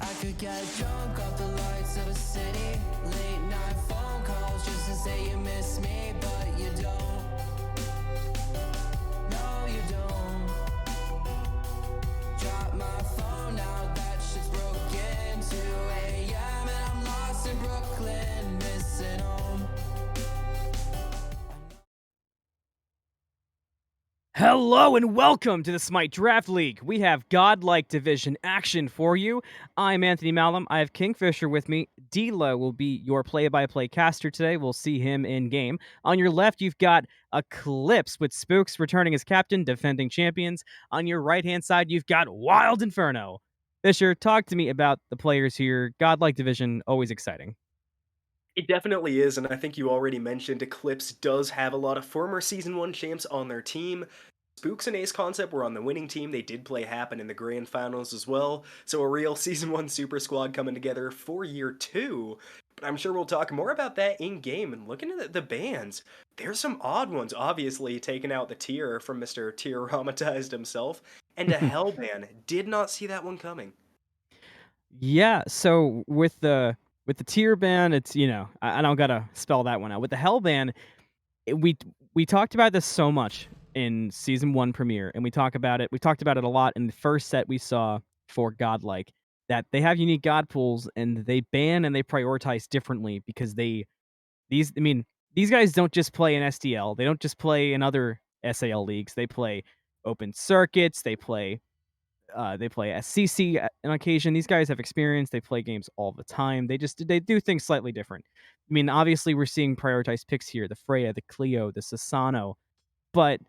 I could get drunk off the lights of a city. Late night phone calls just to say you miss me, but you don't. No, you don't. Drop my phone now, that shit's broken. 2 a.m. and I'm lost in Brooklyn, missing home. Hello and welcome to the Smite Draft League. We have Godlike Division action for you. I'm Anthony Malum. I have KingFsher with me. Deelo will be your play-by-play caster today. We'll see him in game. On your left, you've got Eclipse with Spooks returning as captain, defending champions. On your right-hand side, you've got Wild Inferno. Fisher, talk to me about the players here. Godlike Division, always exciting. It definitely is, and I think you already mentioned Eclipse does have a lot of former Season 1 champs on their team. Spooks and AceConcept were on the winning team. They did play Hapn in the grand finals as well, so a real Season 1 super squad coming together for Year 2. But I'm sure we'll talk more about that in-game, and looking at the bans, there's some odd ones, obviously, taking out the tier from Mr. Tyraumatized himself, and a Hell ban. Did not see that one coming. Yeah, so with the tier ban, it's I don't gotta spell that one out. With the hell ban, we talked about this so much in season 1 premiere, and we talked about it a lot in the first set we saw for Godlike, that they have unique god pools and they ban and they prioritize differently because these guys don't just play in SDL, they don't just play in other SAL leagues, they play open circuits, they play SCC on occasion. These guys have experience. They play games all the time. They do things slightly different. I mean, obviously we're seeing prioritized picks here: the Freya, the Cleo, the Sasano, but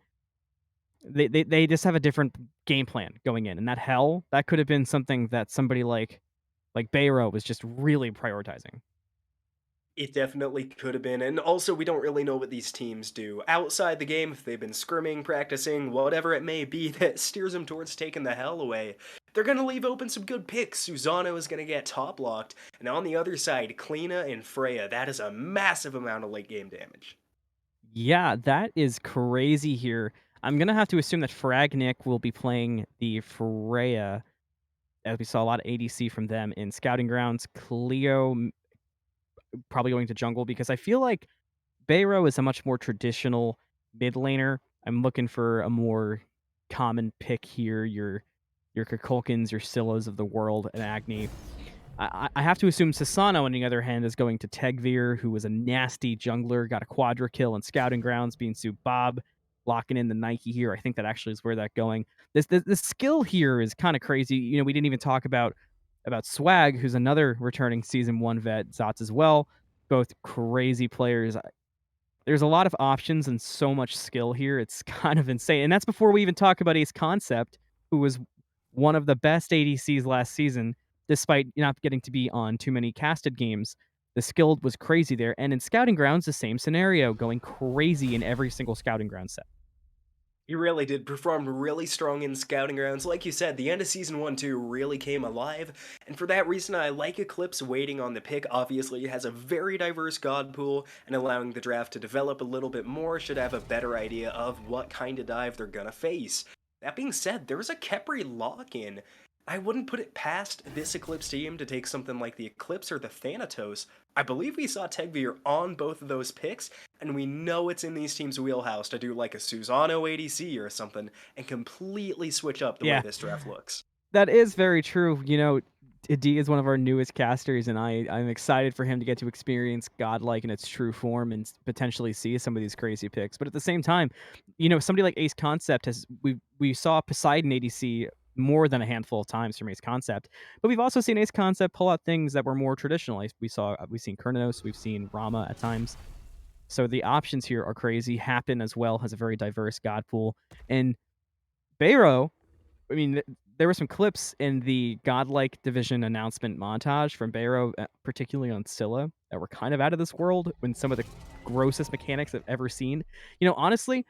they just have a different game plan going in. And that hell, that could have been something that somebody like Bayro was just really prioritizing. It definitely could have been, and also we don't really know what these teams do outside the game, if they've been scrimming, practicing, whatever it may be that steers them towards taking the hell away. They're going to leave open some good picks. Susano is going to get top locked, and on the other side, Kleena and Freya, that is a massive amount of late game damage. Yeah, that is crazy here. I'm gonna have to assume that Fragnick will be playing the Freya, as we saw a lot of ADC from them in Scouting Grounds. Cleo probably going to jungle because I feel like Bayro is a much more traditional mid laner. I'm looking for a more common pick here. Your Kukulkans, your Scyllas of the world, and Agni. I have to assume Sasano, on the other hand, is going to Tegveer, who was a nasty jungler, got a quadra kill in Scouting Grounds, BeanSoupBob, locking in the Nike here. I think that actually is where that's going. The skill here is kind of crazy. We didn't even talk about Swag, who's another returning season 1 vet, Zoats as well. Both crazy players. There's a lot of options and so much skill here. It's kind of insane. And that's before we even talk about AceConcept, who was one of the best ADCs last season, despite not getting to be on too many casted games. The skill was crazy there. And in Scouting Grounds, the same scenario, going crazy in every single Scouting Ground set. He really did perform really strong in Scouting Grounds. Like you said, the end of Season 1 2 really came alive, and for that reason I like Eclipse waiting on the pick. Obviously, he has a very diverse god pool, and allowing the draft to develop a little bit more should have a better idea of what kind of dive they're gonna face. That being said, there was a Khepri lock-in. I wouldn't put it past this Eclipse team to take something like the Eclipse or the Thanatos. I believe we saw Tegveer on both of those picks, and we know it's in these teams' wheelhouse to do like a Susano ADC or something and completely switch up the way Yeah, this draft looks. that is very true. D is one of our newest casters, and I'm excited for him to get to experience Godlike in its true form and potentially see some of these crazy picks. But at the same time, somebody like AceConcept we saw Poseidon ADC more than a handful of times from AceConcept, but we've also seen AceConcept pull out things that were more traditional. We've seen Kurnos, we've seen Rama at times. So the options here are crazy. Hapn as well has a very diverse god pool, and Bayro, I mean, there were some clips in the Godlike Division announcement montage from Bayro, particularly on Scylla, that were kind of out of this world when some of the grossest mechanics I've ever seen. Honestly,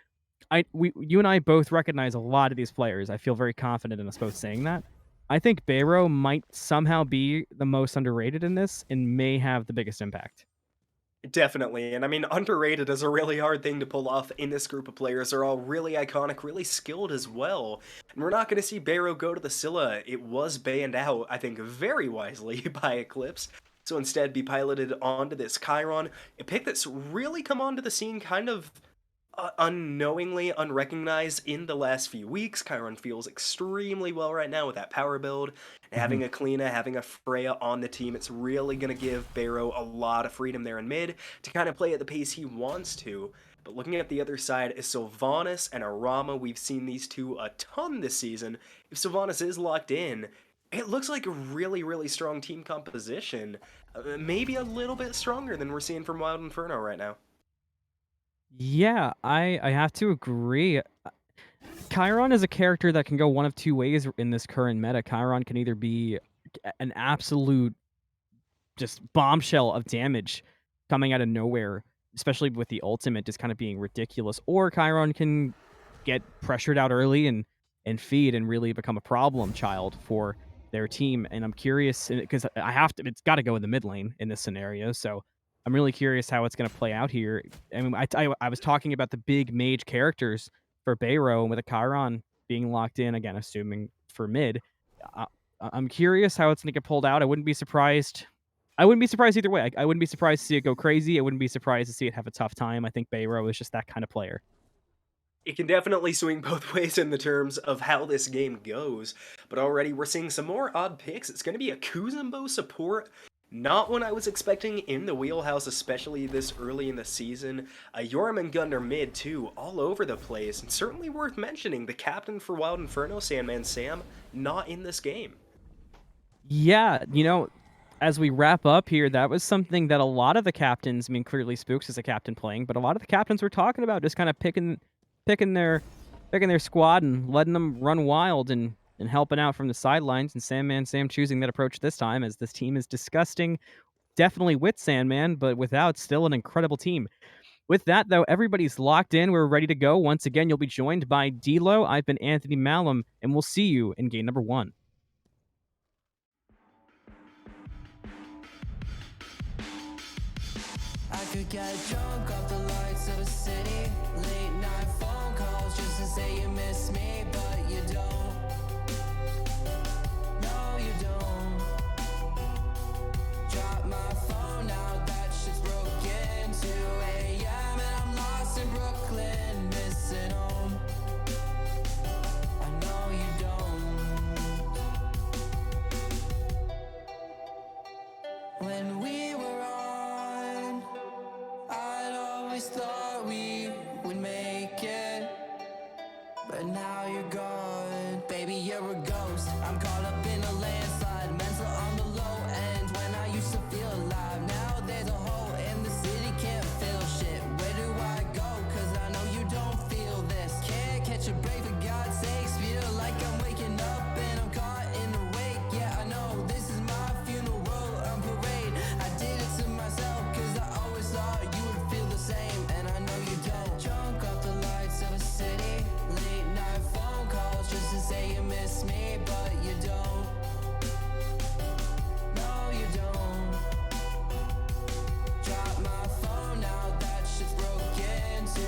you and I both recognize a lot of these players. I feel very confident in us both saying that. I think Bayro might somehow be the most underrated in this and may have the biggest impact. Definitely, and I mean, underrated is a really hard thing to pull off in this group of players. They're all really iconic, really skilled as well. And we're not going to see Bayro go to the Scylla. It was banned out, I think, very wisely by Eclipse. So instead be piloted onto this Chiron, a pick that's really come onto the scene kind of unknowingly, unrecognized in the last few weeks. Chiron feels extremely well right now with that power build. Mhm. Having a Kalina, having a Freya on the team, it's really going to give Bayro a lot of freedom there in mid to kind of play at the pace he wants to. But looking at the other side is Sylvanas and Arama. We've seen these two a ton this season. If Sylvanas is locked in, it looks like a really, really strong team composition. Maybe a little bit stronger than we're seeing from Wild Inferno right now. Yeah, I have to agree. Chiron is a character that can go one of two ways in this current meta. Chiron can either be an absolute just bombshell of damage coming out of nowhere, especially with the ultimate just kind of being ridiculous, or Chiron can get pressured out early and feed and really become a problem child for their team. And I'm curious because I have to, it's got to go in the mid lane in this scenario. So I'm really curious how it's going to play out here. I mean, I was talking about the big mage characters for Bayro, and with a Chiron being locked in again, assuming for mid. I, I'm curious how it's going to get pulled out. I wouldn't be surprised either way. I wouldn't be surprised to see it go crazy. I wouldn't be surprised to see it have a tough time. I think Bayro is just that kind of player. It can definitely swing both ways in the terms of how this game goes, but already we're seeing some more odd picks. It's going to be a Kuzumbo support, not one I was expecting in the wheelhouse, especially this early in the season. Yoram and Gundar mid, too, all over the place, and certainly worth mentioning, the captain for Wild Inferno, Sandman Sam, not in this game. Yeah, as we wrap up here, that was something that a lot of the captains, I mean, clearly Spooks is a captain playing, but a lot of the captains were talking about just kind of picking their squad and letting them run wild and helping out from the sidelines. And Sandman Sam choosing that approach this time, as this team is disgusting, definitely with Sandman, but without, still an incredible team. With that, though, everybody's locked in. We're ready to go. Once again, you'll be joined by Deelo. I've been Anthony Malum, and we'll see you in game number 1. I could get drunk off the lights of a city. Late night phone calls just to say you miss me, but you don't. No, you don't. Drop my phone now, that shit's broken. 2 a.m. and I'm lost in Brooklyn, missing home. I know you don't. When we were on, I'd always thought we would make it, but now you're gone. Baby, you're a ghost. I'm caught up in a landslide, mental on the low end. When I used to feel alive, now there's a hole in the city, can't feel shit. Where do I go? Cause I know you don't feel this. Can't catch a break for God's sakes. Feel like I'm waking up and I'm caught in the wake. Yeah, I know this is my funeral on parade. I did it to myself cause I always thought you would feel the same, and I know you don't. Drunk off the lights of a city, late night phone calls just to say you miss me, but you don't. No, you don't. Drop my phone now, that shit's broken. 2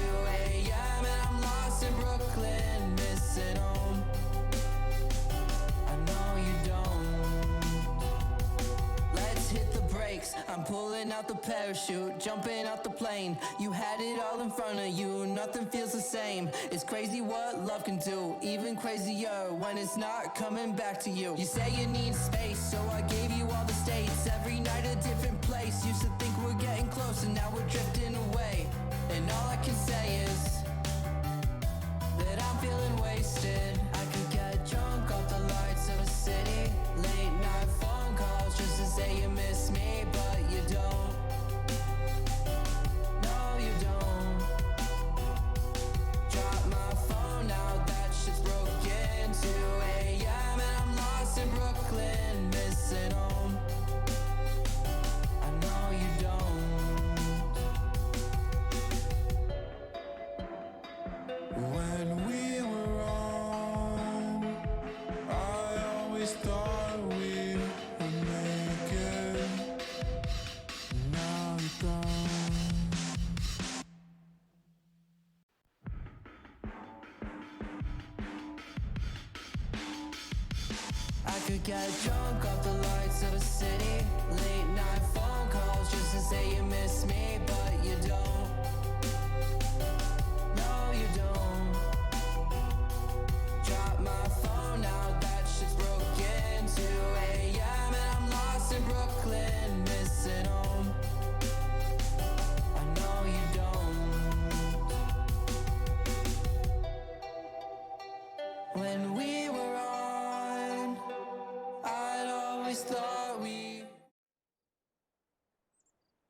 a.m. and I'm lost in Brooklyn, missing home. I know you don't. Let's hit the brakes. I'm pulling out the parachute, jumping out the plane. You had it all in front of you, nothing feels the same. It's crazy what love can do, even crazier when it's not coming back to you. You say you need space, so I gave you all the states. Every night a different place. Used to think we're getting closer, now we're drifting away. And all I can say is that I'm feeling wasted. I could get drunk off the lights of a city. Late night phone calls just to say you miss me, but you don't. No, you don't. Drop my phone now, that shit's broken. 2 a.m. and I'm lost in Brooklyn, missing home. I know you don't. When we were on, I always thought we would make it. Now you're gone. I could get drunk off the lights of a city. Late night phone calls just to say you miss me, but you don't. No, you don't. Drop my phone now, that shit's broken. 2 a.m. and I'm lost in Brooklyn, missing home. I know you don't. When we were on, I'd always thought we.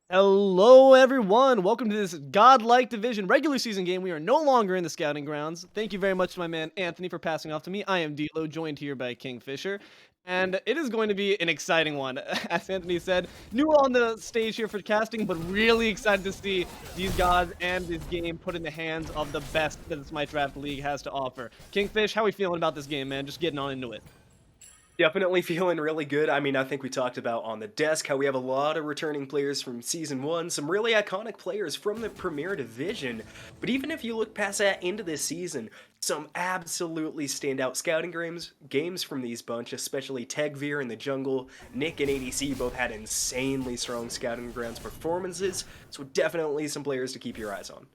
Hello, everyone. Welcome to this Godlike Division regular season game. We are no longer in the scouting grounds. Thank you very much to my man Anthony for passing off to me. I am Deelo, joined here by KingFsher, and it is going to be an exciting one. As Anthony said, new on the stage here for casting, but really excited to see these gods and this game put in the hands of the best that the Smite Draft League has to offer. KingFsher, how are we feeling about this game, man? Just getting on into it. Definitely feeling really good. I mean, I think we talked about on the desk how we have a lot of returning players from Season 1, some really iconic players from the Premier Division. But even if you look past that into this season, some absolutely standout scouting games from these bunch, especially Tegveer in the jungle. Nick and ADC both had insanely strong scouting grounds performances, so definitely some players to keep your eyes on.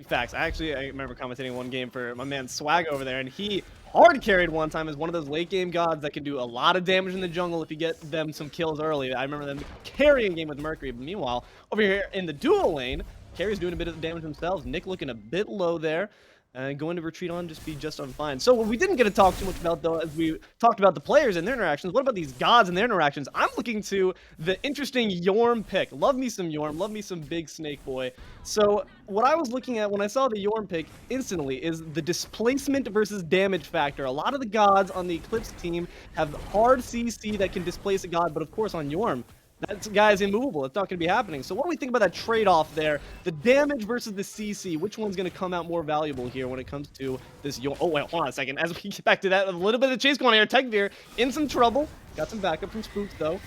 Facts. I remember commentating one game for my man Swagga over there, and he hard carried one time as one of those late game gods that can do a lot of damage in the jungle if you get them some kills early. I remember them carrying a game with Mercury, but meanwhile, over here in the dual lane, Carry's doing a bit of damage themselves. Nick looking a bit low there. And going to retreat on, just be just on fine. So what we didn't get to talk too much about, though, as we talked about the players and their interactions, what about these gods and their interactions? I'm looking to the interesting Yorm pick. Love me some Yorm. Love me some big snake boy. So what I was looking at when I saw the Yorm pick instantly is the displacement versus damage factor. A lot of the gods on the Eclipse team have hard CC that can displace a god, but of course on Yorm, that guy's immovable. It's not going to be happening. So what do we think about that trade-off there? The damage versus the CC. Which one's going to come out more valuable here when it comes to this? Oh, wait, hold on a second. As we get back to that, a little bit of chase going on here. Tegveer in some trouble. Got some backup from Spooks, though.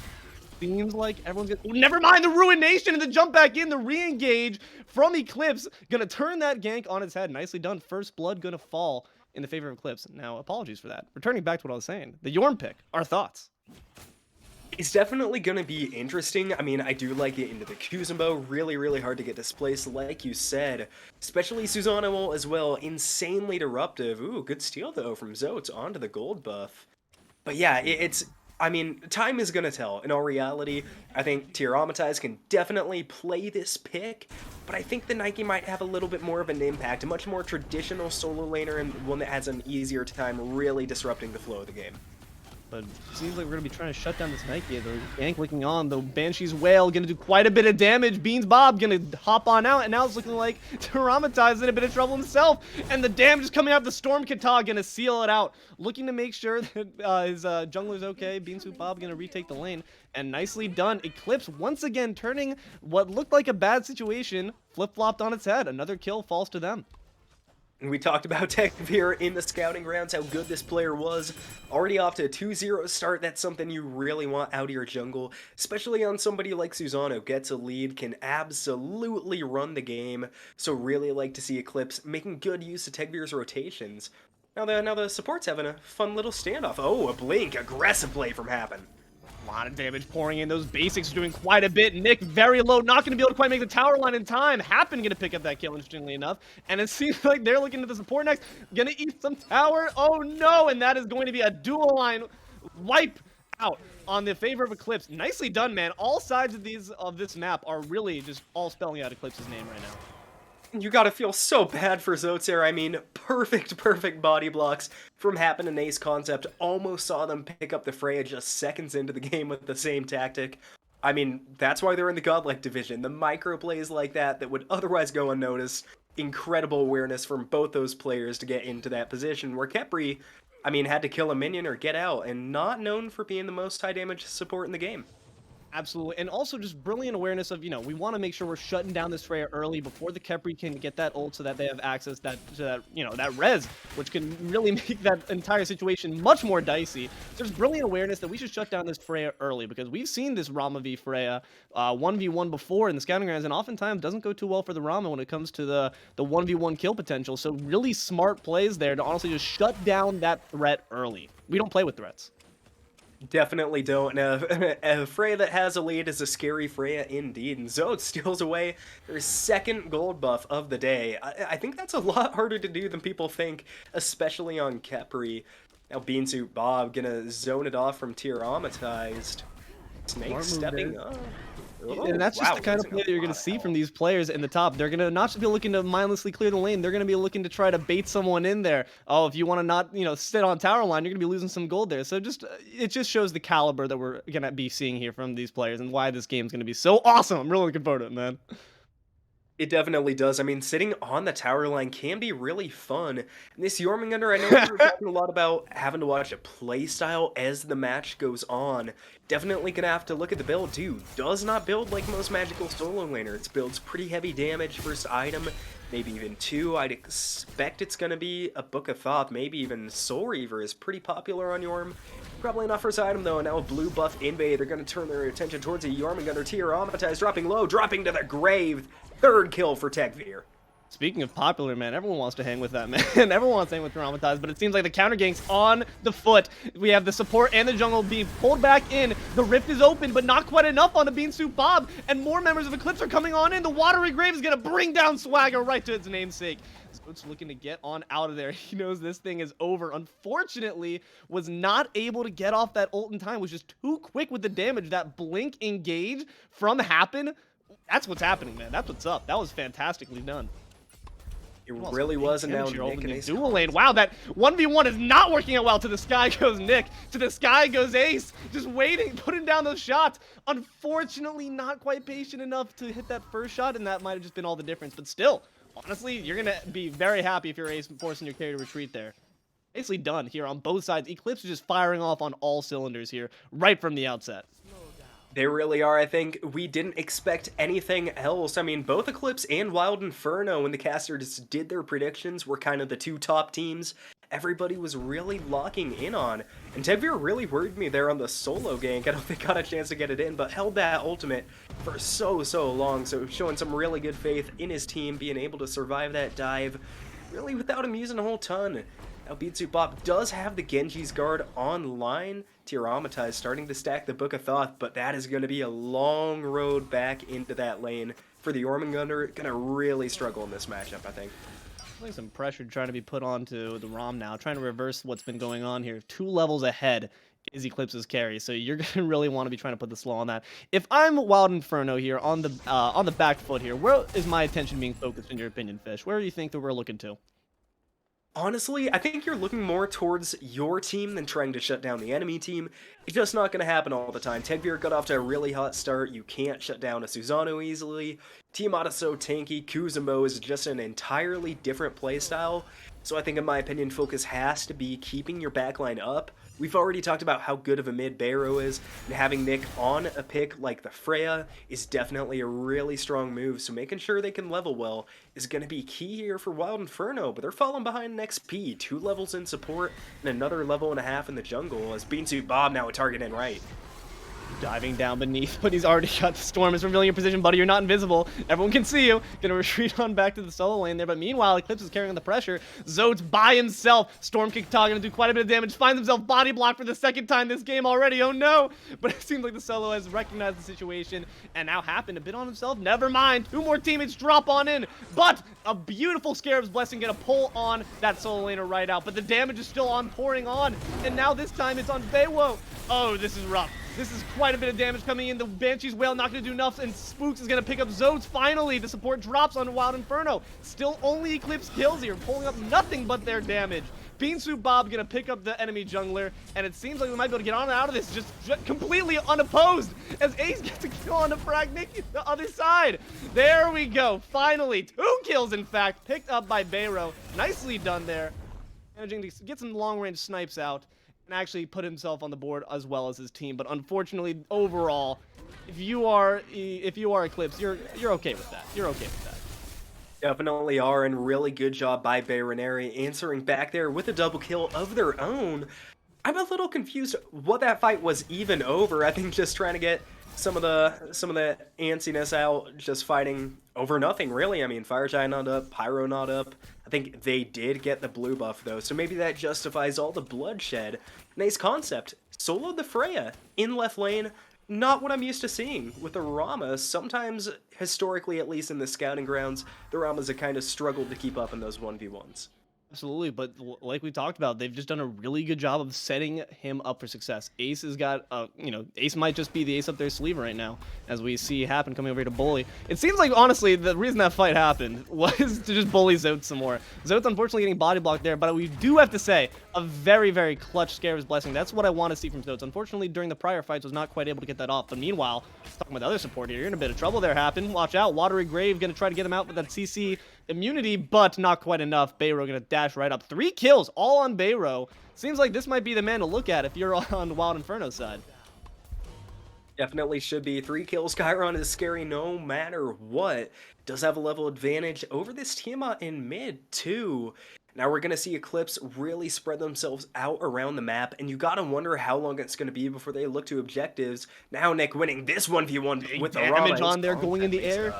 Seems like everyone's going to... Oh, never mind the Ruination and the jump back in. The re-engage from Eclipse. Going to turn that gank on its head. Nicely done. First blood going to fall in the favor of Eclipse. Now, apologies for that. Returning back to what I was saying. The Yorm pick. Our thoughts? It's definitely going to be interesting. I mean, I do like it into the Kuzumbo. Really, really hard to get displaced, like you said. Especially Susanoo as well. Insanely disruptive. Ooh, good steal, though, from Zoats onto the gold buff. But yeah, I mean, time is going to tell. In all reality, I think Tyraumatized can definitely play this pick, but I think the Nike might have a little bit more of an impact. A much more traditional solo laner and one that has an easier time really disrupting the flow of the game. But it seems like we're going to be trying to shut down this Nike. The gank looking on. The Banshee's Wail going to do quite a bit of damage. BeanSoupBob going to hop on out. And now it's looking like Tyraumatized in a bit of trouble himself. And the damage is coming out. The Storm Kata going to seal it out. Looking to make sure that his jungler's okay. BeanSoupBob going to retake the lane. And nicely done. Eclipse once again turning what looked like a bad situation flip-flopped on its head. Another kill falls to them. And we talked about Tegveer in the scouting grounds, how good this player was. Already off to a 2-0 start, that's something you really want out of your jungle. Especially on somebody like Susanoo, gets a lead, can absolutely run the game. So really like to see Eclipse making good use of Tegveer's rotations. Now the support's having a fun little standoff. Oh, a blink, aggressive play from Hapn. A lot of damage pouring in. Those basics are doing quite a bit. Nick very low, not going to be able to quite make the tower line in time. Hapn going to pick up that kill, interestingly enough. And it seems like they're looking to the support next. Going to eat some tower. Oh no, and that is going to be a dual line wipe out on the favor of Eclipse. Nicely done, man. All sides of this map are really just all spelling out Eclipse's name right now. You gotta feel so bad for Zoats there. I mean, perfect body blocks from Hapn and AceConcept. Almost saw them pick up the Freya just seconds into the game with the same tactic. I mean, that's why they're in the Godlike division. The micro plays like that would otherwise go unnoticed. Incredible awareness from both those players to get into that position, where Khepri, I mean, had to kill a minion or get out, and not known for being the most high damage support in the game. Absolutely, and also just brilliant awareness of, we want to make sure we're shutting down this Freya early before the Khepri can get that ult so that they have access to that res, which can really make that entire situation much more dicey. So there's brilliant awareness that we should shut down this Freya early, because we've seen this Rama v Freya 1v1 before in the scouting grounds, and oftentimes doesn't go too well for the Rama when it comes to the 1v1 kill potential. So really smart plays there to honestly just shut down that threat early. We don't play with threats. Definitely don't. A Freya that has a lead is a scary Freya indeed, and Zoats steals away their second gold buff of the day. I think that's a lot harder to do than people think, especially on Khepri. Now BeanSoupBob gonna zone it off from Tyraumatized. Snake Smart move stepping there. up. And that's just Wow, the kind of losing play that a you're going lot to of see from health. these players in the top. They're going to not just be looking to mindlessly clear the lane. They're going to be looking to try to bait someone in there. Oh, if you want to not, sit on tower line, you're going to be losing some gold there. So it just shows the caliber that we're going to be seeing here from these players and why this game's going to be so awesome. I'm really looking forward to it, man. It definitely does. I mean, sitting on the tower line can be really fun. And this Jormungandr, I know we were talking a lot about having to watch a play style as the match goes on. Definitely gonna have to look at the build too. Does not build like most magical solo laners. Builds pretty heavy damage first item, maybe even two. I'd expect it's gonna be a Book of Thoth, maybe even Soul Reaver is pretty popular on Yorm. Probably not first item though, and now a blue buff invade. They're gonna turn their attention towards a Jormungandr Tyraumatized, dropping low, dropping to the grave. Third kill for Tegveer. Speaking of popular, man, everyone wants to hang with that, man. Everyone wants to hang with Traumatized, but it seems like the counter gank's on the foot. We have the support and the jungle being pulled back in. The rift is open, but not quite enough on the BeanSoupBob, and more members of Eclipse are coming on in. The Watery Grave is going to bring down Swagga right to its namesake. Zoats looking to get on out of there. He knows this thing is over. Unfortunately, was not able to get off that ult in time. Was just too quick with the damage. That blink engage from Hapn. That's what's happening, man. That's what's up. That was fantastically done. It really was, and now Nick Nick and Ace. dual lane. Wow, that 1v1 is not working out well. To the sky goes Nick. To the sky goes Ace. Just waiting, putting down those shots. Unfortunately, not quite patient enough to hit that first shot, and that might have just been all the difference. But still, honestly, you're going to be very happy if you're Ace forcing your carry to retreat there. Basically done here on both sides. Eclipse is just firing off on all cylinders here, right from the outset. They really are. I think we didn't expect anything else. I mean, both Eclipse and Wild Inferno, when the casters did their predictions, were kind of the two top teams everybody was really locking in on. And Tegveer really worried me there on the solo gank. I don't think got a chance to get it in, but held that ultimate for so long. So showing some really good faith in his team, being able to survive that dive, really without him using a whole ton. Now BeanSoupBob does have the Genji's guard online. Tyraumatized starting to stack the Book of Thoth, but that is going to be a long road back into that lane for the Jormungandr. Going to really struggle in this matchup, I think. Feeling some pressure trying to be put onto the ROM now, trying to reverse what's been going on here. 2 levels ahead is Eclipse's carry, so you're going to really want to be trying to put the slow on that. If I'm Wild Inferno here on the back foot here, where is my attention being focused in your opinion, Fish? Where do you think that we're looking to? Honestly, I think you're looking more towards your team than trying to shut down the enemy team. It's just not going to happen all the time. Tegveer got off to a really hot start. You can't shut down a Susano easily. Tiamata's so tanky. Kuzenbo is just an entirely different playstyle. So I think, in my opinion, focus has to be keeping your backline up. We've already talked about how good of a mid Bayro is, and having Nick on a pick like the Freya is definitely a really strong move, so making sure they can level well is going to be key here for Wild Inferno, but they're falling behind in XP, 2 levels in support, and another level and a half in the jungle, as BeanSoupBob now a target in right. Diving down beneath, but he's already got the Storm. Is revealing your position, buddy. You're not invisible. Everyone can see you. Gonna retreat on back to the solo lane there, but meanwhile, Eclipse is carrying the pressure. Zoats by himself. Storm Kick Tog gonna do quite a bit of damage. Finds himself body blocked for the 2nd time this game already. Oh no! But it seems like the solo has recognized the situation and now Hapn a bit on himself. Never mind. 2 more teammates drop on in, but a beautiful Scarab's Blessing gonna pull on that solo laner right out. But the damage is still on, pouring on, and now this time it's on Baywo. Oh, this is rough. This is quite a bit of damage coming in. The Banshee's Wail not going to do enough, and Spooks is going to pick up Zoats. Finally, the support drops on Wild Inferno. Still only Eclipse kills here, pulling up nothing but their damage. BeanSoupBob going to pick up the enemy jungler, and it seems like we might be able to get on and out of this just completely unopposed as Ace gets a kill on the Fragnick the other side. There we go. Finally, 2 kills, in fact, picked up by Bayro. Nicely done there. Managing to get some long-range snipes out and actually put himself on the board as well as his team. But unfortunately, overall, if you are Eclipse, you're okay with that. You're okay with that. Definitely are, and really good job by Bayroneri answering back there with a double kill of their own. I'm a little confused what that fight was even over. I think just trying to get some of the antsiness out, just fighting over nothing, really. I mean, Fire Giant not up, Pyro not up. I think they did get the blue buff, though, so maybe that justifies all the bloodshed. And AceConcept soloed the Freya in left lane. Not what I'm used to seeing with the Rama. Sometimes, historically at least in the scouting grounds, the Ramas have kind of struggled to keep up in those 1v1s. Absolutely, but like we talked about, they've just done a really good job of setting him up for success. Ace has got, Ace might just be the ace up their sleeve right now, as we see Hapn coming over here to bully. It seems like, honestly, the reason that fight happened was to just bully Zoats some more. Zoats unfortunately getting body blocked there, but we do have to say, a very, very clutch Scarab's Blessing. That's what I want to see from Zoats. Unfortunately, during the prior fights, was not quite able to get that off, but meanwhile, talking about the other support here, you're in a bit of trouble there, Hapn. Watch out, Watery Grave going to try to get him out with that CC immunity, but not quite enough. Bayro gonna dash right up. 3 kills, all on Bayro. Seems like this might be the man to look at if you're on Wild Inferno's side. Definitely should be. 3 kills. Chiron is scary no matter what. Does have a level advantage over this Tiamat in mid, too. Now we're going to see Eclipse really spread themselves out around the map, and you got to wonder how long it's going to be before they look to objectives. Now Nick winning this 1v1 with the damage on there, going in the air.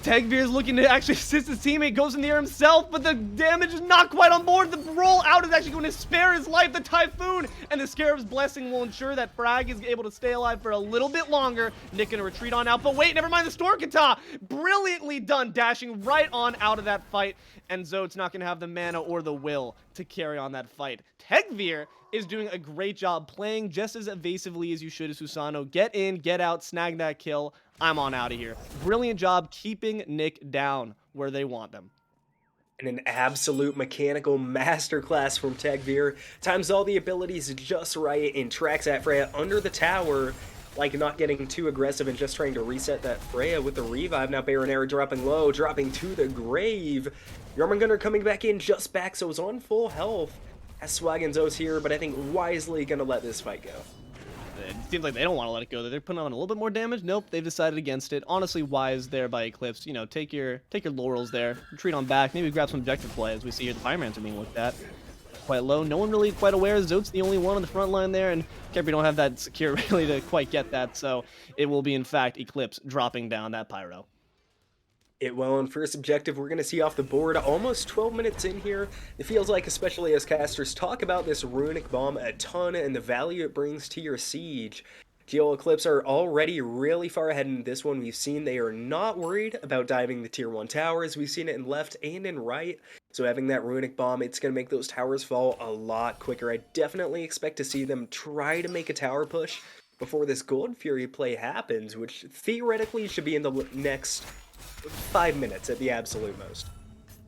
Tegveer is looking to actually assist his teammate, goes in the air himself, but the damage is not quite on board. The roll out is actually going to spare his life. The Typhoon and the Scarab's Blessing will ensure that Frag is able to stay alive for a little bit longer. Nick going to retreat on out, but wait, never mind the Storkata. Brilliantly done, dashing right on out of that fight, and Zoats not going to have the mana or the will to carry on that fight. Tegveer is doing a great job playing just as evasively as you should as Susano. Get in, get out, snag that kill. I'm on out of here. Brilliant job keeping Nick down where they want them. And an absolute mechanical masterclass from Tegveer. Times all the abilities just right and tracks that Freya under the tower, like not getting too aggressive and just trying to reset that Freya with the revive. Now Bayroneri dropping low, dropping to the grave. Jormungandr coming back in just back, so it's on full health. Has Swagga and Zoats here, but I think wisely gonna let this fight go. It seems like they don't want to let it go. They're putting on a little bit more damage. Nope, they've decided against it. Honestly, wise there by Eclipse. You know, take your laurels there. Retreat on back. Maybe grab some objective play, as we see here the Firemans are being looked at. Quite low. No one really quite aware. Zoats the only one on the front line there, and KingFsher don't have that secure really to quite get that. So it will be in fact Eclipse dropping down that pyro. It will. On first objective, we're going to see off the board almost 12 minutes in here. It feels like, especially as casters talk about this runic bomb a ton and the value it brings to your siege. Geo Eclipse are already really far ahead in this one. We've seen they are not worried about diving the tier 1 towers. We've seen it in left and in right. So having that runic bomb, it's going to make those towers fall a lot quicker. I definitely expect to see them try to make a tower push before this Gold Fury play happens, which theoretically should be in the next 5 minutes at the absolute most.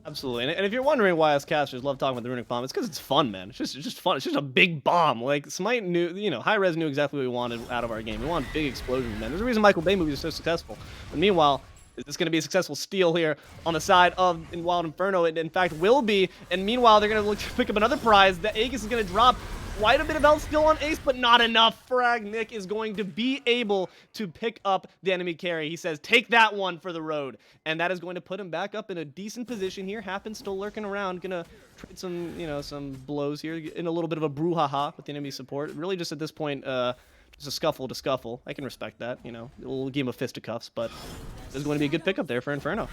Absolutely, and if you're wondering why us casters love talking about the runic bomb, it's because it's fun, man. It's just fun. It's just a big bomb. Like Smite knew, High-Res knew exactly what we wanted out of our game. We want big explosions, man. There's a reason Michael Bay movies are so successful. But meanwhile, is this going to be a successful steal here on the side of Wild Inferno? It in fact will be. And meanwhile, they're going to look to pick up another prize. The Aegis is going to drop. Quite a bit of health still on Ace, but not enough. Fragnick is going to be able to pick up the enemy carry. He says, take that one for the road. And that is going to put him back up in a decent position here. Hapn's still lurking around. Gonna trade some, some blows here. In a little bit of a brouhaha with the enemy support. Really just at this point, just a scuffle to scuffle. I can respect that, a little game of fisticuffs, but this is going to be a good pickup there for Inferno.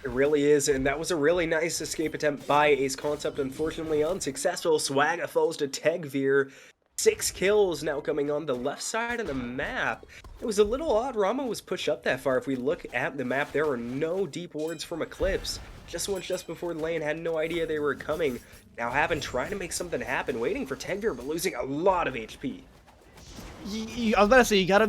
It really is, and that was a really nice escape attempt by AceConcept, unfortunately unsuccessful. Swagga falls to Tegveer. 6 kills now coming on the left side of the map. It was a little odd Rama was pushed up that far. If we look at the map, there are no deep wards from Eclipse. Just once just before the lane, had no idea they were coming. Now Hapn trying to make something happen, waiting for Tegveer, but losing a lot of HP. I was about to say, you gotta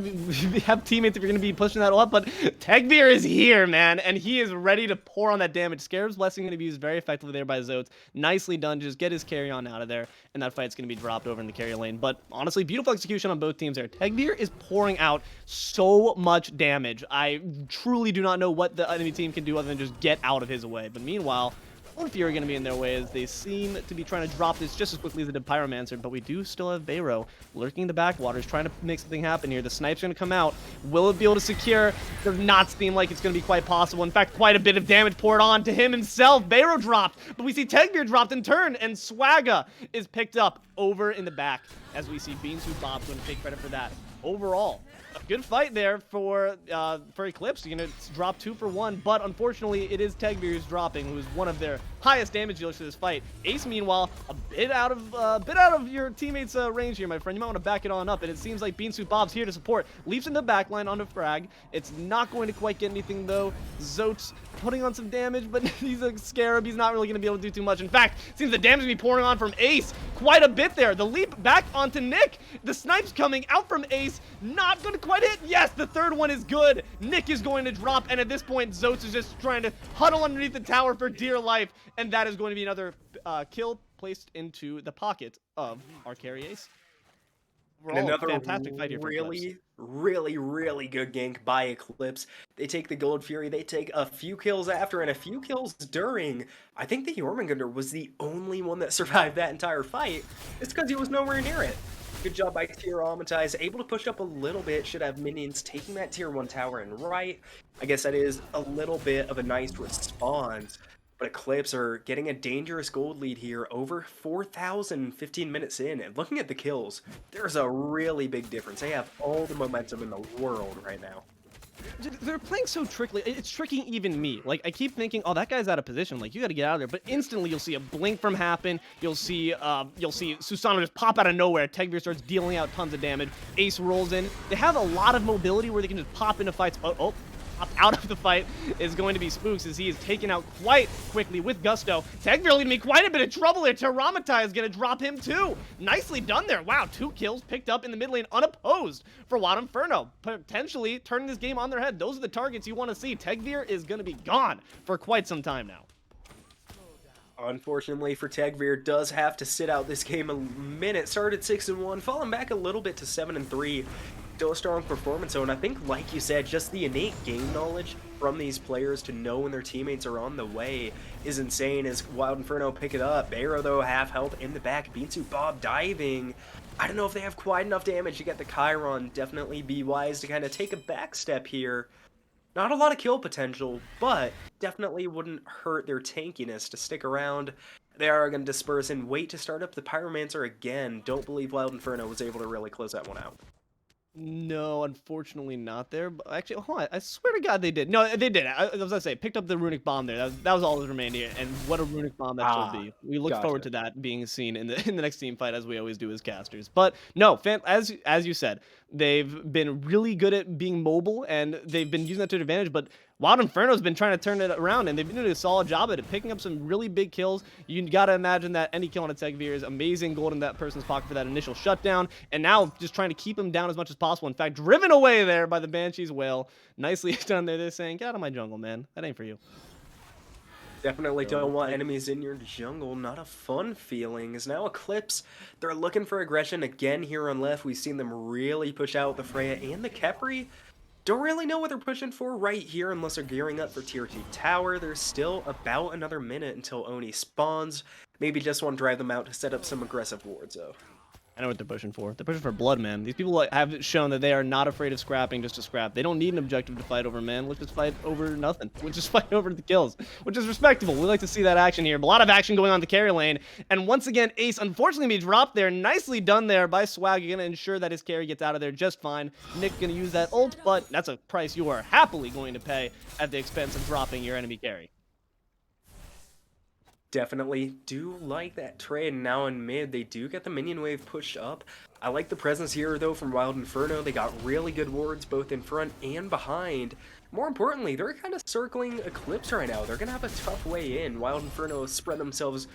have teammates if you're gonna be pushing that a lot, but Tegveer is here, man, and he is ready to pour on that damage. Scarab's Blessing gonna be used very effectively there by Zoats. Nicely done, just get his carry on out of there, and that fight's gonna be dropped over in the carry lane. But honestly, beautiful execution on both teams there. Tegveer is pouring out so much damage. I truly do not know what the enemy team can do other than just get out of his way. But meanwhile, Fury going to be in their way as they seem to be trying to drop this just as quickly as they did Pyromancer, but we do still have Bayro lurking in the backwaters, trying to make something happen here. The snipe's going to come out. Will it be able to secure? Does not seem like it's going to be quite possible. In fact, quite a bit of damage poured on to him himself. Bayro dropped, but we see Tegveer dropped in turn, and Swagga is picked up over in the back as we see BeanSoupBob going to take credit for that. Overall, a good fight there for Eclipse. You're going to drop 2 for 1, but unfortunately, it is Tegveer who's dropping, who is one of their highest damage dealers for this fight. Ace, meanwhile, a bit out of your teammates' range here, my friend. You might want to back it on up, and it seems like BeanSoupBob's here to support. Leaps in the backline onto Frag. It's not going to quite get anything, though. Zoats putting on some damage, but he's a scarab. He's not really going to be able to do too much. In fact, it seems the damage is going to be pouring on from Ace quite a bit there. The leap back onto Nick. The snipes coming out from Ace. Not going to quite hit. Yes, the third one is good. Nick is going to drop, and at this point, Zoats is just trying to huddle underneath the tower for dear life, and that is going to be another kill placed into the pocket of our carry Ace. Another fantastic fight here for really, really good gank by Eclipse. They take the Gold Fury, they take a few kills after and a few kills during. I think the Jormungandr was the only one that survived that entire fight. It's because he was nowhere near it. Good job by Tyraumatized, able to push up a little bit, should have minions taking that tier 1 tower and right. I guess that is a little bit of a nice response. But Eclipse are getting a dangerous gold lead here, over 4,000 15 minutes in. And looking at the kills, there's a really big difference. They have all the momentum in the world right now. They're playing so trickily. It's tricking even me. Like, I keep thinking, oh, that guy's out of position. Like, you got to get out of there. But instantly, you'll see a blink from Hapn. You'll see Susanna just pop out of nowhere. Tegveer starts dealing out tons of damage. Ace rolls in. They have a lot of mobility where they can just pop into fights. Pop out of the fight is going to be Spooks, as he is taken out quite quickly with gusto. Tegveer leading me quite a bit of trouble here. Tyraumatized is going to drop him too. Nicely done there. Wow, 2 kills picked up in the mid lane unopposed for Inferno. Potentially turning this game on their head. Those are the targets you want to see. Tegveer is going to be gone for quite some time now. Unfortunately for Tegveer, does have to sit out this game a minute. Started 6-1, falling back a little bit to 7-3. Still a strong performance, though, and I think, like you said, just the innate game knowledge from these players to know when their teammates are on the way is insane as Inferno pick it up. Bayro, though, half health in the back. BeanSoupBob diving. I don't know if they have quite enough damage to get the Chiron. Definitely be wise to kind of take a back step here. Not a lot of kill potential, but definitely wouldn't hurt their tankiness to stick around. They are going to disperse and wait to start up the Pyromancer again. Don't believe Inferno was able to really close that one out. No, unfortunately not there. But actually, hold on. I swear to God they did. No, they did. I was going to say, picked up the Runic Bomb there. That was all that remained here. And what a Runic Bomb that should be. We look forward to that being seen in the next team fight, as we always do as casters. But no, as you said, they've been really good at being mobile, and they've been using that to their advantage. But Inferno's been trying to turn it around, and they've been doing a solid job at it, picking up some really big kills. You gotta imagine that any kill on a Tegveer is amazing gold in that person's pocket for that initial shutdown, and now just trying to keep him down as much as possible. In fact, driven away there by the Banshee's Whale. Nicely done there. They're saying, get out of my jungle, man. That ain't for you. Definitely don't want enemies in your jungle. Not a fun feeling. Is now Eclipse. They're looking for aggression again here on left. We've seen them really push out the Freya and the Khepri. Don't really know what they're pushing for right here unless they're gearing up for tier 2 tower. There's still about another minute until Oni spawns. Maybe just want to drive them out to set up some aggressive wards, though. I know what they're pushing for. They're pushing for blood, man. These people have shown that they are not afraid of scrapping just to scrap. They don't need an objective to fight over, man. Let's just fight over nothing. We'll just fight over the kills, which is respectable. We like to see that action here. But a lot of action going on the carry lane. And once again, Ace unfortunately be dropped there. Nicely done there by Swagga. Going to ensure that his carry gets out of there just fine. Nick going to use that ult, but that's a price you are happily going to pay at the expense of dropping your enemy carry. Definitely do like that trade. Now in mid, they do get the minion wave pushed up. I like the presence here, though, from Inferno. They got really good wards both in front and behind. More importantly, they're kind of circling Eclipse right now. They're going to have a tough way in. Inferno spread themselves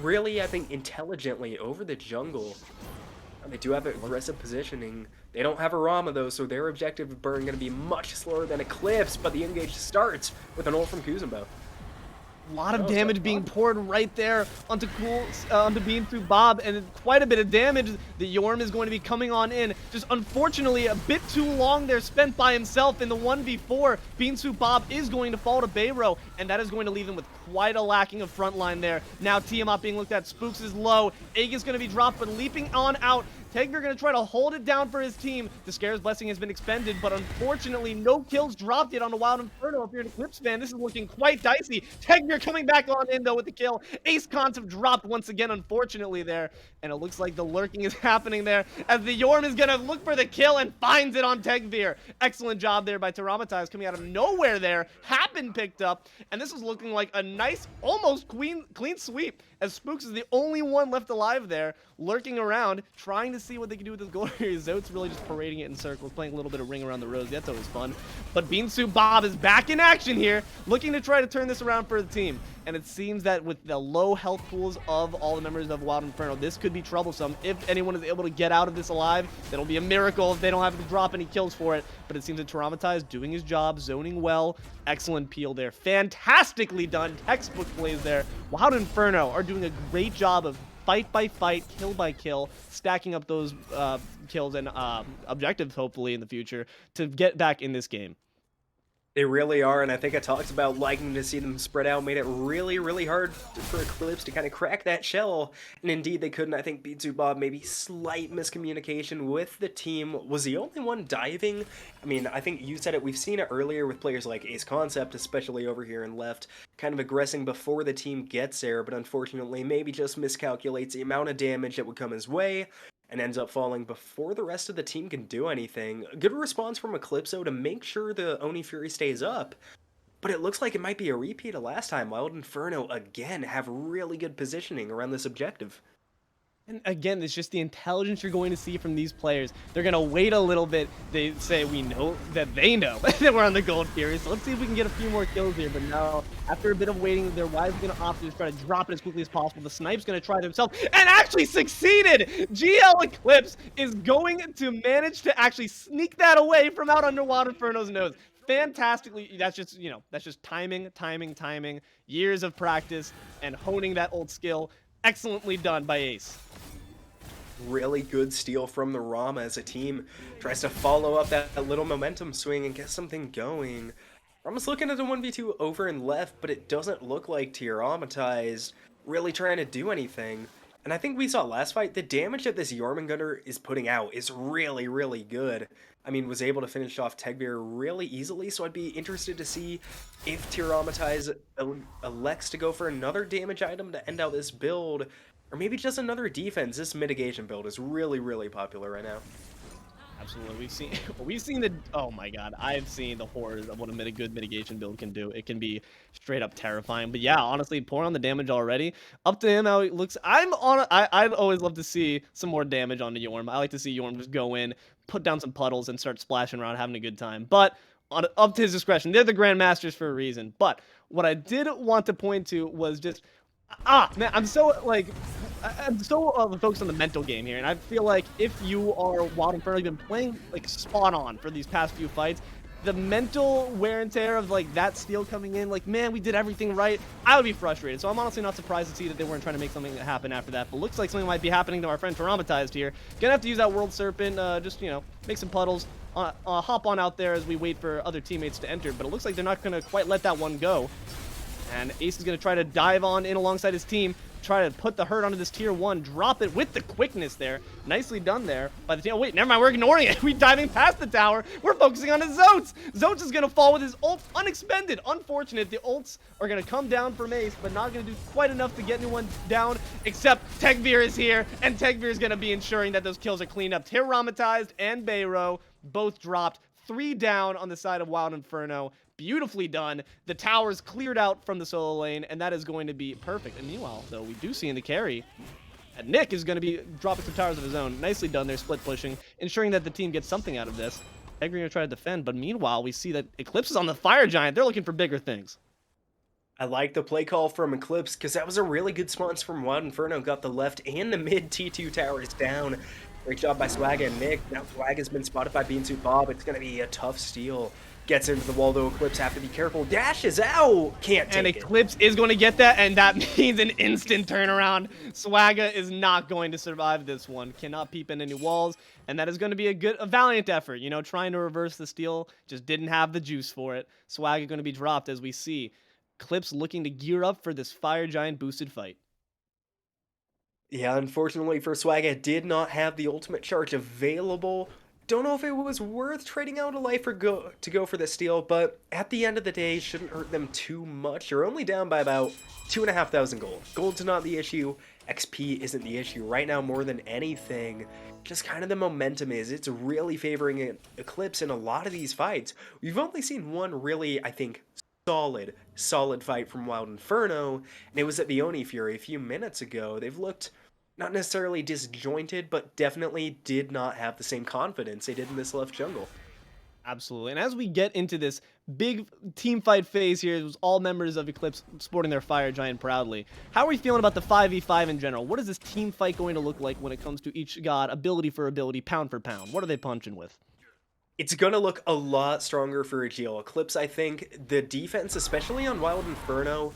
really, I think, intelligently over the jungle. And they do have aggressive positioning. They don't have a Rama, though, so their objective burn going to be much slower than Eclipse, but the engage starts with an ult from Kuzumbo. A lot of damage being poured right there onto BeanSoupBob, and quite a bit of damage. The Yorm is going to be coming on in. Just unfortunately a bit too long there spent by himself in the 1v4. BeanSoupBob is going to fall to Bayro, and that is going to leave him with quite a lacking of frontline there. Now Tiamat being looked at. Spooks is low. Egg is going to be dropped, but leaping on out. Tegveer going to try to hold it down for his team. The Scare's Blessing has been expended, but unfortunately, no kills dropped yet on the Wild Inferno. If you're an Eclipse fan, this is looking quite dicey. Tegveer coming back on in, though, with the kill. AceConcept dropped once again, unfortunately, there. And it looks like the lurking is happening there as the Yorm is going to look for the kill and finds it on Tegveer. Excellent job there by Tyraumatized coming out of nowhere there. Hapn picked up, and this is looking like a nice, almost clean sweep, as Spooks is the only one left alive there, lurking around, trying to see what they can do with this gold here. Zoats really just parading it in circles, playing a little bit of ring around the rosy. That's always fun. But BeanSoupBob is back in action here, looking to try to turn this around for the team. And it seems that with the low health pools of all the members of Wild Inferno, this could be troublesome. If anyone is able to get out of this alive, that'll be a miracle if they don't have to drop any kills for it. But it seems that Tyraumatized doing his job, zoning well. Excellent peel there. Fantastically done. Textbook plays there. Wild Inferno are doing a great job of fight by fight, kill by kill, stacking up those kills and objectives, hopefully, in the future to get back in this game. They really are, and I think I talked about liking to see them spread out, made it really, really hard for Eclipse to kind of crack that shell, and indeed they couldn't. I think BeanSoupBob, maybe slight miscommunication with the team, was the only one diving. I mean, I think you said it, we've seen it earlier with players like AceConcept, especially over here in left, kind of aggressing before the team gets there, but unfortunately maybe just miscalculates the amount of damage that would come his way, and ends up falling before the rest of the team can do anything. Good response from Eclipse to make sure the Oni Fury stays up, but it looks like it might be a repeat of last time. Wild Inferno, again, have really good positioning around this objective. And again, it's just the intelligence you're going to see from these players. They're going to wait a little bit. They say, we know that they know that we're on the Gold Fury, so let's see if we can get a few more kills here. But no, after a bit of waiting, they're wisely going to opt to just try to drop it as quickly as possible. The Snipe's going to try it himself and actually succeeded! GL Eclipse is going to manage to actually sneak that away from out under Wild Inferno's nose. Fantastically, that's just, you know, that's just timing, years of practice, and honing that old skill. Excellently done by Ace. Really good steal from the Rama as a team tries to follow up that little momentum swing and get something going. Rama's looking at a 1v2 over and left, but it doesn't look like Tyraumatized really trying to do anything. And I think we saw last fight, the damage that this Jormungandr is putting out is really, really good. I mean, was able to finish off Tegveer really easily, so I'd be interested to see if Tyraumatized elects to go for another damage item to end out this build, or maybe just another defense. This mitigation build is really, really popular right now. Absolutely. We've seen the, oh my god, I've seen the horrors of what a good mitigation build can do. It can be straight up terrifying. But yeah, honestly, pouring on the damage already. Up to him how he looks. I'd always love to see some more damage on the Yorm. I like to see Yorm just go in, put down some puddles, and start splashing around, having a good time. But up to his discretion. They're the Grandmasters for a reason. But what I did want to point to was just, man, I'm so focused on the mental game here, and I feel like if you are Wild Inferno, you've been playing like spot on for these past few fights, the mental wear and tear of like that steal coming in, like, man, we did everything right, I would be frustrated. So I'm honestly not surprised to see that they weren't trying to make something happen after that, but looks like something might be happening to our friend Tyraumatized here. Gonna have to use that World Serpent, just, you know, make some puddles, hop on out there as we wait for other teammates to enter, but it looks like they're not gonna quite let that one go. And Ace is going to try to dive on in alongside his team, try to put the hurt onto this tier 1, drop it with the quickness there. Nicely done there by the team. Oh, wait, never mind, we're ignoring it. We're diving past the tower. We're focusing on his Zoats. Zoats is going to fall with his ult unexpended. Unfortunate, the ults are going to come down from Ace, but not going to do quite enough to get anyone down, except Tegveer is here, and Tegveer is going to be ensuring that those kills are cleaned up. Tyraumatized and Bayro both dropped. 3 down on the side of Wild Inferno. Beautifully done. The tower's cleared out from the solo lane, and that is going to be perfect. And meanwhile, though, we do see in the carry, Nick is going to be dropping some towers of his own. Nicely done there, split pushing, ensuring that the team gets something out of this. Tegveer going to try to defend, but meanwhile, we see that Eclipse is on the Fire Giant. They're looking for bigger things. I like the play call from Eclipse, because that was a really good response from Wild Inferno. Got the left and the mid T2 towers down. Great job by Swagga and Nick. Now Swagga's been spotted by BeanSoupBob. It's going to be a tough steal. Gets into the wall, though. Eclipse have to be careful. Dashes out. Can't take it. And Eclipse is going to get that, and that means an instant turnaround. Swagga is not going to survive this one. Cannot peep in any walls, and that is going to be a valiant effort. You know, trying to reverse the steal, just didn't have the juice for it. Swagga going to be dropped, as we see Eclipse looking to gear up for this Fire Giant boosted fight. Yeah, unfortunately for Swagga, did not have the ultimate charge available. Don't know if it was worth trading out a life to go for the steal, but at the end of the day, shouldn't hurt them too much. You're only down by about 2,500 gold. Gold's not the issue. XP isn't the issue right now more than anything. Just kind of the momentum is. It's really favoring Eclipse in a lot of these fights. We've only seen one really, I think, solid fight from Wild Inferno, and it was at the Oni Fury a few minutes ago. They've looked not necessarily disjointed, but definitely did not have the same confidence they did in this left jungle. Absolutely. And as we get into this big team fight phase here, it was all members of Eclipse sporting their fire giant proudly. How are we feeling about the 5v5 in general? What is this team fight going to look like when it comes to each god, ability for ability, pound for pound? What are they punching with? It's going to look a lot stronger for Agile. Eclipse, I think, the defense, especially on Wild Inferno,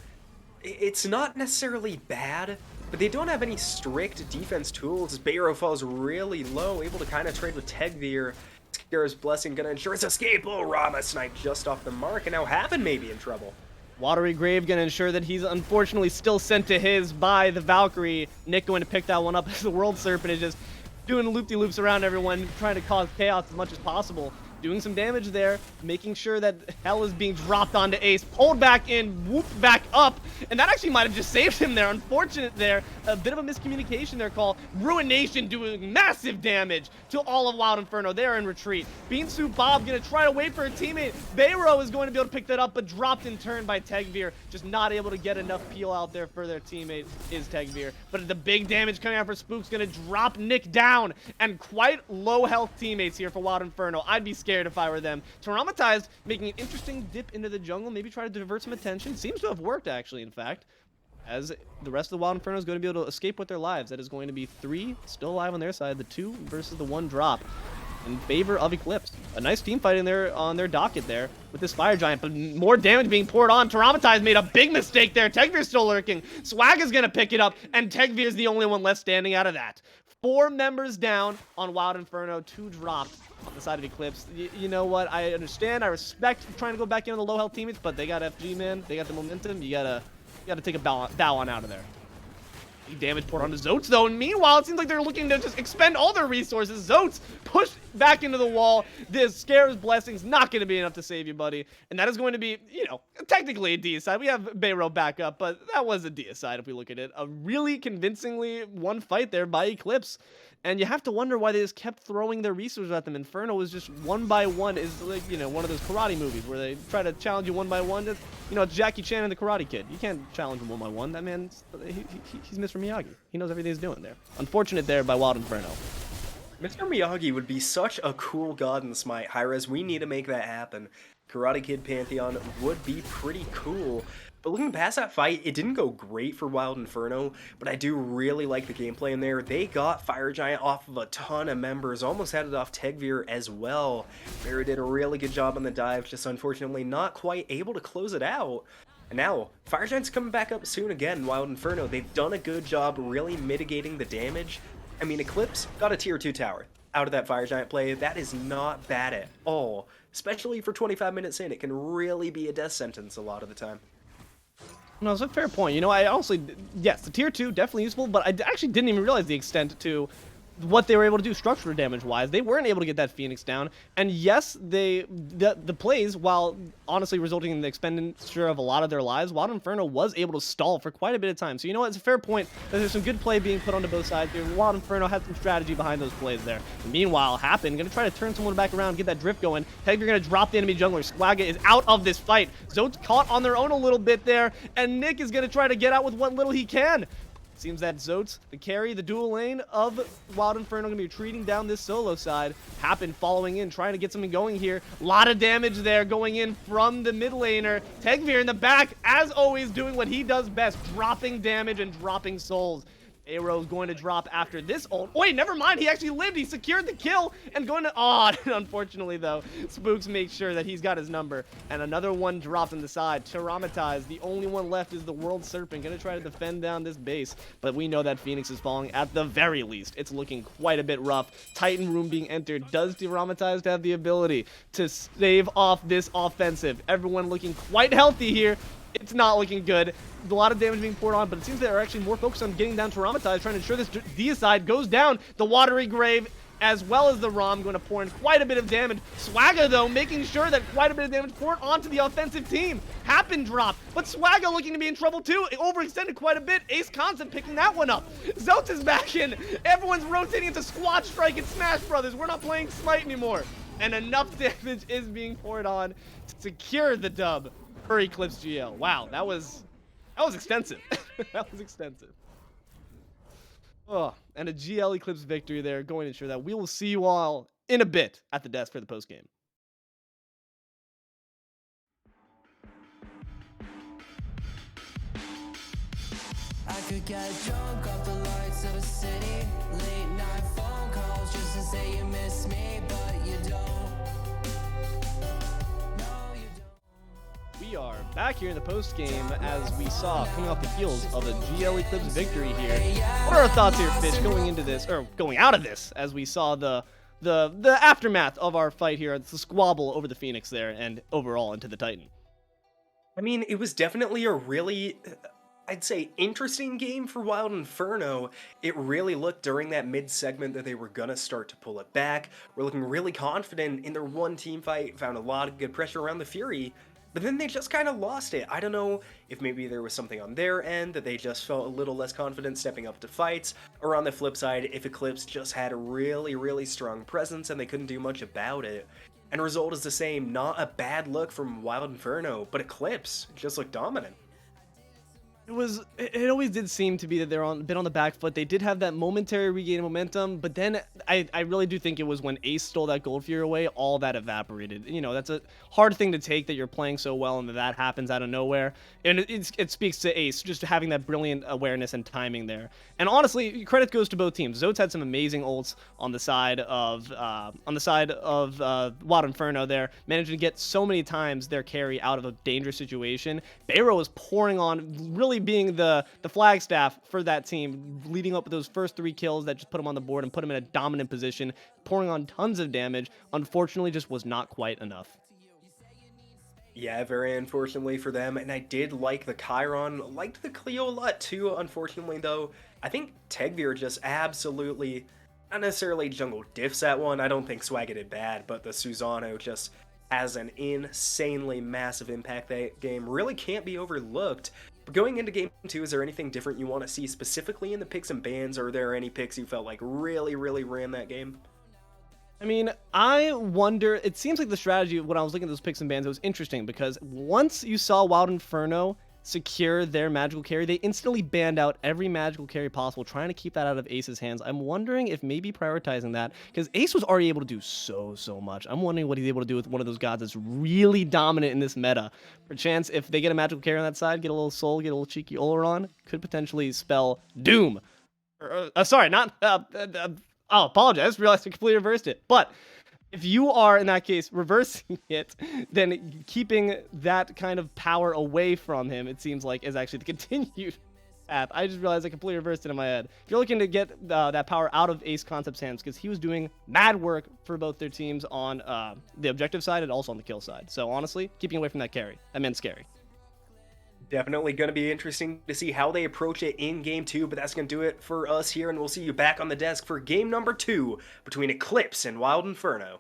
it's not necessarily bad, but they don't have any strict defense tools. Bayro falls really low, able to kind of trade with Tegveer. Scare's Blessing gonna ensure his escape. Oh, Rama Snipe just off the mark, and now Hapn may be in trouble. Watery Grave gonna ensure that he's unfortunately still sent to his by the Valkyrie. Nick going to pick that one up as the World Serpent is just doing loop-de-loops around everyone, trying to cause chaos as much as possible. Doing some damage there, making sure that hell is being dropped onto Ace, pulled back in, whooped back up, and that actually might have just saved him there. Unfortunate there, a bit of a miscommunication there call. Ruination doing massive damage to all of Wild Inferno. They're in retreat. BeanSoupBob gonna try to wait for a teammate. Bayro is going to be able to pick that up, but dropped in turn by Tegveer. Just not able to get enough peel out there for their teammate is Tegveer. But the big damage coming out for Spook's gonna drop Nick down, and quite low health teammates here for Wild Inferno. I'd be scared if I were them. Tyraumatized making an interesting dip into the jungle, maybe try to divert some attention. Seems to have worked, actually, in fact, as the rest of the Wild Inferno is going to be able to escape with their lives. That is going to be 3 still alive on their side, the 2 versus the 1 drop in favor of Eclipse. A nice team fight in there on their docket there with this fire giant, but more damage being poured on. Tyraumatized made a big mistake there. Tegveer's still lurking. Swagga's going to pick it up, and Tegveer's the only one left standing out of that. 4 members down on Wild Inferno, 2 dropped on the side of Eclipse. You know what? I understand. I respect trying to go back in on the low health teammates, but they got FG, man. They got the momentum. You gotta take a bow on out of there. Big damage poured onto Zoats, though. And meanwhile, it seems like they're looking to just expend all their resources. Zoats pushed back into the wall. This Scare's Blessing's not going to be enough to save you, buddy. And that is going to be, you know, technically a D side. We have Bayro back up, but that was a D side if we look at it. A really convincingly won fight there by Eclipse. And you have to wonder why they just kept throwing their resources at them. Inferno was just one by one. Is like, you know, one of those karate movies where they try to challenge you one by one. You know, it's Jackie Chan and the Karate Kid. You can't challenge him one by one. That man, he's Mr. Miyagi. He knows everything he's doing there. Unfortunate there by Wild Inferno. Mr. Miyagi would be such a cool god in Smite. Hi-Res, we need to make that happen. Karate Kid Pantheon would be pretty cool. But looking past that fight, it didn't go great for Wild Inferno, but I do really like the gameplay in there. They got Fire Giant off of a ton of members, almost had it off Tegveer as well. Bayro did a really good job on the dive, just unfortunately not quite able to close it out. And now, Fire Giant's coming back up soon again, Wild Inferno. They've done a good job really mitigating the damage. I mean, Eclipse got a tier 2 tower out of that Fire Giant play. That is not bad at all. Especially for 25 minutes in, it can really be a death sentence a lot of the time. No, it's a fair point. You know, I honestly, yes, the tier 2 definitely useful, but I actually didn't even realize the extent to what they were able to do structure damage wise. They weren't able to get that Phoenix down, and yes, the plays, while honestly resulting in the expenditure of a lot of their lives, Wild Inferno was able to stall for quite a bit of time. So you know what, it's a fair point that there's some good play being put onto both sides here. Wild Inferno had some strategy behind those plays there. And meanwhile, Hapn gonna try to turn someone back around, get that drift going. Tegveer gonna drop the enemy jungler. Swagga is out of this fight. Zoats caught on their own a little bit there, and Nick is gonna try to get out with what little he can. Seems that Zoats, the carry, the dual lane of Wild Inferno, going to be retreating down this solo side. Hapn following in, trying to get something going here. A lot of damage there going in from the mid laner. Tegveer in the back, as always, doing what he does best, dropping damage and dropping souls. Arrow is going to drop after this ult. Oh, wait, never mind. He actually lived. He secured the kill and going to... Oh, unfortunately, though, Spooks makes sure that he's got his number. And another one dropped on the side. Tyraumatized. The only one left is the World Serpent. Going to try to defend down this base. But we know that Phoenix is falling at the very least. It's looking quite a bit rough. Titan room being entered. Does Tyraumatized have the ability to stave off this offensive? Everyone looking quite healthy here. It's not looking good. A lot of damage being poured on, but it seems they're actually more focused on getting down Tyraumatized, trying to ensure this deicide goes down. The Watery Grave, as well as the Rom, going to pour in quite a bit of damage. Swagga, though, making sure that quite a bit of damage poured onto the offensive team. Hapn drop, but Swagga looking to be in trouble, too. It overextended quite a bit. AceConcept picking that one up. Zoats is back in. Everyone's rotating into Squad Strike and Smash Brothers. We're not playing Smite anymore. And enough damage is being poured on to secure the dub for Eclipse GL. Wow, that was extensive. That was extensive. Oh, and a GL Eclipse victory there, going to ensure that we will see you all in a bit at the desk for the post game. I could get drunk off the lights of a city. Late night phone calls just to say you miss me, but you don't. No, you don't. We are back here in the post game as we saw coming off the heels of a GL Eclipse victory here. What are our thoughts here, Fish, going into this, or going out of this, as we saw the aftermath of our fight here, the squabble over the Phoenix there, and overall into the Titan? I mean, it was definitely a really, I'd say, interesting game for Wild Inferno. It really looked during that mid-segment that they were gonna start to pull it back. We're looking really confident in their one team fight, found a lot of good pressure around the Fury, but then they just kind of lost it. I don't know if maybe there was something on their end that they just felt a little less confident stepping up to fights, or on the flip side, if Eclipse just had a really, really strong presence and they couldn't do much about it. And result is the same, not a bad look from Wild Inferno, but Eclipse just looked dominant. It always did seem to be that they're been on the back foot. They did have that momentary regain of momentum, but then I really do think it was when Ace stole that Gold Fury away, all that evaporated. You know, that's a hard thing to take, that you're playing so well and that happens out of nowhere. And it speaks to Ace just having that brilliant awareness and timing there. And honestly, credit goes to both teams. Zoats had some amazing ults on the side of Wild Inferno there, managing to get so many times their carry out of a dangerous situation. Bayro was pouring on, really being the flagstaff for that team, leading up with those first 3 kills that just put him on the board and put him in a dominant position, pouring on tons of damage. Unfortunately, just was not quite enough. Yeah, very unfortunately for them, and I did like the Chiron, liked the Cleo a lot too. Unfortunately though, I think Tegveer just absolutely, not necessarily jungle diffs that one. I don't think Swagga did bad, but the Susano just has an insanely massive impact. That game really can't be overlooked. But going into game 2, is there anything different you want to see specifically in the picks and bans, or are there any picks you felt like really, really ran that game? I mean, I wonder, it seems like the strategy, when I was looking at those picks and bans, it was interesting because once you saw Wild Inferno secure their magical carry, they instantly banned out every magical carry possible, trying to keep that out of Ace's hands. I'm wondering if maybe prioritizing that, because Ace was already able to do so much. I'm wondering what he's able to do with one of those gods that's really dominant in this meta. Perchance, if they get a magical carry on that side, get a little soul, get a little cheeky Oleron, could potentially spell doom. Sorry, not... Oh, apologize. I just realized I completely reversed it. But if you are, in that case, reversing it, then keeping that kind of power away from him, it seems like, is actually the continued path. I just realized I completely reversed it in my head. If you're looking to get that power out of AceConcept's hands, because he was doing mad work for both their teams on the objective side and also on the kill side. So honestly, keeping away from that carry. That meant scary. Definitely going to be interesting to see how they approach it in game 2, but that's going to do it for us here, and we'll see you back on the desk for game number 2 between Eclipse and Wild Inferno.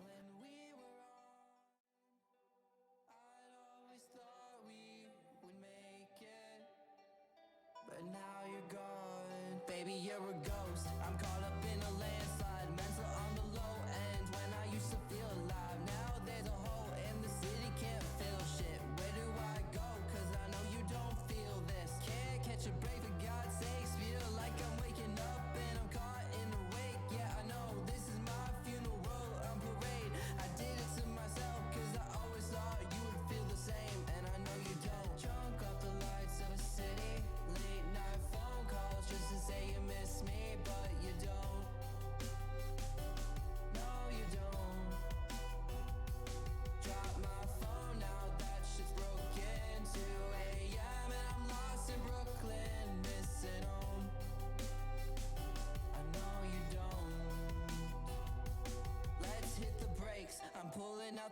But now you're gone, baby, you're a ghost. I'm caught up in a landslide, mental on the low end. When I used to feel alive, now there's a hole in the city, can't feel shit. Where do I go? Cause I know you don't feel this. Can't catch a break for God's sakes. Feel like I'm waking up and I'm caught in the wake. Yeah, I know this is my funeral, I'm parading.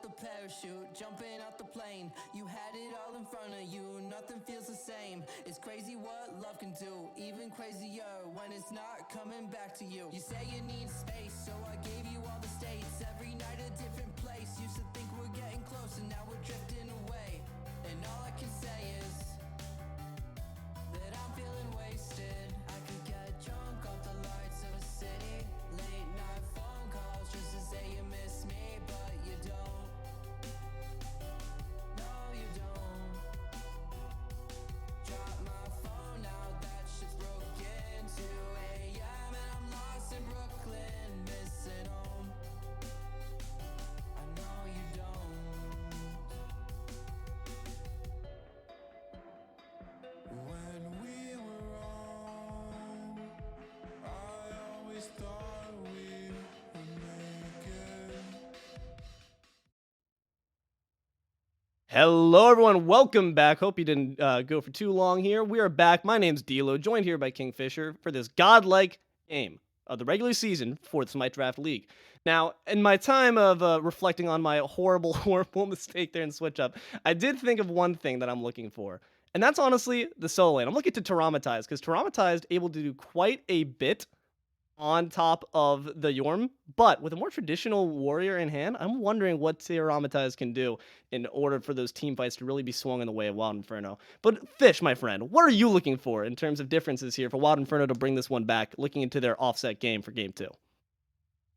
a parachute, jumping out the plane. You had it all in front of you, nothing feels the same. It's crazy what love can do, even crazier when it's not coming back to you. You say you need space, so I gave you all the states. Every night a different place, used to think we're getting close and now we're drifting away. And all I can say is that I'm feeling wasted. I could get drunk off the lights of a city. Late night phone calls just to say you miss me, but you don't. No, you don't. Drop my phone out, that shit's broken. 2 a.m. and I'm lost in Brooklyn, missing home. I know you don't. When we were wrong, I always thought we would make it. Hello, everyone. Welcome back. Hope you didn't go for too long here. We are back. My name's Deelo, joined here by KingFsher for this godlike game of the regular season for the Smite Draft League. Now, in my time of reflecting on my horrible, horrible mistake there in switch up, I did think of one thing that I'm looking for, and that's honestly the solo lane. I'm looking to Tyraumatized because Tyraumatized able to do quite a bit on top of the Yorm, but with a more traditional warrior in hand, I'm wondering what Tyraumatized can do in order for those team fights to really be swung in the way of Wild Inferno. But Fish, my friend, what are you looking for in terms of differences here for Wild Inferno to bring this one back, looking into their offset game for game 2?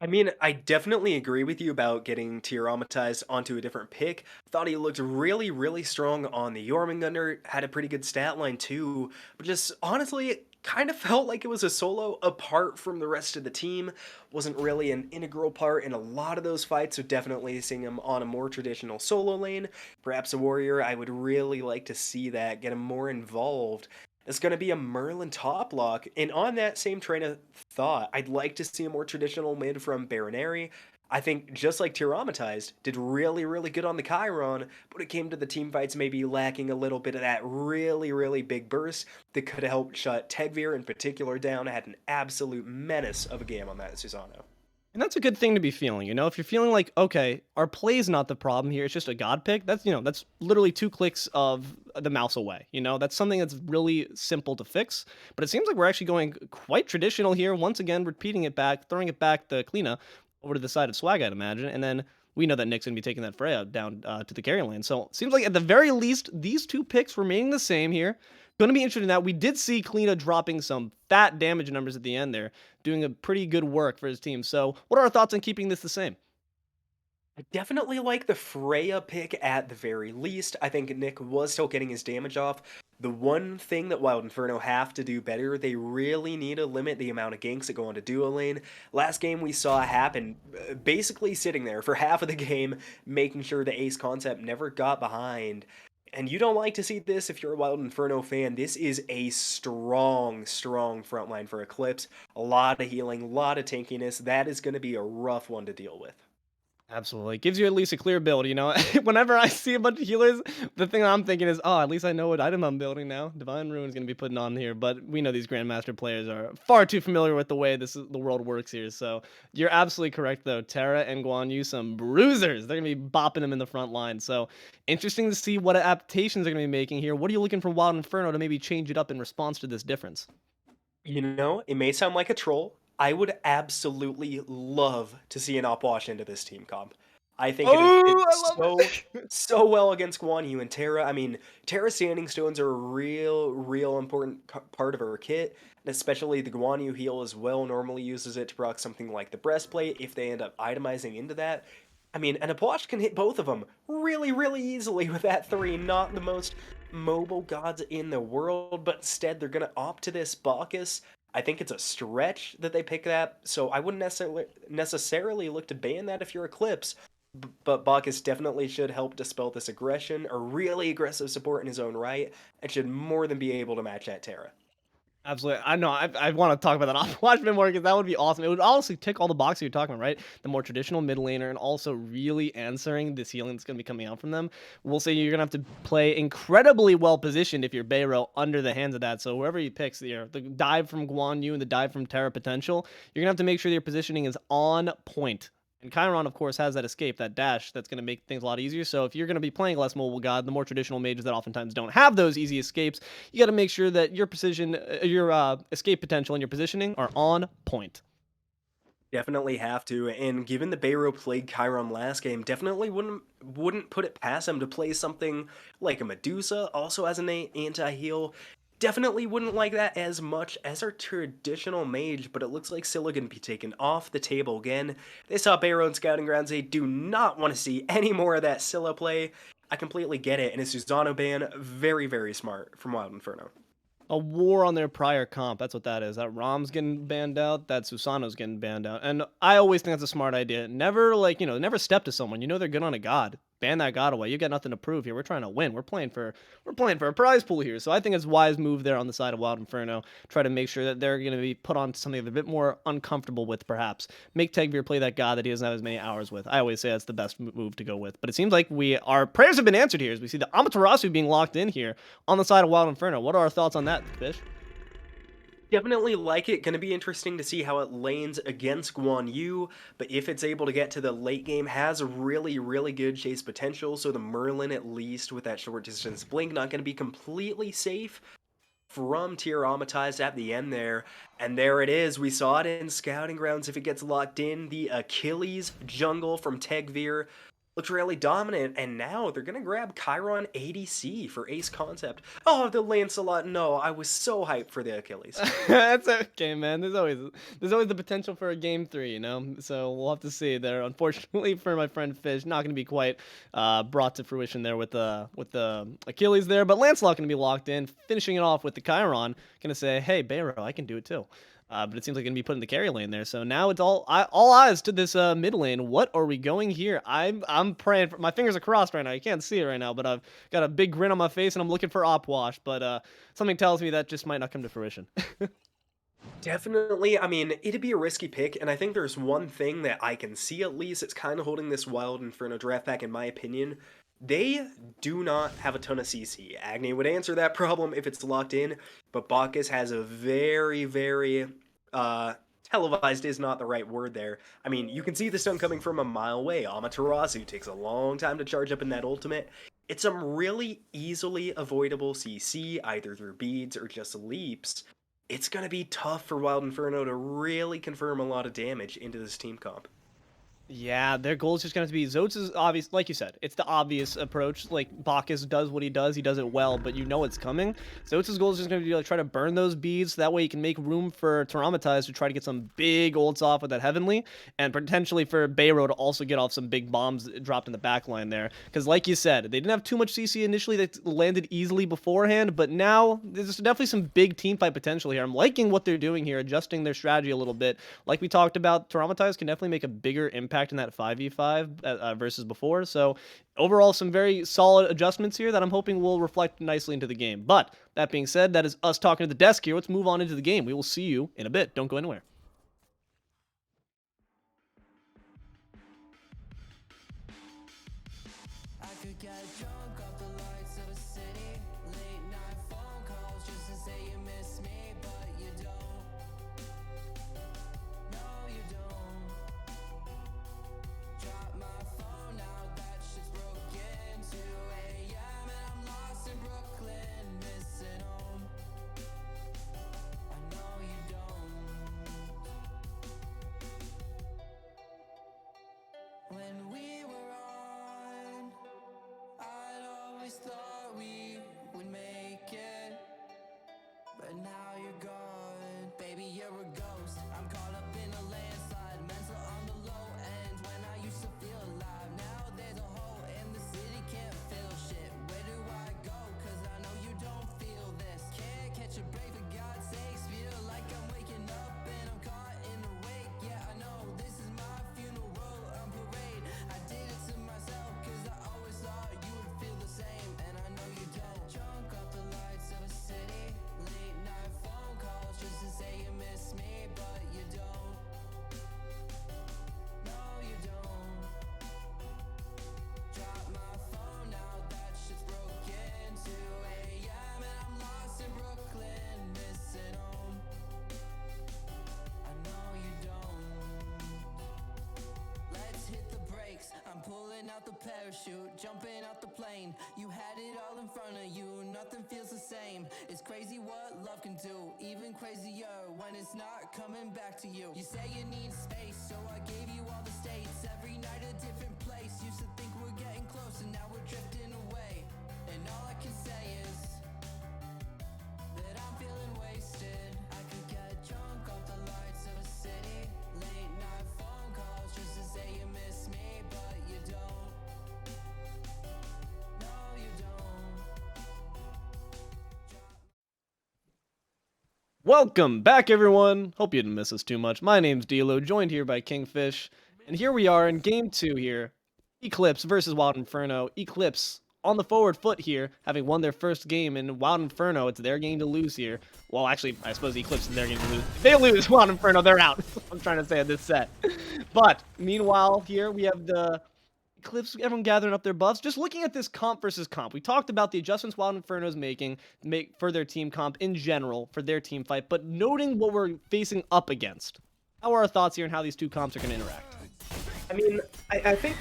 I mean, I definitely agree with you about getting Tyraumatized onto a different pick. Thought he looked really, really strong on the Jormungandr, had a pretty good stat line too, but just honestly, it kind of felt like it was a solo apart from the rest of the team. Wasn't really an integral part in a lot of those fights, so definitely seeing him on a more traditional solo lane. Perhaps a warrior, I would really like to see that, get him more involved. It's going to be a Merlin top lock. And on that same train of thought, I'd like to see a more traditional mid from Bayroneri. I think just like Tyraumatized, did really, really good on the Chiron, but it came to the team fights maybe lacking a little bit of that really, really big burst that could have helped shut Tegveer in particular down. Had an absolute menace of a game on that Susano. And that's a good thing to be feeling, you know? If you're feeling like, okay, our play's not the problem here, it's just a god pick, that's, that's literally 2 clicks of the mouse away, That's something that's really simple to fix. But it seems like we're actually going quite traditional here, once again, repeating it back, throwing it back the Kleena over to the side of Swagga, I'd imagine, and then we know that Nick's going to be taking that Freya down to the carry lane. So it seems like at the very least, these 2 picks remaining the same here. Going to be interested in that. We did see Kleena dropping some fat damage numbers at the end there, doing a pretty good work for his team. So what are our thoughts on keeping this the same? I definitely like the Freya pick at the very least. I think Nick was still getting his damage off. The one thing that Wild Inferno have to do better, they really need to limit the amount of ganks that go into duo lane. Last game we saw Hapn basically sitting there for half of the game, making sure the AceConcept never got behind. And you don't like to see this if you're a Wild Inferno fan. This is a strong, strong front line for Eclipse. A lot of healing, a lot of tankiness. That is going to be a rough one to deal with. Absolutely. It gives you at least a clear build, Whenever I see a bunch of healers, the thing I'm thinking is, oh, at least I know what item I'm building now. Divine Ruin's going to be putting on here, but we know these Grandmaster players are far too familiar with the way the world works here. So you're absolutely correct, though. Terra and Guan Yu, some bruisers. They're going to be bopping them in the front line. So interesting to see what adaptations they're going to be making here. What are you looking for Wild Inferno to maybe change it up in response to this difference? It may sound like a troll. I would absolutely love to see an Opwash into this team comp. I think it'd fit I love so well against Guan Yu and Terra. I mean, Terra's Standing Stones are a real important part of her kit, and especially the Guan Yu heal as well normally uses it to proc something like the breastplate if they end up itemizing into that. I mean, an Opwash can hit both of them really, really easily with that 3. Not the most mobile gods in the world, but instead they're going to opt to this Bacchus. I think it's a stretch that they pick that, so I wouldn't necessarily look to ban that if you're Eclipse, but Bacchus definitely should help dispel this aggression, a really aggressive support in his own right, and should more than be able to match that Terra. Absolutely. I know. I want to talk about that Watch more because that would be awesome. It would honestly tick all the boxes you're talking about, right? The more traditional mid laner and also really answering this healing that's going to be coming out from them. We'll say you're going to have to play incredibly well positioned if you're Bayro under the hands of that. So whoever he picks, the dive from Guan Yu and the dive from Terra potential, you're going to have to make sure your positioning is on point And Chiron, of course, has that escape, that dash that's going to make things a lot easier. So if you're going to be playing less mobile god, the more traditional mages that oftentimes don't have those easy escapes, you got to make sure that your precision, your escape potential and your positioning are on point. Definitely have to, and given the Bayro played Chiron last game, definitely wouldn't put it past him to play something like a Medusa, also as an anti-heal. Definitely wouldn't like that as much as our traditional mage, but it looks like Scylla gonna be taken off the table again. They saw Bayro in Scouting Grounds, they do not want to see any more of that Scylla play. I completely get it, and a Susano ban, very, very smart from Wild Inferno. A war on their prior comp. That's what that is. That Rom's getting banned out. That Susano's getting banned out. And I always think that's a smart idea. Never never step to someone. You know they're good on a god. Ban that god away. You got nothing to prove here. We're trying to win. We're playing for a prize pool here. So I think it's a wise move there on the side of Wild Inferno. Try to make sure that they're going to be put on something they're a bit more uncomfortable with, perhaps. Make Tegveer play that god that he doesn't have as many hours with. I always say that's the best move to go with. But it seems like our prayers have been answered here as we see the Amaterasu being locked in here on the side of Wild Inferno. What are our thoughts on that, Fish? Definitely like it. Gonna be interesting to see how it lanes against Guan Yu, but if it's able to get to the late game, has really, really good chase potential, so the Merlin, at least with that short distance blink, not gonna be completely safe from Tyraumatized at the end there. And there it is. We saw it in Scouting Grounds. If it gets locked in, the Achilles jungle from Tegveer looks really dominant, and now they're gonna grab Chiron ADC for AceConcept. Oh, the Lancelot, no, I was so hyped for the Achilles. That's okay, man. There's always the potential for a game 3, you know. So we'll have to see there. Unfortunately for my friend Fish, not going to be quite brought to fruition there with the Achilles there. But Lancelot going to be locked in, finishing it off with the Chiron. Going to say, hey, Bayro, I can do it too. But it seems like going to be put in the carry lane there. So now it's all eyes to this mid lane. What are we going here? I'm praying. My fingers are crossed right now. You can't see it right now, but I've got a big grin on my face and I'm looking for op wash. But something tells me that just might not come to fruition. Definitely, I mean, it'd be a risky pick, and I think there's one thing that I can see at least, it's kind of holding this Wild Inferno draft back in my opinion. They do not have a ton of CC. Agni would answer that problem if it's locked in, but Bacchus has a very, very, televised is not the right word there. I mean, you can see the stun coming from a mile away. Amaterasu takes a long time to charge up in that ultimate. It's some really easily avoidable CC, either through beads or just leaps. It's going to be tough for Wild Inferno to really confirm a lot of damage into this team comp. Yeah, their goal is just going to be Zoats is obvious, like you said, it's the obvious approach. Like Bacchus does what he does it well, but you know it's coming. Zoats' goal is just going to be like try to burn those beads, so that way you can make room for Tyraumatized to try to get some big ults off with that Heavenly, and potentially for Bayro to also get off some big bombs dropped in the back line there. Because like you said, they didn't have too much CC initially that landed easily beforehand, but now there's definitely some big team fight potential here. I'm liking what they're doing here, adjusting their strategy a little bit. Like we talked about, Tyraumatized can definitely make a bigger impact in that 5v5 versus before. So overall, some very solid adjustments here that I'm hoping will reflect nicely into the game. But that being said, that is us talking to the desk here. Let's move on into the game. We will see you in a bit. Don't go anywhere. I could get drunk off the lights of a city. Late night phone calls just to say you miss me, but you don't. No, you don't. Drop my phone now, that shit's broken. 2 a.m. and I'm lost in Brooklyn, missing home. I know you don't. When we were on, I'd always thought we would make it, but now you're gone. Baby, you're a ghost. I'm caught up in a landslide, mental on the low end. When I used to feel alive, now there's a hole in the city, can't feel shit. Where do I go? Cause I know you don't feel this. Can't catch a break for God's sakes. Feel like I'm waking up and I'm caught in the wake. Yeah, I know this is my funeral on parade. I I'm pulling out the parachute, jumping out the plane. You had it all in front of you, nothing feels the same. It's crazy what love can do, even crazier when it's not coming back to you. You say you need space, so I gave you all the states. Every night a different place. Used to think we're getting close, and now we're drifting away. And all I can say is that I'm feeling wasted. I could get drunk off the lights of a city. Late night phone calls just to say you miss me, but you don't. No, you don't. Welcome back, everyone. Hope you didn't miss us too much. My name's Deelo, joined here by KingFsher, and here we are in Game 2 here. Eclipse versus Wild Inferno. Eclipse on the forward foot here, having won their first game, and Wild Inferno, it's their game to lose here. Well, actually, I suppose Eclipse is their game to lose. If they lose, Wild Inferno, they're out. I'm trying to say in this set. But, meanwhile, here we have the Eclipse, everyone gathering up their buffs. Just looking at this comp versus comp, we talked about the adjustments Wild Inferno is making for their team comp in general, for their team fight, but noting what we're facing up against. How are our thoughts here and how these two comps are going to interact? I mean, I think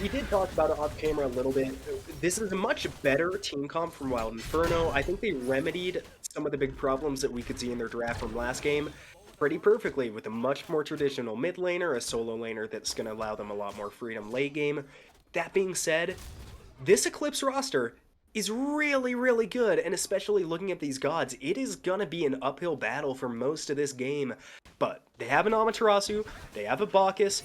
we did talk about it off camera a little bit. This is a much better team comp from Wild Inferno. I think they remedied some of the big problems that we could see in their draft from last game pretty perfectly, with a much more traditional mid laner, a solo laner that's going to allow them a lot more freedom late game. That being said, this Eclipse roster is really, really good, and especially looking at these gods, it is going to be an uphill battle for most of this game. But they have an Amaterasu, they have a Bacchus.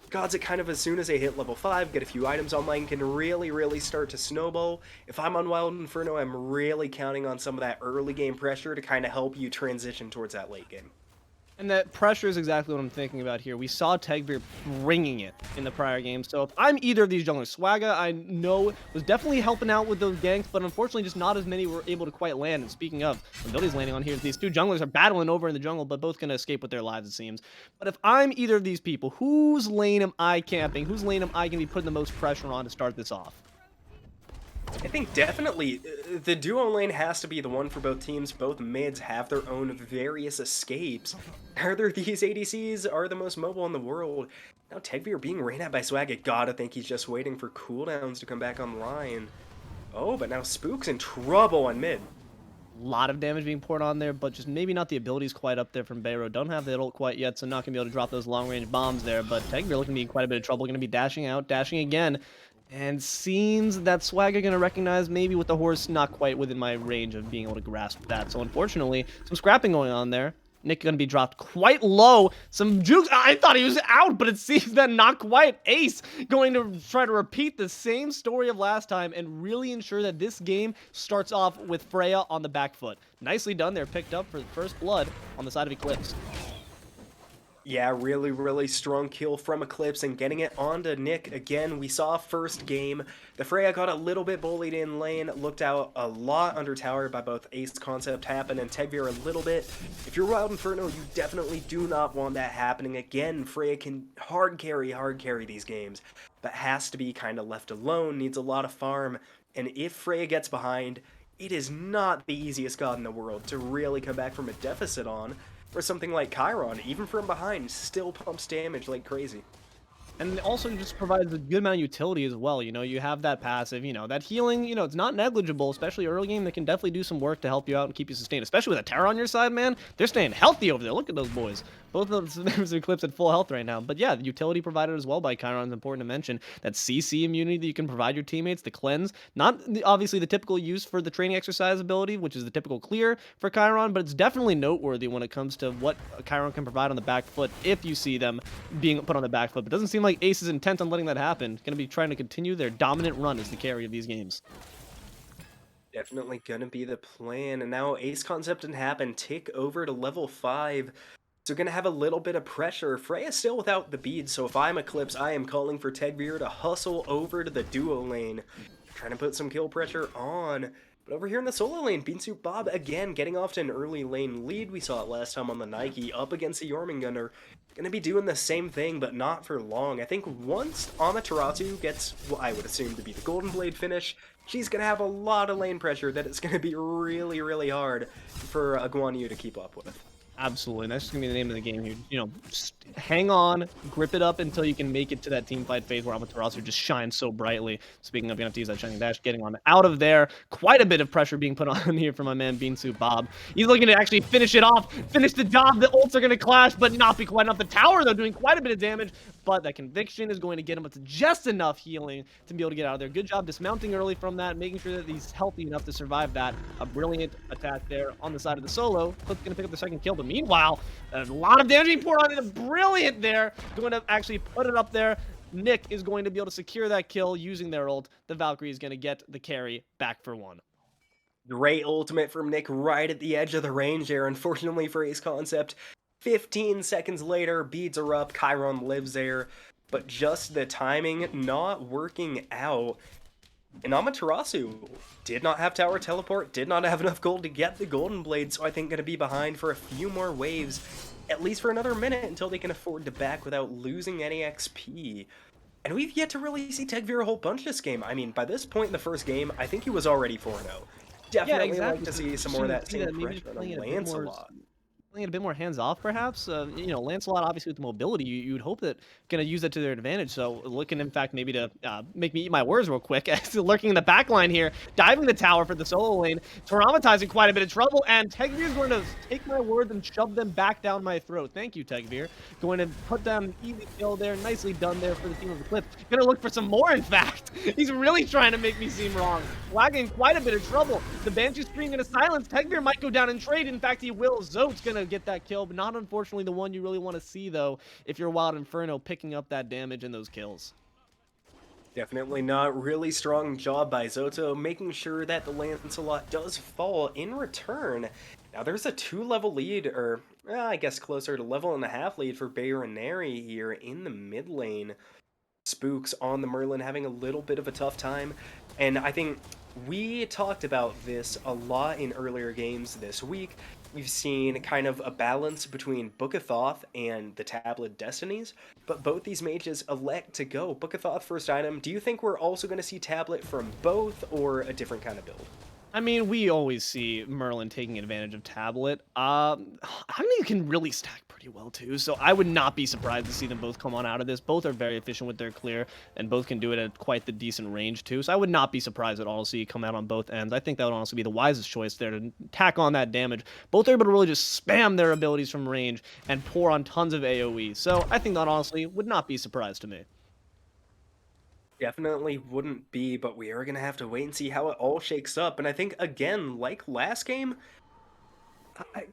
Gods that kind of, as soon as they hit level 5, get a few items online, can really start to snowball. If I'm on Wild Inferno, I'm really counting on some of that early game pressure to kind of help you transition towards that late game. And that pressure is exactly what I'm thinking about here. We saw Tegveer bringing it in the prior game. So if I'm either of these junglers, Swagga, I know, was definitely helping out with those ganks, but unfortunately just not as many were able to quite land. And speaking of, when Billy's landing on here, these two junglers are battling over in the jungle, but both going to escape with their lives, it seems. But if I'm either of these people, whose lane am I camping? Whose lane am I going to be putting the most pressure on to start this off? I think definitely the duo lane has to be the one for both teams. Both mids have their own various escapes. Either these ADCs are the most mobile in the world. Now Tegveer being ran at by Swagga, gotta think he's just waiting for cooldowns to come back online. Oh, but now Spook's in trouble on mid. A lot of damage being poured on there, but just maybe not the abilities quite up there from Bayro. Don't have the ult quite yet, so not going to be able to drop those long-range bombs there. But Tegveer looking to be in quite a bit of trouble. Going to be dashing out, dashing again. And seems that Swagga going to recognize maybe with the horse not quite within my range of being able to grasp that. So unfortunately, some scrapping going on there. Nick going to be dropped quite low. Some jukes. I thought he was out, but it seems that not quite. Ace going to try to repeat the same story of last time and really ensure that this game starts off with Freya on the back foot. Nicely done there. Picked up for the first blood on the side of Eclipse. Yeah, really strong kill from Eclipse, and getting it onto Nick again. We saw first game. The Freya got a little bit bullied in lane, looked out a lot under tower by both AceConcept, Hapn, and Tegveer a little bit. If you're Wild Inferno, you definitely do not want that happening again. Freya can hard carry these games, but has to be kind of left alone, needs a lot of farm, and if Freya gets behind, it is not the easiest god in the world to really come back from a deficit on. Or something like Chiron, even from behind, still pumps damage like crazy. And it also just provides a good amount of utility as well. You know, you have that passive, you know, that healing, you know, it's not negligible, especially early game. That can definitely do some work to help you out and keep you sustained, especially with a Terra on your side, man. They're staying healthy over there. Look at those boys. Both of those members of Eclipse at full health right now. But yeah, the utility provided as well by Chiron is important to mention. That CC immunity that you can provide your teammates, the cleanse, not obviously the typical use for the training exercise ability, which is the typical clear for Chiron, but it's definitely noteworthy when it comes to what Chiron can provide on the back foot if you see them being put on the back foot. But it doesn't seem like Ace is intent on letting that happen. Going to be trying to continue their dominant run as the carry of these games. Definitely gonna be the plan. And now AceConcept and Hapn tick over to level 5. So gonna have a little bit of pressure. Freya's still without the beads, so if I'm Eclipse, I am calling for Tegveer to hustle over to the duo lane. Trying to put some kill pressure on. But over here in the solo lane, BeanSoupBob again getting off to an early lane lead. We saw it last time on the Nike, up against the Jormungandr. Gonna be doing the same thing, but not for long. I think once Amaterasu gets what I would assume to be the Golden Blade finish, she's gonna have a lot of lane pressure that it's gonna be really hard for a Guan Yu to keep up with. Absolutely, and that's just gonna be the name of the game here. You know, just hang on, grip it up until you can make it to that team fight phase where Amaterasu just shines so brightly. Speaking of, you have to use that shining dash, getting on out of there. Quite a bit of pressure being put on here for my man BeanSoupBob. He's looking to actually finish it off, finish the job. The ults are gonna clash, but not be quite enough. The tower though doing quite a bit of damage, but that conviction is going to get him. It's just enough healing to be able to get out of there. Good job dismounting early from that, making sure that he's healthy enough to survive that. A brilliant attack there on the side of the solo. Clip's gonna pick up the second kill, but meanwhile, a lot of damage being poured on it. Brilliant there. Going to actually put it up there. Nick is going to be able to secure that kill using their ult. The Valkyrie is going to get the carry back for one. Great ultimate from Nick right at the edge of the range there. Unfortunately for AceConcept, 15 seconds later, beads are up, Chiron lives there, but just the timing not working out. And Amaterasu did not have tower teleport, did not have enough gold to get the golden blade, so I think going to be behind for a few more waves, at least for another minute, until they can afford to back without losing any XP. And we've yet to really see Tegveer a whole bunch this game. I mean, by this point in the first game, I think he was already 4-0. Definitely like to see some more of that same pressure on Lancelot. Playing it a bit more hands-off, perhaps. You know, Lancelot, obviously, with the mobility, you would hope that going to use that to their advantage. So looking, in fact, maybe to make me eat my words real quick. Lurking in the back line here, diving the tower for the solo lane, Tyraumatizing quite a bit of trouble, and Tegveer is going to take my words and shove them back down my throat. Thank you, Tegveer. Going to put down an easy kill there. Nicely done there for the team of Eclipse. Going to look for some more, in fact. He's really trying to make me seem wrong. Swagga in quite a bit of trouble. The Banshee screaming into silence. Tegveer might go down and trade. In fact, he will. Zoats going to get that kill, but not unfortunately the one you really want to see, though, if you're Wild Inferno, picking up that damage and those kills. Definitely not. Really strong job by Zoto, making sure that the Lancelot does fall in return. Now there's a 2-level lead, or I guess closer to level and a half lead for Bayroneri here in the mid lane. Spooks on the Merlin having a little bit of a tough time, and I think we talked about this a lot in earlier games this week. We've seen kind of a balance between Book of Thoth and the Tablet Destinies, but both these mages elect to go Book of Thoth first item. Do you think we're also going to see Tablet from both, or a different kind of build? I mean, we always see Merlin taking advantage of Tablet. I mean, you can really stack pretty well, too, so I would not be surprised to see them both come on out of this. Both are very efficient with their clear, and both can do it at quite the decent range, too, so I would not be surprised at all to see it come out on both ends. I think that would honestly be the wisest choice there to tack on that damage. Both are able to really just spam their abilities from range and pour on tons of AoE, so I think that honestly would not be surprised to me. Definitely wouldn't be, but we are going to have to wait and see how it all shakes up. And I think, again, like last game,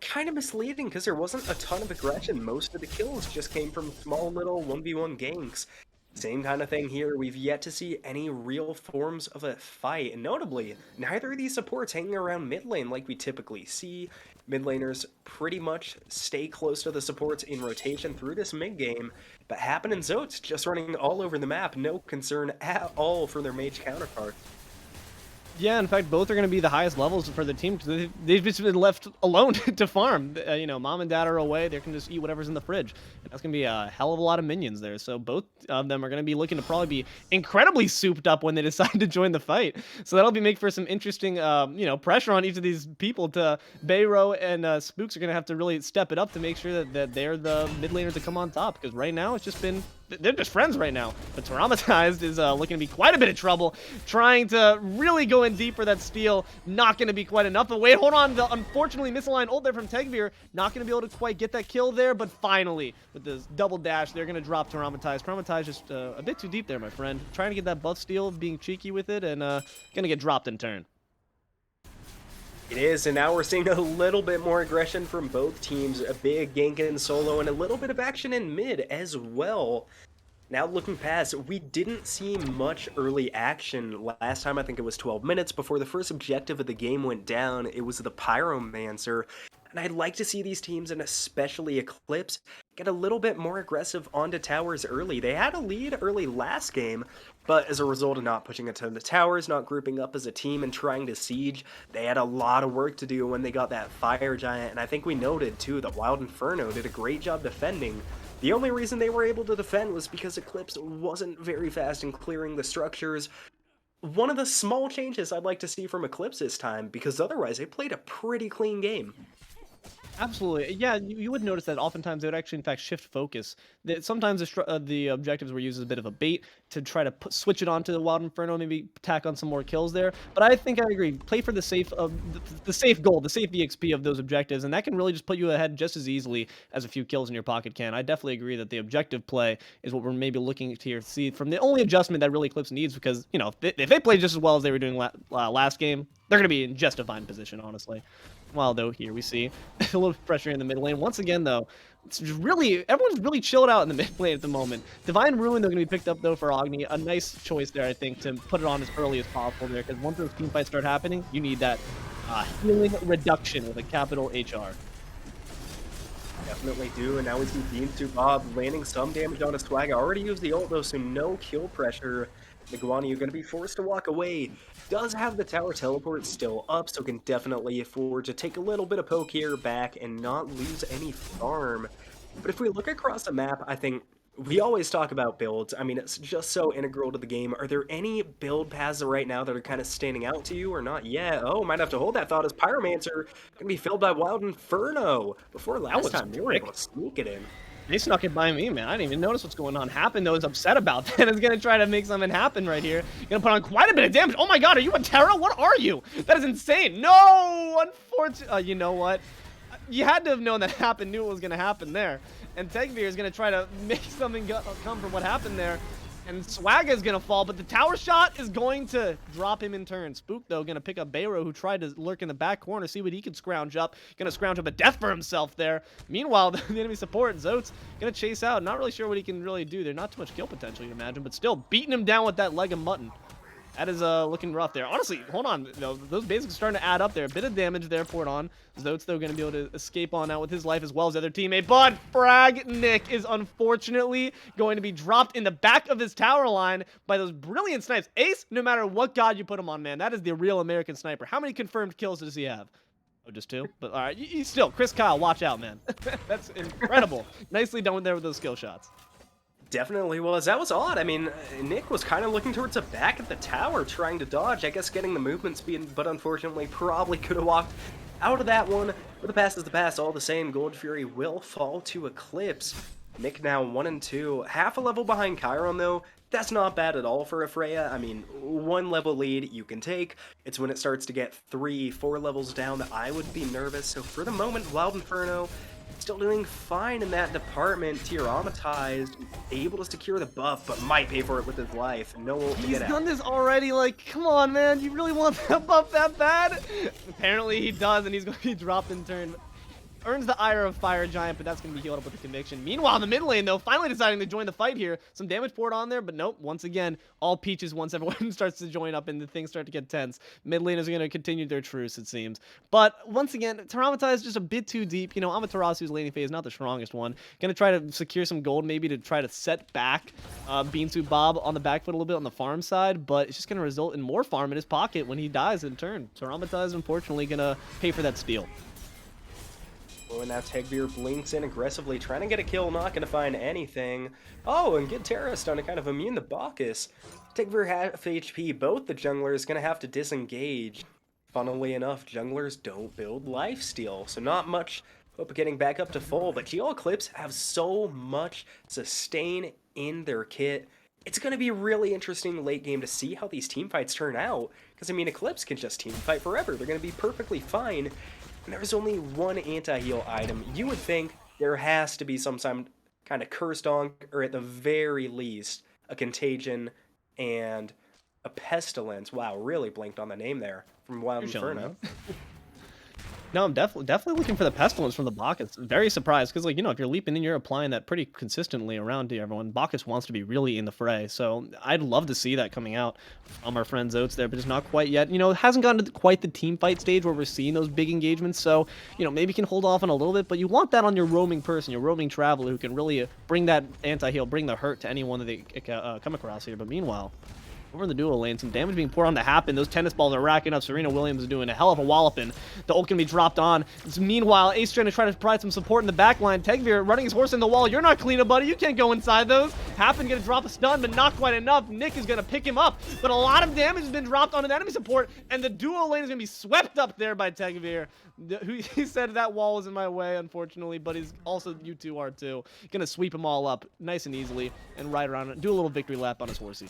kind of misleading because there wasn't a ton of aggression. Most of the kills just came from small little 1v1 ganks. Same kind of thing here. We've yet to see any real forms of a fight. And notably, neither of these supports hanging around mid lane like we typically see. Mid laners pretty much stay close to the supports in rotation through this mid game. But Hapn and Zoats just running all over the map. No concern at all for their mage counterparts. Yeah, in fact, both are going to be the highest levels for the team because they've just been left alone to farm. You know, mom and dad are away. They can just eat whatever's in the fridge. And that's going to be a hell of a lot of minions there. So both of them are going to be looking to probably be incredibly souped up when they decide to join the fight. So that'll make for some interesting, you know, pressure on each of these people. Bayro and Spooks are going to have to really step it up to make sure that they're the mid laners to come on top. Because right now it's just been... they're just friends right now. But Tyraumatized is looking to be quite a bit of trouble, trying to really go in deep for that steal. Not going to be quite enough. But wait, hold on. The unfortunately misaligned ult there from Tegveer. Not going to be able to quite get that kill there. But finally, with this double dash, they're going to drop Tyraumatized. Tyraumatized just a bit too deep there, my friend. Trying to get that buff steal, being cheeky with it, and going to get dropped in turn. It is, and now we're seeing a little bit more aggression from both teams. A big gank in solo and a little bit of action in mid as well. Now looking past, we didn't see much early action. Last time I think it was 12 minutes before the first objective of the game went down. It was the Pyromancer. And I'd like to see these teams, and especially Eclipse, get a little bit more aggressive onto towers early. They had a lead early last game, but as a result of not pushing a ton of towers, not grouping up as a team and trying to siege, they had a lot of work to do when they got that Fire Giant. And I think we noted, too, that Wild Inferno did a great job defending. The only reason they were able to defend was because Eclipse wasn't very fast in clearing the structures. One of the small changes I'd like to see from Eclipse this time, because otherwise they played a pretty clean game. Absolutely. Yeah, you would notice that oftentimes they would actually, in fact, shift focus. That sometimes the objectives were used as a bit of a bait to try to switch it onto the Wild Inferno, maybe tack on some more kills there. But I think I agree. Play for the safe of the safe gold, the safe EXP of those objectives, and that can really just put you ahead just as easily as a few kills in your pocket can. I definitely agree that the objective play is what we're maybe looking to here see from the only adjustment that really Eclipse needs, because if they play just as well as they were doing last game, they're going to be in just a fine position, honestly. While though here we see a little pressure in the mid lane. Once again though, it's just really everyone's really chilled out in the mid lane at the moment. Divine Ruin though going to be picked up though for Agni. A nice choice there, I think, to put it on as early as possible there, because once those team fights start happening, you need that healing reduction with a capital HR. Definitely do, and now we see BeanSoupBob landing some damage on a Swagga. Already used the ult though, so no kill pressure. Iguana, you're going to be forced to walk away. Does have the tower teleport still up, so can definitely afford to take a little bit of poke here back and not lose any farm. But if we look across the map, I think we always talk about builds. I mean, it's just so integral to the game. Are there any build paths right now that are kind of standing out to you or not yet? Oh, might have to hold that thought as Pyromancer going to be filled by Wild Inferno. Before last time, they were able to sneak it in. They snuck it by me, man. I didn't even notice what's going on. Hapn, though, is upset about that. Is going to try to make something happen right here. Going to put on quite a bit of damage. Oh my god, are you a Terra? What are you? That is insane. No! Unfortunately, you know what? You had to have known that Hapn knew what was going to happen there. And Tegveer is going to try to make something come from what happened there. And Swagga is going to fall, but the tower shot is going to drop him in turn. Spook, though, going to pick up Bayro, who tried to lurk in the back corner, see what he can scrounge up. Going to scrounge up a death for himself there. Meanwhile, the enemy support, Zoats, going to chase out. Not really sure what he can really do. There's not too much kill potential, you'd imagine, but still beating him down with that leg of mutton. That is looking rough there. Honestly, hold on. Those basics are starting to add up there. A bit of damage there poured on. Zoats, though, going to be able to escape on out with his life as well as the other teammate. But Fragnick is unfortunately going to be dropped in the back of his tower line by those brilliant snipes. Ace, no matter what god you put him on, man, that is the real American sniper. How many confirmed kills does he have? Oh, just 2? But all right, you still, Chris Kyle, watch out, man. That's incredible. Nicely done there with those skill shots. Definitely was. That was odd. I mean, Nick was kind of looking towards the back of the tower, trying to dodge. I guess getting the movement speed, but unfortunately probably could have walked out of that one. But the pass is the pass. All the same, Gold Fury will fall to Eclipse. Nick now 1 and 2. Half a level behind Chiron, though. That's not bad at all for a Freya. I mean, 1 level lead you can take. It's when it starts to get 3, 4 levels down that I would be nervous. So for the moment, Wild Inferno still doing fine in that department. Tyraumatized, able to secure the buff, but might pay for it with his life. No ult to He's get out. done this already. Like, come on, man. You really want that buff that bad? Apparently he does, and he's going to be dropped in turn. Earns the ire of Fire Giant, but that's going to be healed up with the Conviction. Meanwhile, in the mid lane, though, finally deciding to join the fight here. Some damage poured on there, but nope. Once again, all peaches once everyone starts to join up and the things start to get tense. Mid laners are going to continue their truce, it seems. But once again, Tyraumatized just a bit too deep. You know, Amaterasu's laning phase, not the strongest one. Going to try to secure some gold, maybe to try to set back BeanSoupBob on the back foot a little bit on the farm side, but it's just going to result in more farm in his pocket when he dies in turn. Tyraumatized, unfortunately, going to pay for that steal. Oh, and now Tegveer blinks in aggressively, trying to get a kill, not going to find anything. Oh, and good Terra stun to kind of immune the Bacchus. Tegveer half HP, both the junglers going to have to disengage. Funnily enough, junglers don't build lifesteal, so not much hope of getting back up to full, but Eclipse have so much sustain in their kit. It's going to be really interesting late game to see how these team fights turn out, because I mean, Eclipse can just team fight forever. They're going to be perfectly fine. And there's only 1 anti-heal item. You would think there has to be some kind of curse donk, or at the very least, a contagion and a pestilence. Wow, really blinked on the name there from Wild Inferno. No, I'm definitely looking for the pestilence from the Bacchus. Very surprised because, like, you know, if you're leaping in, you're applying that pretty consistently around to everyone. Bacchus wants to be really in the fray, so I'd love to see that coming out from our friend Zoats there, but it's not quite yet. You know, it hasn't gotten to quite the team fight stage where we're seeing those big engagements, so, you know, maybe you can hold off on a little bit, but you want that on your roaming person, your roaming traveler who can really bring that anti-heal, bring the hurt to anyone that they come across here. But meanwhile, Over in the duo lane, some damage being poured on the Hapn. Those tennis balls are racking up. Serena Williams is doing a hell of a walloping. The ult can be dropped on. Meanwhile, Ace trying to provide some support in the back line. Tegveer running his horse in the wall. You're not clean up, buddy. You can't go inside those. Hapn gonna drop a stun, but not quite enough. Nick is gonna pick him up. But a lot of damage has been dropped on an enemy support, and the duo lane is gonna be swept up there by Tegveer. He said that wall was in my way, unfortunately, but he's also, you two are too. Gonna sweep them all up nice and easily and ride around and do a little victory lap on his horsey.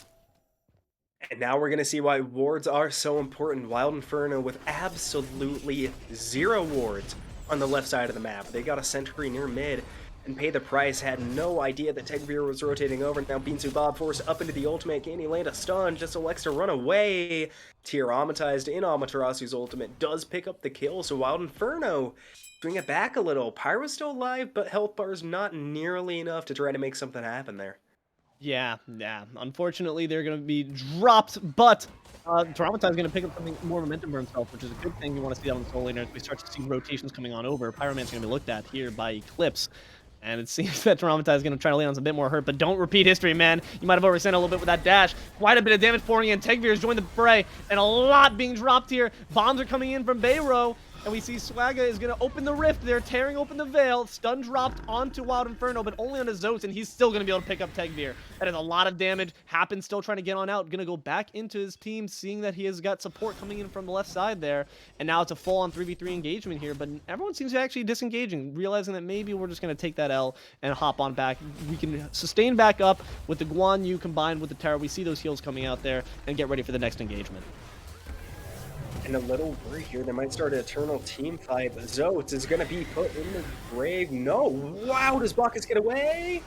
And now we're going to see why wards are so important. Wild Inferno with absolutely 0 wards on the left side of the map. They got a sentry near mid and pay the price. Had no idea that Tegveer was rotating over. Now BeanSoupBob forced up into the ultimate. Can he land a stun? Just elects to run away. Tyraumatized in Amaterasu's ultimate does pick up the kill. So Wild Inferno bring it back a little. Pyro's still alive, but health bar's not nearly enough to try to make something happen there. Yeah. Unfortunately, they're going to be dropped, but Tyraumatized is going to pick up something more momentum for himself, which is a good thing. You want to see that on the solo laner as we start to see rotations coming on over. Pyroman's going to be looked at here by Eclipse. And it seems that Tyraumatized is going to try to land on some bit more hurt, but don't repeat history, man. You might have overextended a little bit with that dash. Quite a bit of damage pouring in. Tegveer has joined the fray, and a lot being dropped here. Bombs are coming in from Bayro. And we see Swagga is going to open the rift. They're tearing open the veil. Stun dropped onto Wild Inferno, but only onto Zoats, and he's still going to be able to pick up Tegveer. That is a lot of damage. Hapn still trying to get on out. Going to go back into his team, seeing that he has got support coming in from the left side there. And now it's a full-on 3v3 engagement here, but everyone seems to actually disengaging, realizing that maybe we're just going to take that L and hop on back. We can sustain back up with the Guan Yu combined with the Terror. We see those heals coming out there and get ready for the next engagement. And a little worry here, they might start an eternal team fight. Zoats is going to be put in the grave. No. Wow, does Bacchus get away?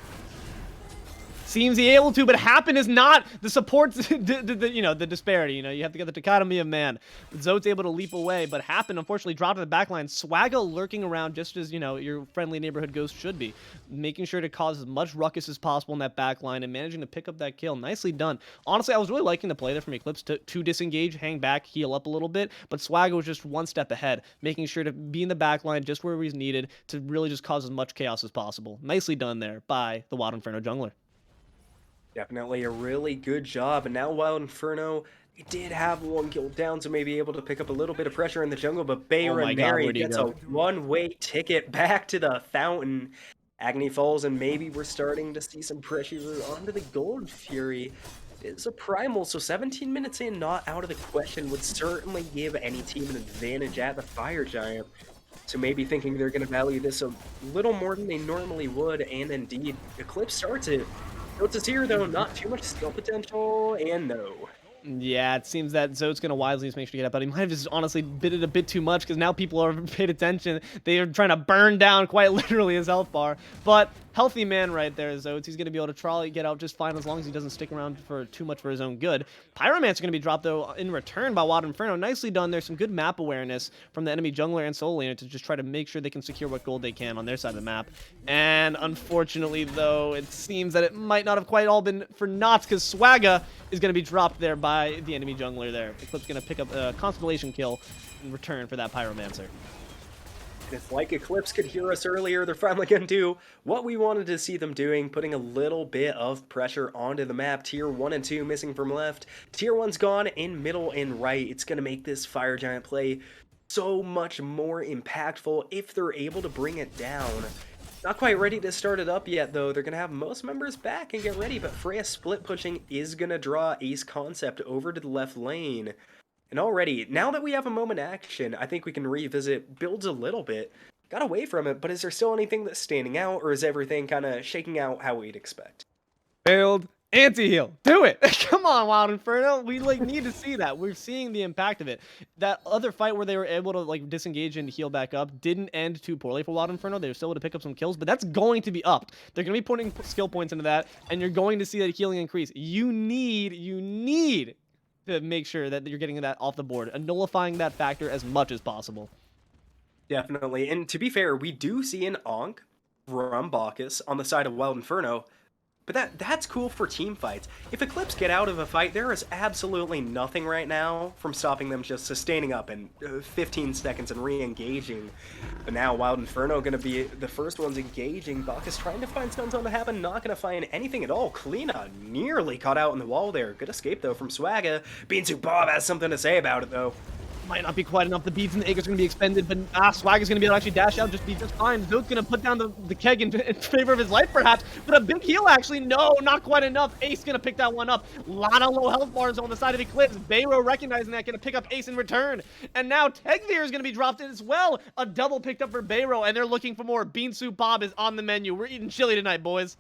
Seems he able to, but Hapn is not. The supports, the disparity. You have to get the dichotomy of man. Zoats able to leap away, but Hapn unfortunately dropped to the backline. Swagga lurking around just as, your friendly neighborhood ghost should be. Making sure to cause as much ruckus as possible in that backline and managing to pick up that kill. Nicely done. Honestly, I was really liking the play there from Eclipse to disengage, hang back, heal up a little bit, but Swagga was just one step ahead, making sure to be in the backline just where he's needed to really just cause as much chaos as possible. Nicely done there by the Wild Inferno jungler. Definitely a really good job. And now Wild Inferno, he did have 1 kill down, so maybe able to pick up a little bit of pressure in the jungle, but Bayroneri gets a one-way ticket back to the fountain. Agony falls, and maybe we're starting to see some pressure onto the Gold Fury. It's a primal, so 17 minutes in, not out of the question, would certainly give any team an advantage at the Fire Giant. So maybe thinking they're going to value this a little more than they normally would, and indeed, Eclipse starts it. Zoats here, though, not too much skill potential, and no. Yeah, it seems that Zoat's going to wisely just make sure to get up, but he might have just honestly bid it a bit too much because now people are paid attention. They are trying to burn down quite literally his health bar. But healthy man right there, Zoats. He's going to be able to try to get out just fine as long as he doesn't stick around for too much for his own good. Pyromancer going to be dropped, though, in return by Wild Inferno. Nicely done. There's some good map awareness from the enemy jungler and solo laner to just try to make sure they can secure what gold they can on their side of the map. And unfortunately, though, it seems that it might not have quite all been for naught because Swagga is going to be dropped there by the enemy jungler there. Eclipse going to pick up a Constellation kill in return for that Pyromancer. If like Eclipse could hear us earlier, they're finally going to do what we wanted to see them doing, putting a little bit of pressure onto the map. Tier 1 and 2 missing from left. Tier 1's gone in middle and right. It's going to make this Fire Giant play so much more impactful if they're able to bring it down. Not quite ready to start it up yet, though. They're going to have most members back and get ready, but Freya split pushing is going to draw AceConcept over to the left lane. And already, now that we have a moment action, I think we can revisit builds a little bit. Got away from it, but is there still anything that's standing out, or is everything kind of shaking out how we'd expect? Build anti-heal. Do it. Come on, Wild Inferno. We need to see that. We're seeing the impact of it. That other fight where they were able to disengage and heal back up didn't end too poorly for Wild Inferno. They were still able to pick up some kills, but that's going to be upped. They're going to be putting skill points into that, and you're going to see that healing increase. You need to make sure that you're getting that off the board and nullifying that factor as much as possible. Definitely. And to be fair, we do see an Onk from Bacchus on the side of Wild Inferno, But that's cool for team fights. If Eclipse get out of a fight, there is absolutely nothing right now from stopping them just sustaining up in 15 seconds and re-engaging. But now Wild Inferno going to be the first ones engaging. Bacchus trying to find stuns on the Hapn, not going to find anything at all. Kleena nearly caught out in the wall there. Good escape though from Swagga. BeanSoupBob has something to say about it though. Might not be quite enough. The beads and the Aegis are going to be expended, but Swagga's going to be able to actually dash out, be just fine. Zoats going to put down the keg in favor of his life, perhaps, but a big heal, actually. No, not quite enough. Ace going to pick that one up. A lot of low health bars on the side of Eclipse. Bayro recognizing that, going to pick up Ace in return. And now Tegveer is going to be dropped in as well. A double picked up for Bayro, and they're looking for more. BeanSoupBob is on the menu. We're eating chili tonight, boys.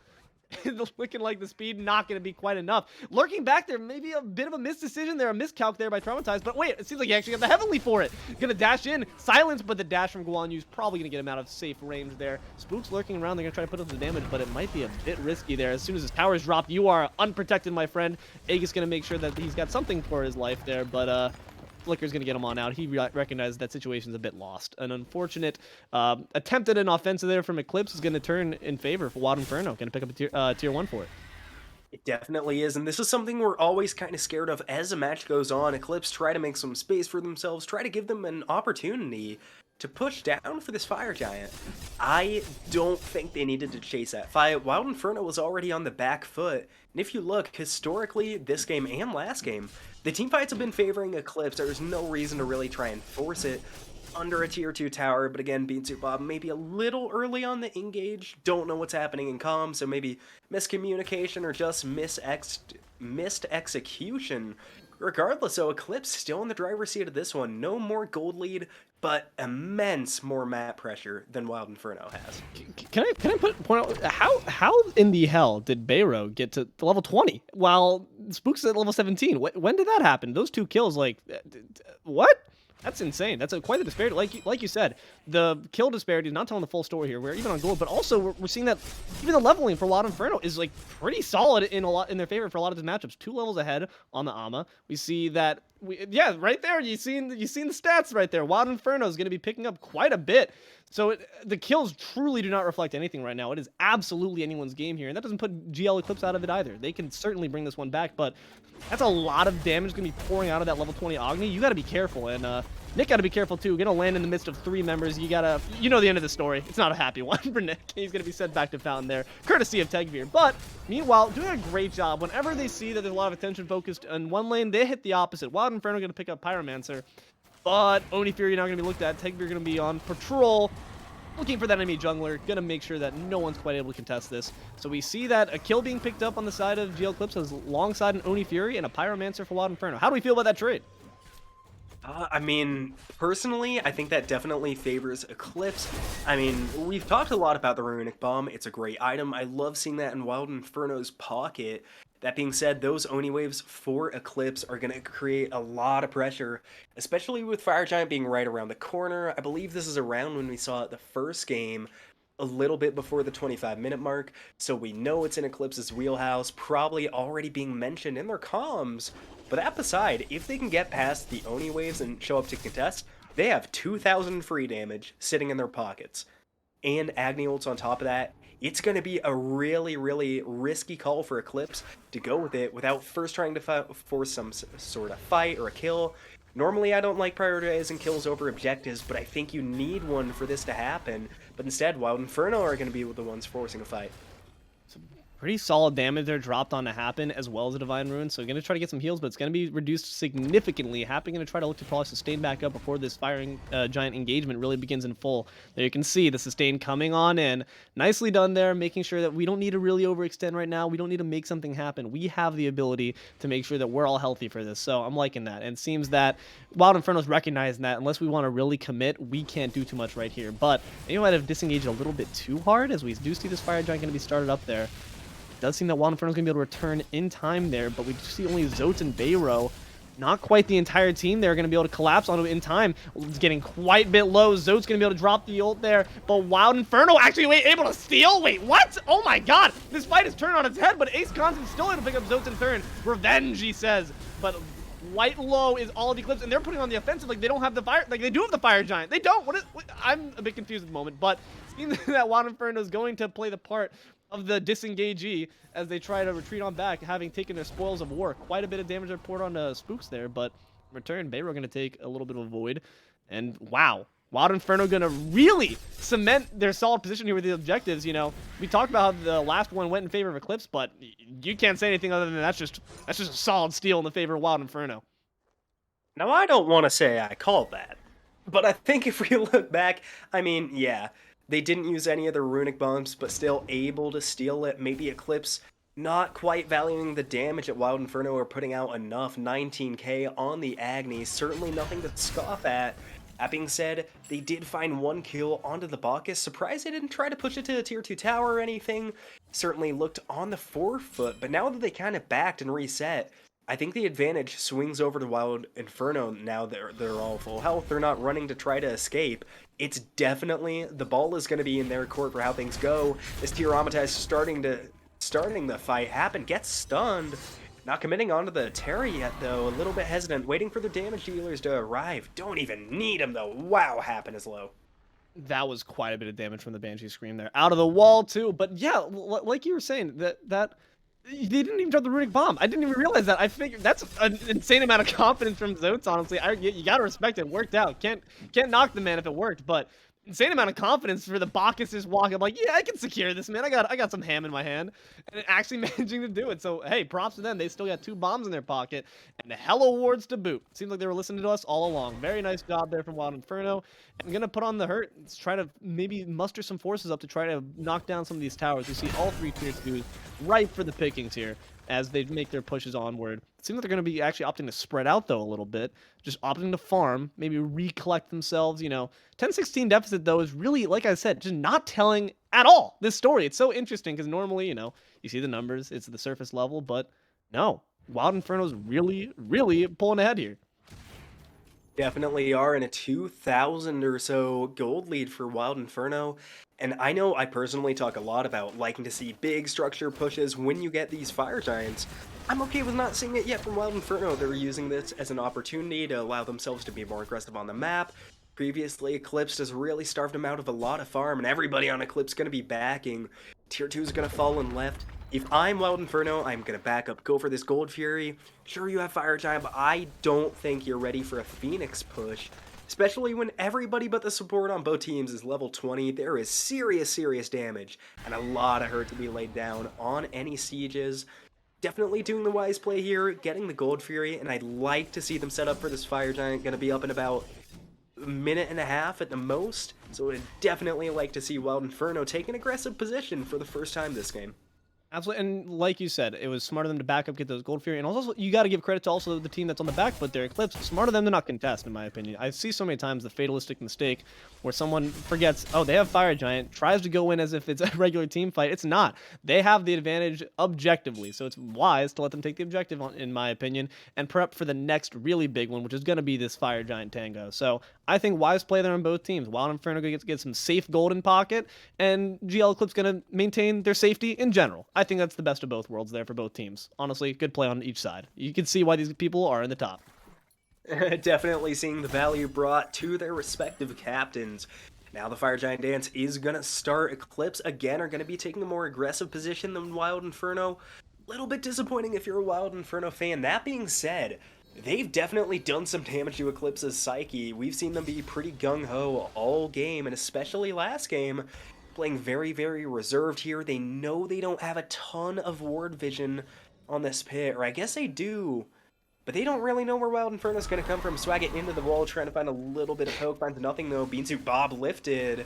Looking like the speed not going to be quite enough. Lurking back there, maybe a bit of a misdecision there, a miscalc there by Traumatized, but wait, it seems like he actually got the Heavenly for it. Gonna dash in, silence, but the dash from Guan Yu's probably gonna get him out of safe range there. Spook's lurking around, they're gonna try to put up the damage, but it might be a bit risky there. As soon as his tower is dropped, you are unprotected, my friend. Aegis gonna make sure that he's got something for his life there, but Flicker's going to get him on out. He recognizes that situation's a bit lost. An unfortunate attempt at an offensive there from Eclipse is going to turn in favor for Wild Inferno. Going to pick up a tier 1 for it. It definitely is, and this is something we're always kind of scared of as a match goes on. Eclipse try to make some space for themselves, try to give them an opportunity to push down for this Fire Giant. I don't think they needed to chase that fight. Wild Inferno was already on the back foot, and if you look, historically, this game and last game, the team fights have been favoring Eclipse. There's no reason to really try and force it under a tier 2 tower, but again, BeanSoupBob maybe a little early on the engage, don't know what's happening in comm, so maybe miscommunication or just missed execution. Regardless, so Eclipse still in the driver's seat of this one. No more gold lead, but immense more map pressure than Wild Inferno has. Can I point out how in the hell did Bayro get to level 20 while Spook's at level 17? When did that happen? Those 2 kills, like, what? That's insane. That's quite the disparity. Like you said, the kill disparity is not telling the full story here. We're even on gold, but also we're seeing that even the leveling for Wild Inferno is like pretty solid in their favor for a lot of these matchups. 2 levels ahead on the AMA. We see that yeah, right there. You seen the stats right there. Wild Inferno is going to be picking up quite a bit. So the kills truly do not reflect anything right now. It is absolutely anyone's game here, and that doesn't put GL Eclipse out of it either. They can certainly bring this one back, but that's a lot of damage going to be pouring out of that level 20 Agni. You got to be careful, and Nick got to be careful too. Going to land in the midst of 3 members. You know the end of the story. It's not a happy one for Nick. He's going to be sent back to Fountain there, courtesy of Tegveer. But meanwhile, doing a great job. Whenever they see that there's a lot of attention focused on one lane, they hit the opposite. Wild Inferno going to pick up Pyromancer, but Oni Fury not going to be looked at. Tegveer going to be on patrol, looking for that enemy jungler, gonna make sure that no one's quite able to contest this. So we see that a kill being picked up on the side of GL Eclipse alongside an Oni Fury and a Pyromancer for Wild Inferno. How do we feel about that trade? I mean, personally, I think that definitely favors Eclipse. I mean, we've talked a lot about the Runic Bomb. It's a great item. I love seeing that in Wild Inferno's pocket. That being said, those Oni waves for Eclipse are going to create a lot of pressure, especially with Fire Giant being right around the corner. I believe this is around when we saw it the first game, a little bit before the 25-minute mark, so we know it's in Eclipse's wheelhouse, probably already being mentioned in their comms. But that aside, if they can get past the Oni waves and show up to contest, they have 2,000 free damage sitting in their pockets. And Agni ults on top of that. It's going to be a really, really risky call for Eclipse to go with it without first trying to force some sort of fight or a kill. Normally, I don't like prioritizing kills over objectives, but I think you need one for this to happen. But instead, Wild Inferno are going to be the ones forcing a fight. Pretty solid damage there dropped on to Hapn as well as a Divine Ruin. So going to try to get some heals, but it's going to be reduced significantly. Hapn going to try to look to probably sustain back up before this Firing Giant engagement really begins in full. There you can see the sustain coming on in. Nicely done there, making sure that we don't need to really overextend right now. We don't need to make something happen. We have the ability to make sure that we're all healthy for this. So I'm liking that. And it seems that Wild Inferno's recognizing that unless we want to really commit, we can't do too much right here. But they might have disengaged a little bit too hard as we do see this Fire Giant going to be started up there. Does seem that Wild Inferno's going to be able to return in time there, but we see only Zoats and Bayro. Not quite the entire team. They're going to be able to collapse onto it in time. It's getting quite a bit low. Zoats going to be able to drop the ult there, but Wild Inferno actually able to steal? Wait, what? Oh my god! This fight is turned on its head, but AceConcept still able to pick up Zoats in turn. Revenge, he says. But white low is all of Eclipse, and they're putting on the offensive like they don't have the fire. Like they do have the Fire Giant. They don't. I'm a bit confused at the moment, but seems that Wild Inferno is going to play the part of the disengagee as they try to retreat on back, having taken their spoils of war. Quite a bit of damage poured on Spooks there, but in return, Bayro going to take a little bit of a void. And wow, Wild Inferno going to really cement their solid position here with the objectives. You know, we talked about how the last one went in favor of Eclipse, but you can't say anything other than that's just a solid steal in the favor of Wild Inferno. Now, I don't want to say I called that, but I think if we look back, I mean, yeah, they didn't use any of the runic bombs, but still able to steal it. Maybe Eclipse not quite valuing the damage at Wild Inferno or putting out enough. 19k on the Agni, certainly nothing to scoff at. That being said, they did find 1 kill onto the Bacchus. Surprised they didn't try to push it to the tier 2 tower or anything. Certainly looked on the forefoot, but now that they kind of backed and reset, I think the advantage swings over to Wild Inferno now they're all full health. They're not running to try to escape. It's definitely, the ball is going to be in their court for how things go. As Tyraumatized starting the fight. Hapn gets stunned. Not committing onto the Terry yet, though. A little bit hesitant, waiting for the damage dealers to arrive. Don't even need them, though. Wow, Hapn is low. That was quite a bit of damage from the Banshee Scream there. Out of the wall, too. But yeah, like you were saying, that they didn't even drop the runic bomb. I didn't even realize that. I figured that's an insane amount of confidence from Zoats, honestly. You gotta respect it. It worked out. Can't knock the man if it worked, but insane amount of confidence for the Bacchus just walking. I'm like, yeah, I can secure this, man. I got some ham in my hand, and actually managing to do it. So hey, props to them. They still got 2 bombs in their pocket and the hell awards to boot. Seems like they were listening to us all along. Very nice job there from Wild Inferno. I'm gonna put on the hurt. Let's try to maybe muster some forces up to try to knock down some of these towers. We see all 3 tier 2s ripe for the pickings here as they make their pushes onward. It seems like they're going to be actually opting to spread out, though, a little bit. Just opting to farm, maybe recollect themselves, you know. 10-16 deficit, though, is really, like I said, just not telling at all this story. It's so interesting because normally, you know, you see the numbers, it's the surface level, but no. Wild Inferno's really, really pulling ahead here. Definitely are in a 2,000 or so gold lead for Wild Inferno. And I know I personally talk a lot about liking to see big structure pushes when you get these fire giants. I'm okay with not seeing it yet from Wild Inferno. They're using this as an opportunity to allow themselves to be more aggressive on the map. Previously, Eclipse has really starved them out of a lot of farm, and everybody on Eclipse is going to be backing. Tier 2 is going to fall in left. If I'm Wild Inferno, I'm going to back up, go for this Gold Fury. Sure, you have Fire Giant, but I don't think you're ready for a Phoenix push. Especially when everybody but the support on both teams is level 20, there is serious damage, and a lot of hurt to be laid down on any sieges. Definitely doing the wise play here, getting the Gold Fury, and I'd like to see them set up for this Fire Giant, going to be up in about a minute and a half at the most, so I'd definitely like to see Wild Inferno take an aggressive position for the first time this game. Absolutely, and like you said, it was smart of them to back up, get those Gold Fury, and also you got to give credit to also the team that's on the back foot there, Eclipse. Smart of them to not contest, in my opinion. I see so many times the fatalistic mistake where someone forgets, oh, they have Fire Giant, tries to go in as if it's a regular team fight. It's not. They have the advantage objectively, so it's wise to let them take the objective, in my opinion, and prep for the next really big one, which is going to be this Fire Giant Tango. So I think wise play there on both teams. Wild Inferno going to get some safe gold in pocket, and GL Eclipse going to maintain their safety in general. I think that's the best of both worlds there for both teams. Honestly, good play on each side. You can see why these people are in the top. Definitely seeing the value brought to their respective captains. Now the Fire Giant dance is going to start. Eclipse, again, are going to be taking a more aggressive position than Wild Inferno. A little bit disappointing if you're a Wild Inferno fan. That being said, they've definitely done some damage to Eclipse's psyche. We've seen them be pretty gung-ho all game, and especially last game, playing very reserved here. They know they don't have a ton of ward vision on this pit, or I guess they do, but they don't really know where Wild Inferno is going to come from. Swagga into the wall, trying to find a little bit of poke, finds nothing though. BeanSoupBob lifted.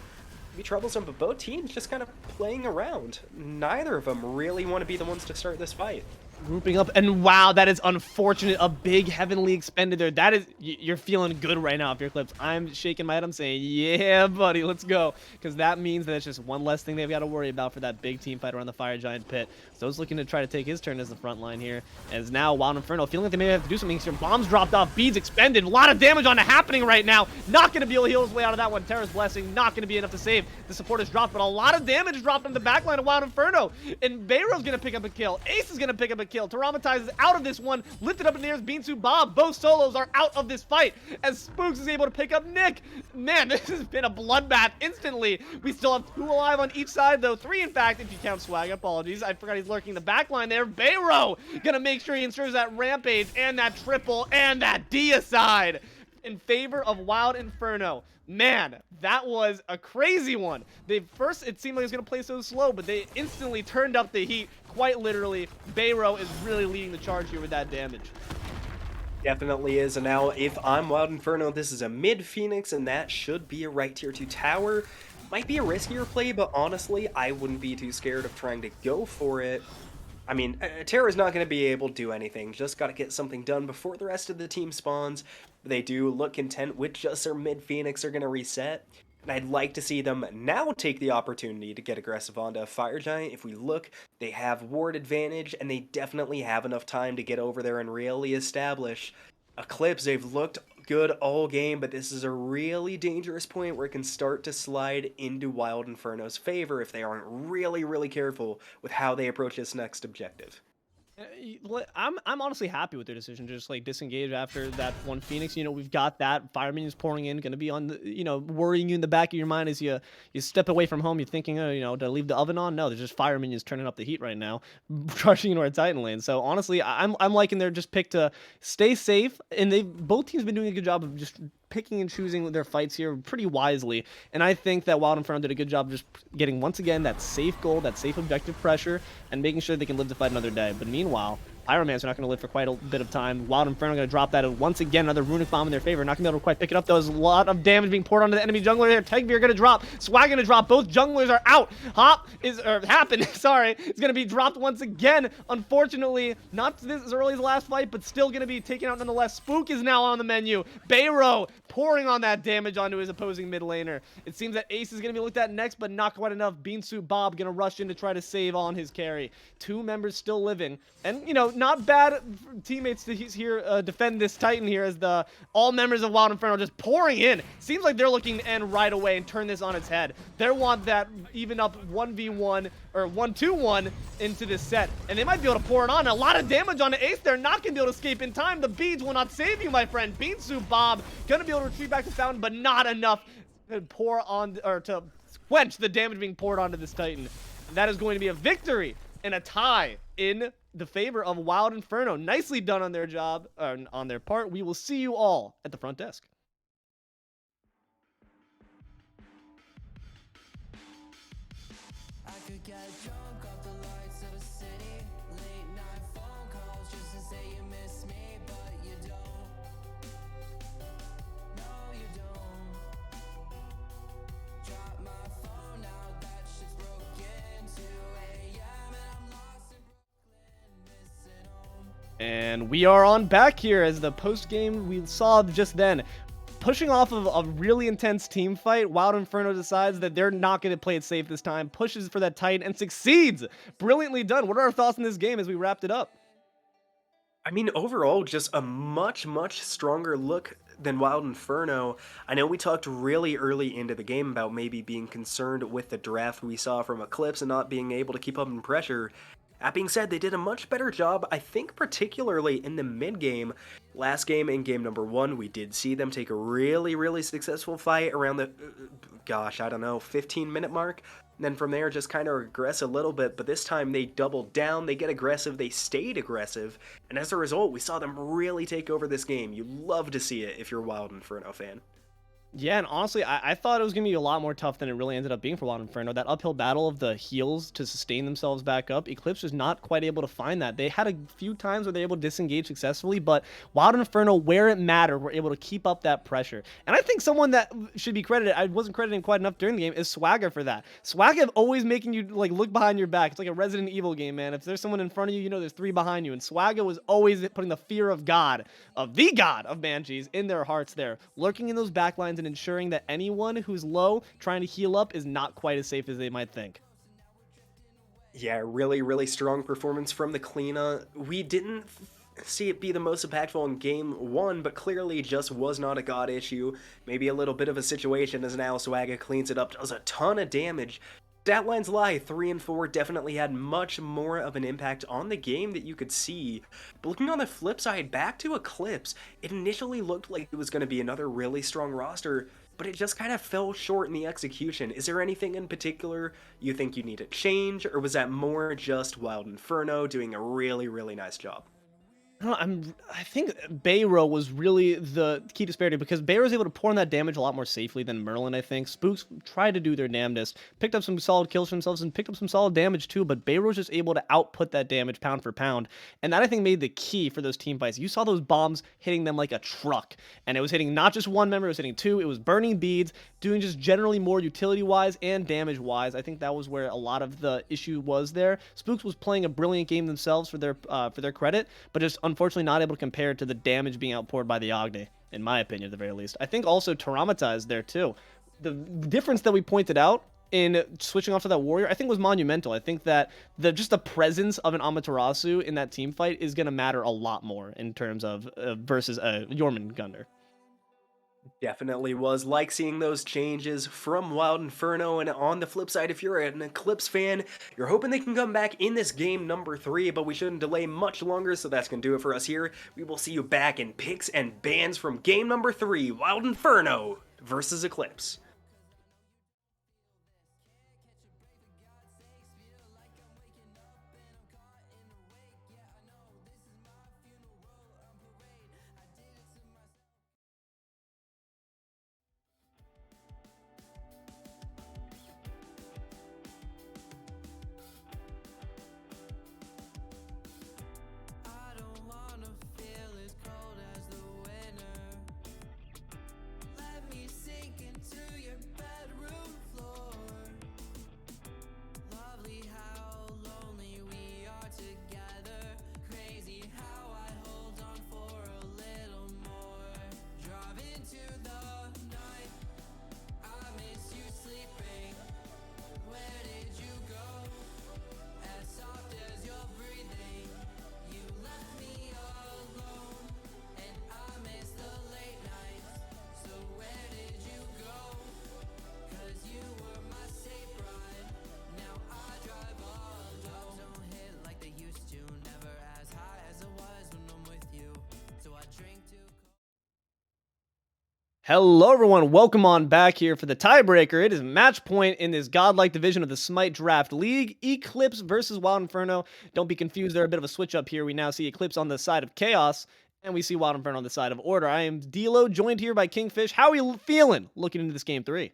Be troublesome, but both teams just kind of playing around. Neither of them really want to be the ones to start this fight. Grouping up, and wow, that is unfortunate. A big heavenly expended there. That is, you're feeling good right now if you're Eclipse. I'm shaking my head. I'm saying, yeah, buddy, let's go. Because that means that it's just one less thing they've got to worry about for that big team fight around the Fire Giant pit. So Zoats looking to try to take his turn as the front line here, as now Wild Inferno feeling like they may have to do something here. Bombs dropped off, beads expended, a lot of damage on happening right now. Not going to be able to heal his way out of that one. Terra's Blessing not going to be enough to save. The support is dropped, but a lot of damage dropped on the backline of Wild Inferno. And Bayro's going to pick up a kill. Ace is going to pick up a kill. Tyraumatized is out of this one. Lifted up in the air is BeanSoupBob. Both solos are out of this fight as Spooks is able to pick up Nick. Man, this has been a bloodbath instantly. We still have 2 alive on each side, though 3 in fact, if you count Swagga. Apologies, I forgot he's lurking the back line there. Bayro gonna make sure he ensures that rampage and that triple and that deicide in favor of Wild Inferno. Man, that was a crazy one. First, it seemed like it was going to play so slow, but they instantly turned up the heat, quite literally. Bayro is really leading the charge here with that damage. Definitely is, and now if I'm Wild Inferno, this is a mid Phoenix, and that should be a right tier 2 tower. Might be a riskier play, but honestly, I wouldn't be too scared of trying to go for it. I mean, Terra's not going to be able to do anything, just got to get something done before the rest of the team spawns. They do look content with just their mid Phoenix are going to reset. And I'd like to see them now take the opportunity to get aggressive onto a Fire Giant. If we look, they have ward advantage, and they definitely have enough time to get over there and really establish. Eclipse, they've looked good all game, but this is a really dangerous point where it can start to slide into Wild Inferno's favor if they aren't really, really careful with how they approach this next objective. I'm honestly happy with their decision to just like disengage after that one Phoenix. You know, we've got that fire minions pouring in, gonna be on the, you know, worrying you in the back of your mind as you step away from home. You're thinking, oh, you know, to leave the oven on? No, there's just fire minions turning up the heat right now, charging into our Titan lane. So honestly, I'm liking their just pick to stay safe, and both teams been doing a good job of just picking and choosing their fights here pretty wisely. And I think that Wild Inferno did a good job just getting, once again, that safe goal, that safe objective pressure, and making sure they can live to fight another day. But meanwhile, Pyromans are not going to live for quite a bit of time. Wild Inferno going to drop that once again, another runic bomb in their favor. Not going to be able to quite pick it up, though. There's a lot of damage being poured onto the enemy jungler there. Tegveer going to drop. Swagga going to drop. Both junglers are out. Hapn, sorry, is going to be dropped once again. Unfortunately, not as early as the last fight, but still going to be taken out nonetheless. Spook is now on the menu. Bayro pouring on that damage onto his opposing mid laner. It seems that Ace is going to be looked at next, but not quite enough. BeanSoupBob going to rush in to try to save on his carry. 2 members still living. And, you know, not bad teammates to here defend this Titan here as all members of Wild Inferno just pouring in. Seems like they're looking to end right away and turn this on its head. They want that even up 1v1 or 1-2-1 into this set. And they might be able to pour it on. A lot of damage on the Ace. They're not going to be able to escape in time. The beads will not save you, my friend. BeanSoupBob going to be able to retreat back to Fountain, but not enough to pour on, or to quench the damage being poured onto this Titan. And that is going to be a victory and a tie in the favor of Wild Inferno. Nicely done on their job, on their part. We will see you all at the front desk. I could get drunk off the lights of a city. Late night phone calls just to say you miss me, but you don't. No, you don't. Drop my phone now, that shit's broken. 2 a.m. and I'm lost in Brooklyn, missing home. And we are on back here as the post game we saw just then. Pushing off of a really intense team fight, Wild Inferno decides that they're not going to play it safe this time, pushes for that Titan, and succeeds. Brilliantly done. What are our thoughts on this game as we wrapped it up? I mean, overall, just a much, much stronger look than Wild Inferno. I know we talked really early into the game about maybe being concerned with the draft we saw from Eclipse and not being able to keep up in pressure. That being said, they did a much better job, I think particularly in the mid-game. Last game, in game number 1, we did see them take a really, really successful fight around the, gosh, I don't know, 15-minute mark. And then from there, just kind of regress a little bit, but this time they doubled down, they get aggressive, they stayed aggressive, and as a result, we saw them really take over this game. You love to see it if you're a Wild Inferno fan. Yeah, and honestly, I thought it was going to be a lot more tough than it really ended up being for Wild Inferno. That uphill battle of the heals to sustain themselves back up, Eclipse was not quite able to find that. They had a few times where they were able to disengage successfully, but Wild Inferno, where it mattered, were able to keep up that pressure. And I think someone that should be credited, I wasn't crediting quite enough during the game, is Swagga for that. Swagga always making you like look behind your back. It's like a Resident Evil game, man. If there's someone in front of you, you know there's 3 behind you. And Swagga was always putting the fear of God, of the God of Banshees, in their hearts there, lurking in those backlines and ensuring that anyone who's low trying to heal up is not quite as safe as they might think. Yeah, really, really strong performance from the Kleena. We didn't see it be the most impactful in game one, but clearly just was not a god issue. Maybe a little bit of a situation as now Swagga cleans it up, does a ton of damage. Stat lines lie, 3 and 4 definitely had much more of an impact on the game that you could see. But looking on the flip side, back to Eclipse, it initially looked like it was going to be another really strong roster, but it just kind of fell short in the execution. Is there anything in particular you think you need to change, or was that more just Wild Inferno doing a really, really nice job? I think Bayro was really the key disparity because Bayro was able to pour in that damage a lot more safely than Merlin, I think. Spooks tried to do their damnedest, picked up some solid kills for themselves and picked up some solid damage too, but Bayro was just able to output that damage pound for pound. And that I think made the key for those team fights. You saw those bombs hitting them like a truck, and it was hitting not just one member, it was hitting two, it was burning beads, doing just generally more utility-wise and damage-wise. I think that was where a lot of the issue was there. Spooks was playing a brilliant game themselves for their credit, but just unfortunately not able to compare to the damage being outpoured by the Ogde, in my opinion, at the very least. I think also Tyraumatized there too. The difference that we pointed out in switching off to that warrior, I think was monumental. I think that just the presence of an Amaterasu in that team fight is going to matter a lot more in terms of versus a Jormungandr. Definitely was like seeing those changes from Wild Inferno, and on the flip side, if you're an Eclipse fan, you're hoping they can come back in this game number 3, but we shouldn't delay much longer, so that's gonna do it for us here. We will see you back in picks and bans from game number 3, Wild Inferno versus Eclipse. I don't wanna feel as cold as the winter. Let me sink into your bedroom floor. Lovely how lonely we are together. Crazy how I hold on for a little more. Drive into the night. I miss you sleeping. Where did you go? As soft as you're breathing. You left me alone, and I miss the late nights. So where did you go? 'Cause you were my safe ride. Now I drive alone. Drugs don't hit like they used to. Never as high as it was when I'm with you. So I drink too. Hello, everyone. Welcome on back here for the tiebreaker. It is match point in this godlike division of the Smite Draft League. Eclipse versus Wild Inferno. Don't be confused. They're a bit of a switch up here. We now see Eclipse on the side of Chaos, and we see Wild Inferno on the side of Order. I am Deelo, joined here by KingFsher. How are you feeling looking into this game 3?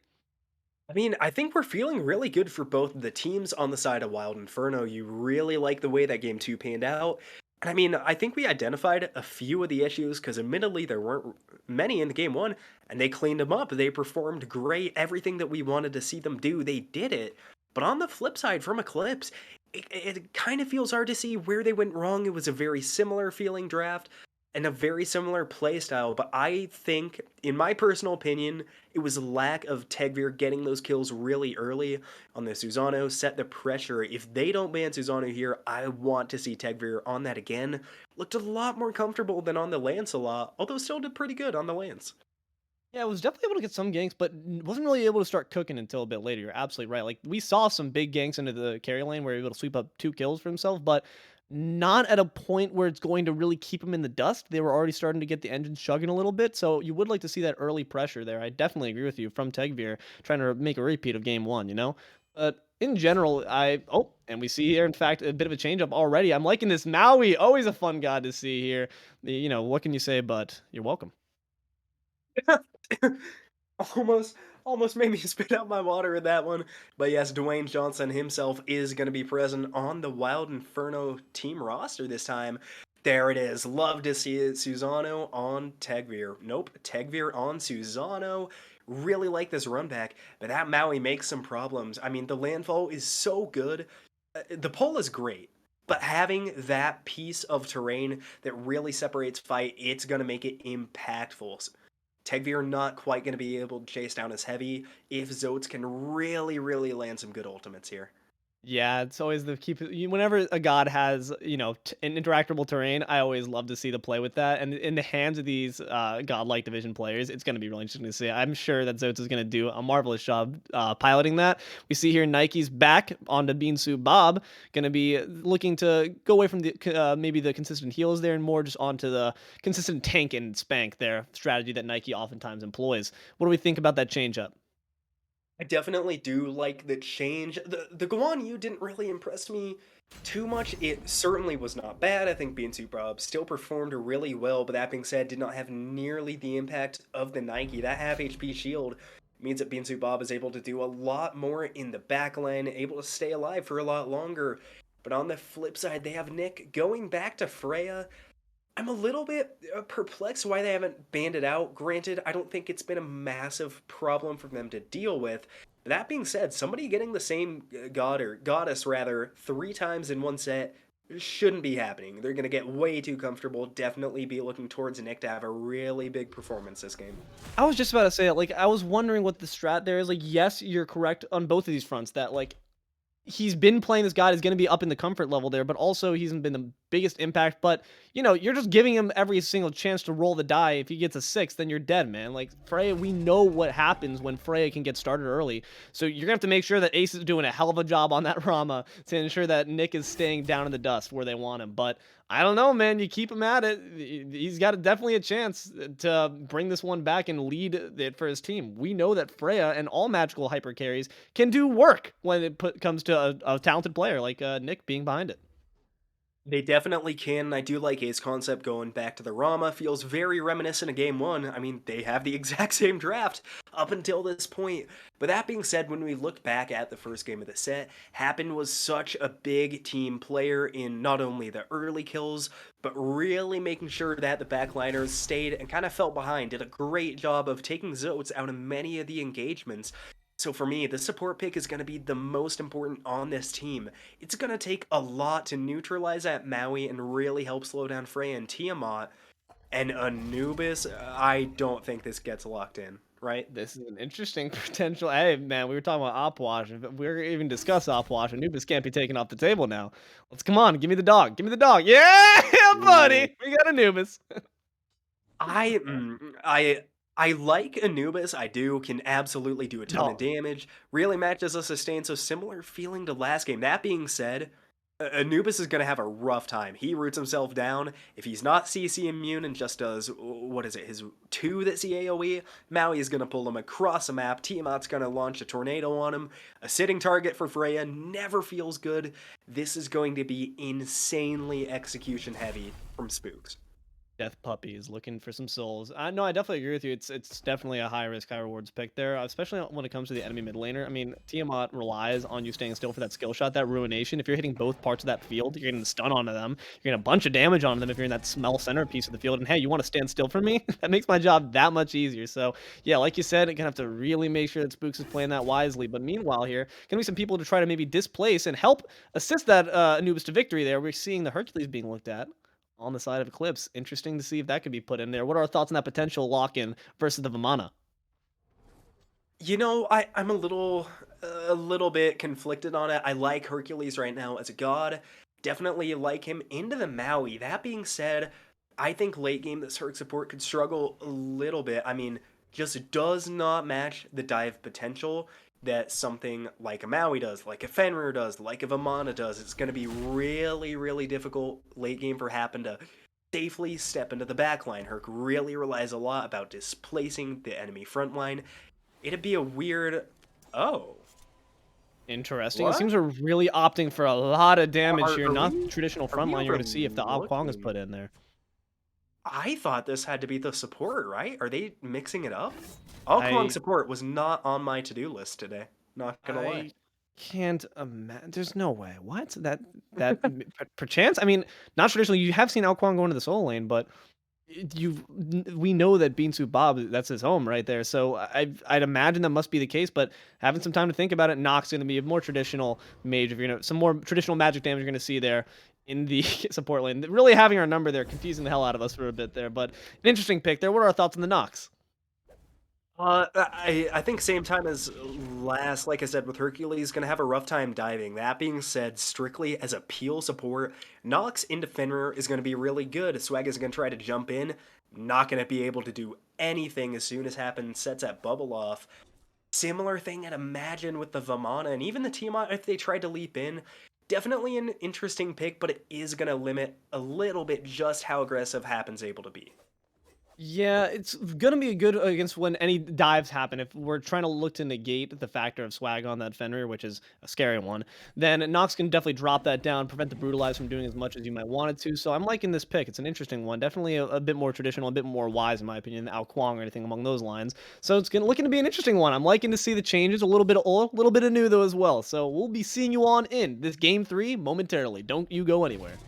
I mean, I think we're feeling really good for both the teams on the side of Wild Inferno. You really like the way that game 2 panned out. And I mean, I think we identified a few of the issues because admittedly there weren't many in the game 1, and they cleaned them up. They performed great. Everything that we wanted to see them do, they did it. But on the flip side, from Eclipse, it kind of feels hard to see where they went wrong. It was a very similar feeling draft and a very similar playstyle, but I think, in my personal opinion, it was a lack of Tegveer getting those kills really early on the Susano, set the pressure. If they don't ban Susano here, I want to see Tegveer on that again. Looked a lot more comfortable than on the Lance a lot, although still did pretty good on the Lance. Yeah, I was definitely able to get some ganks, but wasn't really able to start cooking until a bit later. You're absolutely right. Like, we saw some big ganks into the carry lane where he was able to sweep up 2 kills for himself, but not at a point where it's going to really keep him in the dust. They were already starting to get the engines chugging a little bit, so you would like to see that early pressure there. I definitely agree with you from Tegveer trying to make a repeat of game 1, you know? But in general, and we see here, in fact, a bit of a change up already. I'm liking this Maui. Always a fun god to see here. What can you say, but you're welcome. almost almost made me spit out my water with that one. But yes, Dwayne Johnson himself is going to be present on the Wild Inferno team roster this time. There it is. Love to see it. Susano on Tegveer. Nope, Tegveer on Susano. Really like this run back, but that Maui makes some problems. I mean, the landfall is so good. The pole is great, but having that piece of terrain that really separates fight, it's going to make it impactful. Tegveer not quite going to be able to chase down as heavy if Zoats can really, really land some good ultimates here. Yeah, it's always the whenever a god has, an interactable terrain, I always love to see the play with that. And in the hands of these godlike division players, it's going to be really interesting to see. I'm sure that Zoats is going to do a marvelous job piloting that. We see here Nike's back onto BeanSoupBob, going to be looking to go away from the maybe the consistent heals there and more just onto the consistent tank and spank there strategy that Nike oftentimes employs. What do we think about that change up? I definitely do like the change. The Guan Yu didn't really impress me too much. It certainly was not bad. I think BeanSoupBob still performed really well, but that being said, did not have nearly the impact of the Nike. That half HP shield means that BeanSoupBob is able to do a lot more in the backline, able to stay alive for a lot longer. But on the flip side, they have Nick going back to Freya. I'm a little bit perplexed why they haven't banned it out. Granted, I don't think it's been a massive problem for them to deal with. That being said, somebody getting the same god or goddess rather 3 times in one set shouldn't be happening. They're going to get way too comfortable. Definitely be looking towards Nick to have a really big performance this game. I was just about to say it. Like, I was wondering what the strat there is. Like, yes, you're correct on both of these fronts that, like, he's been playing this god is going to be up in the comfort level there, but also he hasn't been the biggest impact. But you're just giving him every single chance to roll the die. If he gets a 6, then you're dead, man. Like Freya, we know what happens when Freya can get started early. So you're gonna have to make sure that Ace is doing a hell of a job on that Rama to ensure that Nick is staying down in the dust where they want him. But I don't know, man. You keep him at it. He's got definitely a chance to bring this one back and lead it for his team. We know that Freya and all magical hyper carries can do work when it comes to a talented player like Nick being behind it. They definitely can. I do like AceConcept going back to the Rama. Feels very reminiscent of Game 1. I mean, they have the exact same draft up until this point. But that being said, when we look back at the first game of the set, Hapn was such a big team player in not only the early kills, but really making sure that the backliners stayed and kind of fell behind. Did a great job of taking Zoats out of many of the engagements. So for me, the support pick is going to be the most important on this team. It's going to take a lot to neutralize that Maui and really help slow down Freya and Tiamat. And Anubis, I don't think this gets locked in, right? This is an interesting potential. Hey, man, we were talking about Opwash. If we're even discuss Opwash, Anubis can't be taken off the table now. Let's come on, give me the dog. Give me the dog. Yeah, Ooh. buddy. We got Anubis. I mm, I like Anubis. I do can absolutely do a ton of No. damage. Really matches a sustain. So similar feeling to last game. That being said, Anubis is gonna have a rough time. He roots himself down. If he's not CC immune and just does what is it, his 2 that's the AOE, Maui is gonna pull him across the map. Tiamat's gonna launch a tornado on him. A sitting target for Freya never feels good. This is going to be insanely execution heavy from Spooks. Death Puppy is looking for some souls. No, I definitely agree with you. It's definitely a high risk, high rewards pick there, especially when it comes to the enemy mid laner. I mean, Tiamat relies on you staying still for that skill shot, that ruination. If you're hitting both parts of that field, you're getting stun onto them. You're getting a bunch of damage onto them if you're in that small center piece of the field. And hey, you want to stand still for me? That makes my job that much easier. So yeah, like you said, gonna have to really make sure that Spooks is playing that wisely. But meanwhile, here gonna be some people to try to maybe displace and help assist that Anubis to victory. There, we're seeing the Hercules being looked at on the side of Eclipse. Interesting to see if that could be put in there. What are our thoughts on that potential lock-in versus the Vimana? You know, I'm a little bit conflicted on it. I like Hercules right now as a god. Definitely like him into the Maui. That being said, I think late game this Herc support could struggle a little bit. I mean, just does not match the dive potential that something like a Maui does, like a Fenrir does, like a Vimana does. It's going to be really, really difficult late game for Happen to safely step into the backline. Herc really relies a lot about displacing the enemy front line. It'd be a weird. Oh, Interesting. It what? seems we're really opting for a lot of damage here. Are Not we? traditional Are we frontline you're going to see if the Ao Kwang is overlooking? put in there. I thought this had to be the support, right? Are they mixing it up? Alkwang I support was not on my to-do list today. Not gonna lie. I can't imagine. There's no way. What? Perchance? I mean, not traditionally. You have seen Ao Kwang go into the solo lane, but we know that BeanSoupBob, that's his home right there. So I'd imagine that must be the case. But having some time to think about it, Nox going to be a more traditional mage. If you're gonna some more traditional magic damage, you're going to see there in the support lane. Really having our number there, confusing the hell out of us for a bit there. But an interesting pick there. What are our thoughts on the Nox? I think same time as last, like I said, with Hercules, gonna have a rough time diving. That being said, strictly as a peel support, Nox into Fenrir is gonna be really good. Swagga is gonna try to jump in, not gonna be able to do anything as soon as Hapn sets that bubble off. Similar thing I'd imagine with the Vamana, and even the Tiamat if they tried to leap in. Definitely an interesting pick, but it is gonna limit a little bit just how aggressive Hapn's able to be. Yeah, it's gonna be good against when any dives happen. If we're trying to look to negate the factor of swag on that Fenrir, which is a scary one, then Nox can definitely drop that down, prevent the Brutalize from doing as much as you might want it to. So I'm liking this pick. It's an interesting one. Definitely a bit more traditional, a bit more wise in my opinion, than Ao Kwang or anything along those lines. So it's looking to be an interesting one. I'm liking to see the changes, a little bit of old, a little bit of new though as well. So we'll be seeing you on in this game 3 momentarily. Don't you go anywhere.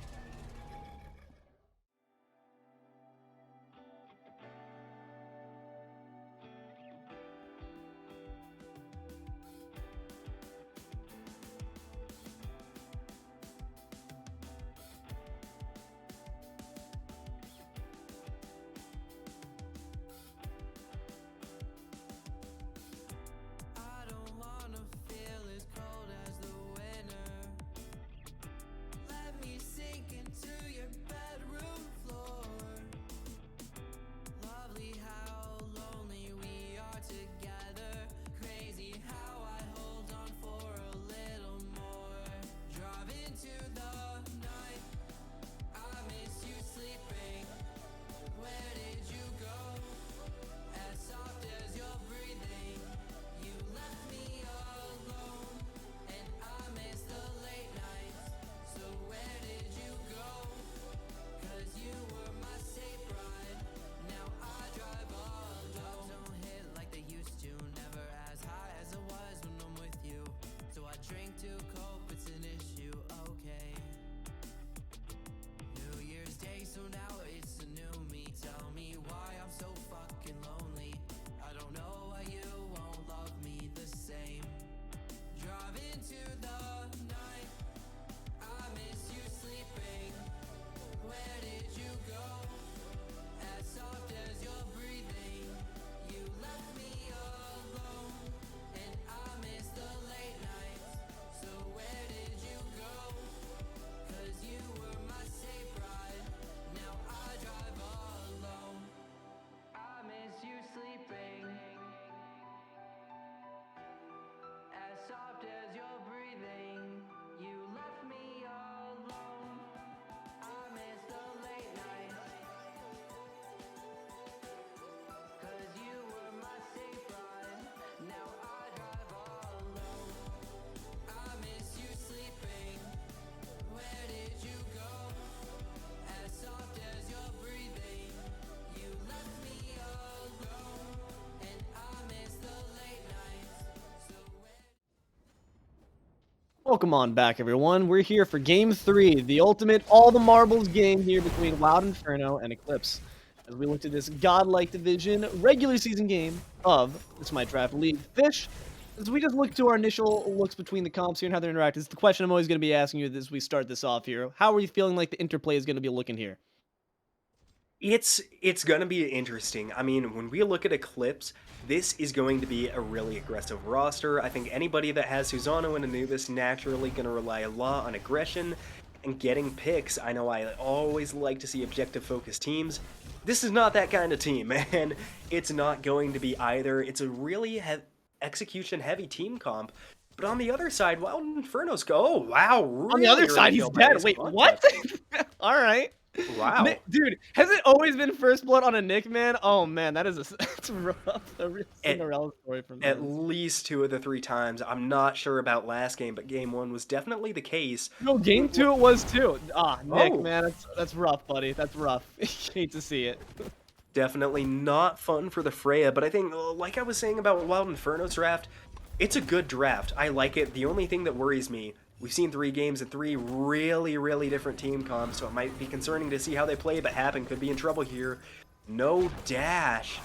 I don't wanna feel as cold as the winter. Let me sink into your bedroom floor. Lovely how lonely we are together. Crazy how I hold on for a little more. Drive into the night. I miss you sleeping. Where did you go? As soft as your breathing. You left me alone, and I miss the late nights. So where did you go? 'Cause you were my safe ride. Now I drive alone. Drugs don't hit like they used to. Never as high as it was when I'm with you. So I drink to cope, it's an issue, okay. New Year's Day, so now it's a new me. Tell me why I'm so fucking lonely. I don't know why you won't love me the same. Drive into the night. I miss you sleeping. Where did you go? As soft as your breathing. You left me alone, and I miss the late nights. So where did you go? 'Cause you were my safe ride. Now I drive alone. I miss you sleeping. As soft as your breathing. You left me alone. I miss the late nights. 'Cause you were my safe ride. Now I drive alone. I miss you sleeping. Where did you go? As soft as your breathing. You left me alone. And I miss the late nights. So where Welcome on back, everyone. We're here for Game 3, the ultimate all the marbles game here between Wild Inferno and Eclipse. As we look at this godlike division regular season game of the Smite Draft League. Fish, as we just look to our initial looks between the comps here and how they're interacting, it's the question I'm always going to be asking you as we start this off here. How are you feeling like the interplay is going to be looking here? It's gonna be interesting. I mean, when we look at Eclipse, this is going to be a really aggressive roster. I think anybody that has Susano and Anubis naturally gonna rely a lot on aggression and getting picks. I know I always like to see objective-focused teams. This is not that kind of team, and it's not going to be either. It's a really execution-heavy team comp. But on the other side, Wild Inferno's go. Oh wow! On the other really side, he's go by dead. Wait, AceConcept. what? All right. Wow. Dude, has it always been first blood on a Nick, man? Oh man, that is that's rough. A real Cinderella story from At them. least 2 of the 3 times. I'm not sure about last game, but game 1 was definitely the case. No, game 2 it was too. Nick, Oh. man, that's rough, buddy. That's rough. Hate to see it. Definitely not fun for the Freya, but I think, like I was saying about Wild Inferno's draft, it's a good draft. I like it. The only thing that worries me, we've seen 3 games and 3 really, really different team comps, so it might be concerning to see how they play, but Hapn could be in trouble here. No dash.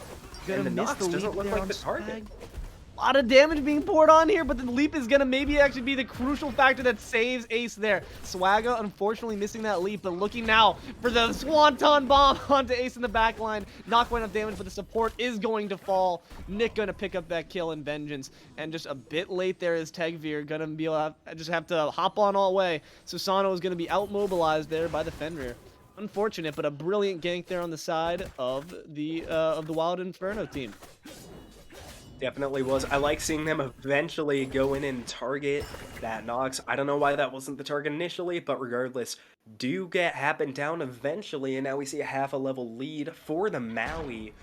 And the miss Nox the doesn't lead look there like on the target. Swag. A lot of damage being poured on here, but the leap is going to maybe actually be the crucial factor that saves Ace there. Swagga, unfortunately, missing that leap, but looking now for the Swanton Bomb onto Ace in the back line. Not quite enough damage, but the support is going to fall. Nick going to pick up that kill in Vengeance, and just a bit late there is Tegveer going to be able to just have to hop on all the way. Susano is going to be out-mobilized there by the Fenrir. Unfortunate, but a brilliant gank there on the side of the Wild Inferno team. Definitely was. I like seeing them eventually go in and target that Nox. I don't know why that wasn't the target initially, but regardless, do get Hapn down eventually, and now we see a half a level lead for the Maui.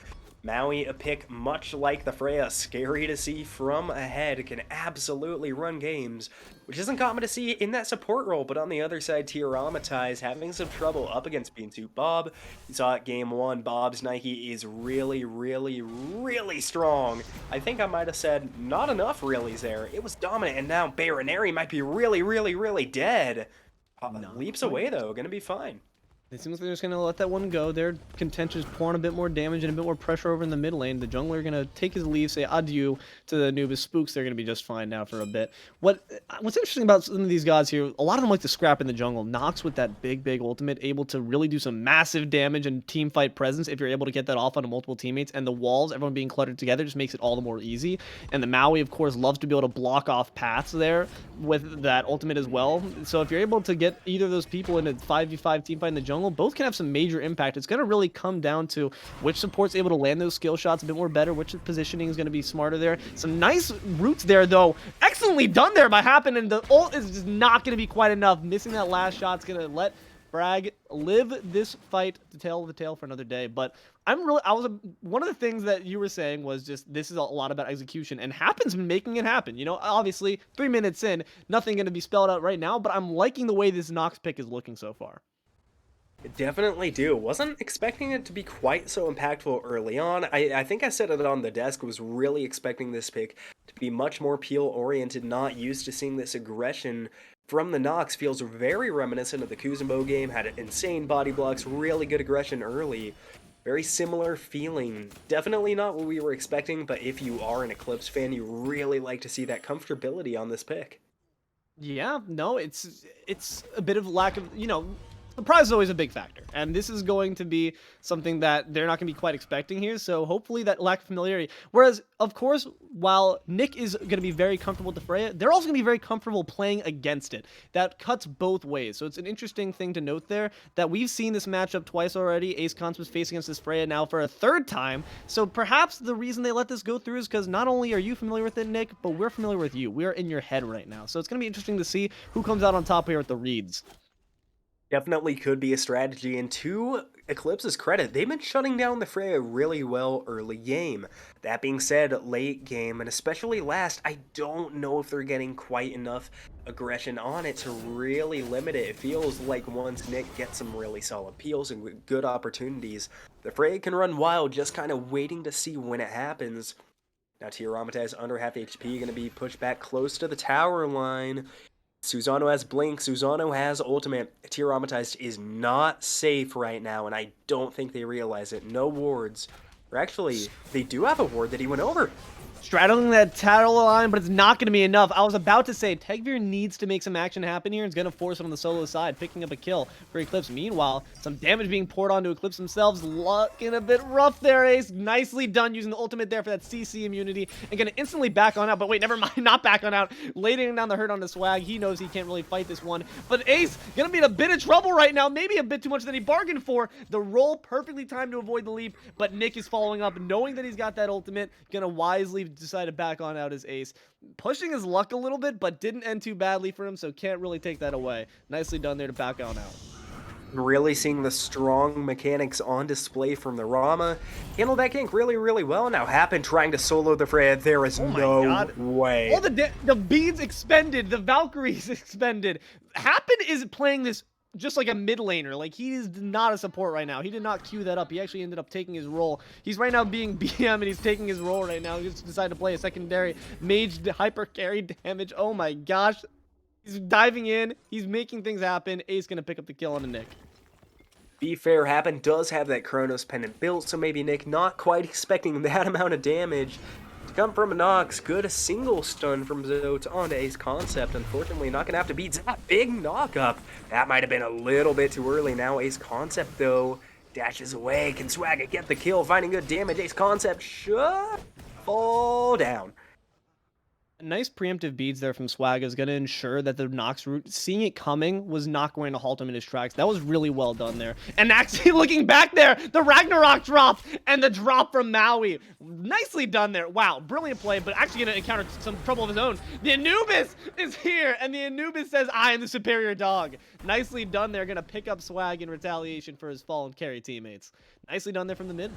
Maui, a pick much like the Freya, scary to see from ahead, can absolutely run games, which isn't common to see in that support role, but on the other side, Tyraumatized having some trouble up against BeanSoupBob. You saw it game 1, Bob's Nike is really, really, really strong. I think I might have said not enough reallys there. It was dominant, and now Bayroneri might be really, really, really dead. Leaps away though, gonna be fine. It seems like they're just going to let that one go. Their contention is pouring a bit more damage and a bit more pressure over in the mid lane. The jungler going to take his leave, say adieu to the Anubis Spooks. They're going to be just fine now for a bit. What's interesting about some of these gods here, a lot of them like to scrap in the jungle. Nox with that big ultimate, able to really do some massive damage and team fight presence if you're able to get that off onto multiple teammates. And the walls, everyone being cluttered together, just makes it all the more easy. And the Maui, of course, loves to be able to block off paths there with that ultimate as well. So if you're able to get either of those people in a 5v5 team fight in the jungle, both can have some major impact. It's going to really come down to which support's able to land those skill shots a bit more better, which positioning is going to be smarter there. Some nice roots there, though. Excellently done there by Hapn, and the ult is just not going to be quite enough. Missing that last shot's going to let Frag live this fight to tell the tale for another day. But one of the things that you were saying was just this is a lot about execution, and Hapn's been making it happen. You know, obviously 3 minutes in, nothing going to be spelled out right now, but I'm liking the way this Nox pick is looking so far. Definitely do. Wasn't expecting it to be quite so impactful early on. I think I said it on the desk, was really expecting this pick to be much more peel-oriented, not used to seeing this aggression from the Nox. Feels very reminiscent of the Kuzenbo game, had insane body blocks, really good aggression early. Very similar feeling. Definitely not what we were expecting, but if you are an Eclipse fan, you really like to see that comfortability on this pick. Yeah, no, it's a bit of lack of, surprise is always a big factor, and this is going to be something that they're not going to be quite expecting here, so hopefully that lack of familiarity. Whereas, of course, while Nick is going to be very comfortable with the Freya, they're also going to be very comfortable playing against it. That cuts both ways, so it's an interesting thing to note there, that we've seen this matchup twice already. AceConcept was facing against this Freya now for a third time, so perhaps the reason they let this go through is because not only are you familiar with it, Nick, but we're familiar with you. We're in your head right now, so it's going to be interesting to see who comes out on top here with the reads. Definitely could be a strategy, and to Eclipse's credit, they've been shutting down the Freya really well early game. That being said, late game, and especially last, I don't know if they're getting quite enough aggression on it to really limit it. It feels like once Nick gets some really solid peels and good opportunities, the Freya can run wild, just kind of waiting to see when it happens. Now Tyraumatized under half HP, going to be pushed back close to the tower line. Susano has Blink, Susano has Ultimate. Tyraumatized is not safe right now, and I don't think they realize it. No wards. Or actually, they do have a ward that he went over. Straddling that tower line, but it's not going to be enough. I was about to say, Tegveer needs to make some action happen here. It's going to force it on the solo side, picking up a kill for Eclipse. Meanwhile, some damage being poured onto Eclipse themselves. Looking a bit rough there, Ace. Nicely done using the ultimate there for that CC immunity. And going to instantly back on out. But wait, never mind, not back on out. Laying down the hurt on the Swag. He knows he can't really fight this one. But Ace going to be in a bit of trouble right now. Maybe a bit too much than he bargained for. The roll perfectly timed to avoid the leap. But Nick is following up, knowing that he's got that ultimate. Going to wisely decide to back on out as Ace. Pushing his luck a little bit, but didn't end too badly for him, so can't really take that away. Nicely done there to back on out. Really seeing the strong mechanics on display from the Rama. Handled that gank really, really well. Now Hapn trying to solo the Freya. There is no way. All the beads expended, the Valkyries expended. Hapn is playing this just like a mid laner. Like, he is not a support right now. He did not queue that up. He actually ended up taking his role. He's right now being BM, and he's taking his role right now. He just decided to play a secondary mage hyper carry damage. Oh my gosh. He's diving in. He's making things happen. Ace gonna pick up the kill on a Nick. Be fair, Hapn does have that Chronos pendant built, so maybe Nick not quite expecting that amount of damage. Come from Nox, good single stun from Zoats onto AceConcept. Unfortunately, not gonna have to beat that big knock up. That might have been a little bit too early. Now AceConcept though dashes away. Can Swagga get the kill? Finding good damage. AceConcept should fall down. Nice preemptive beads there from Swagga is going to ensure that the Nox route, seeing it coming, was not going to halt him in his tracks. That was really well done there. And actually looking back there, the Ragnarok drop and the drop from Maui. Nicely done there. Wow, brilliant play, but actually going to encounter some trouble of his own. The Anubis is here, and the Anubis says, I am the superior dog. Nicely done there. Going to pick up Swag in retaliation for his fallen carry teammates. Nicely done there from the mid.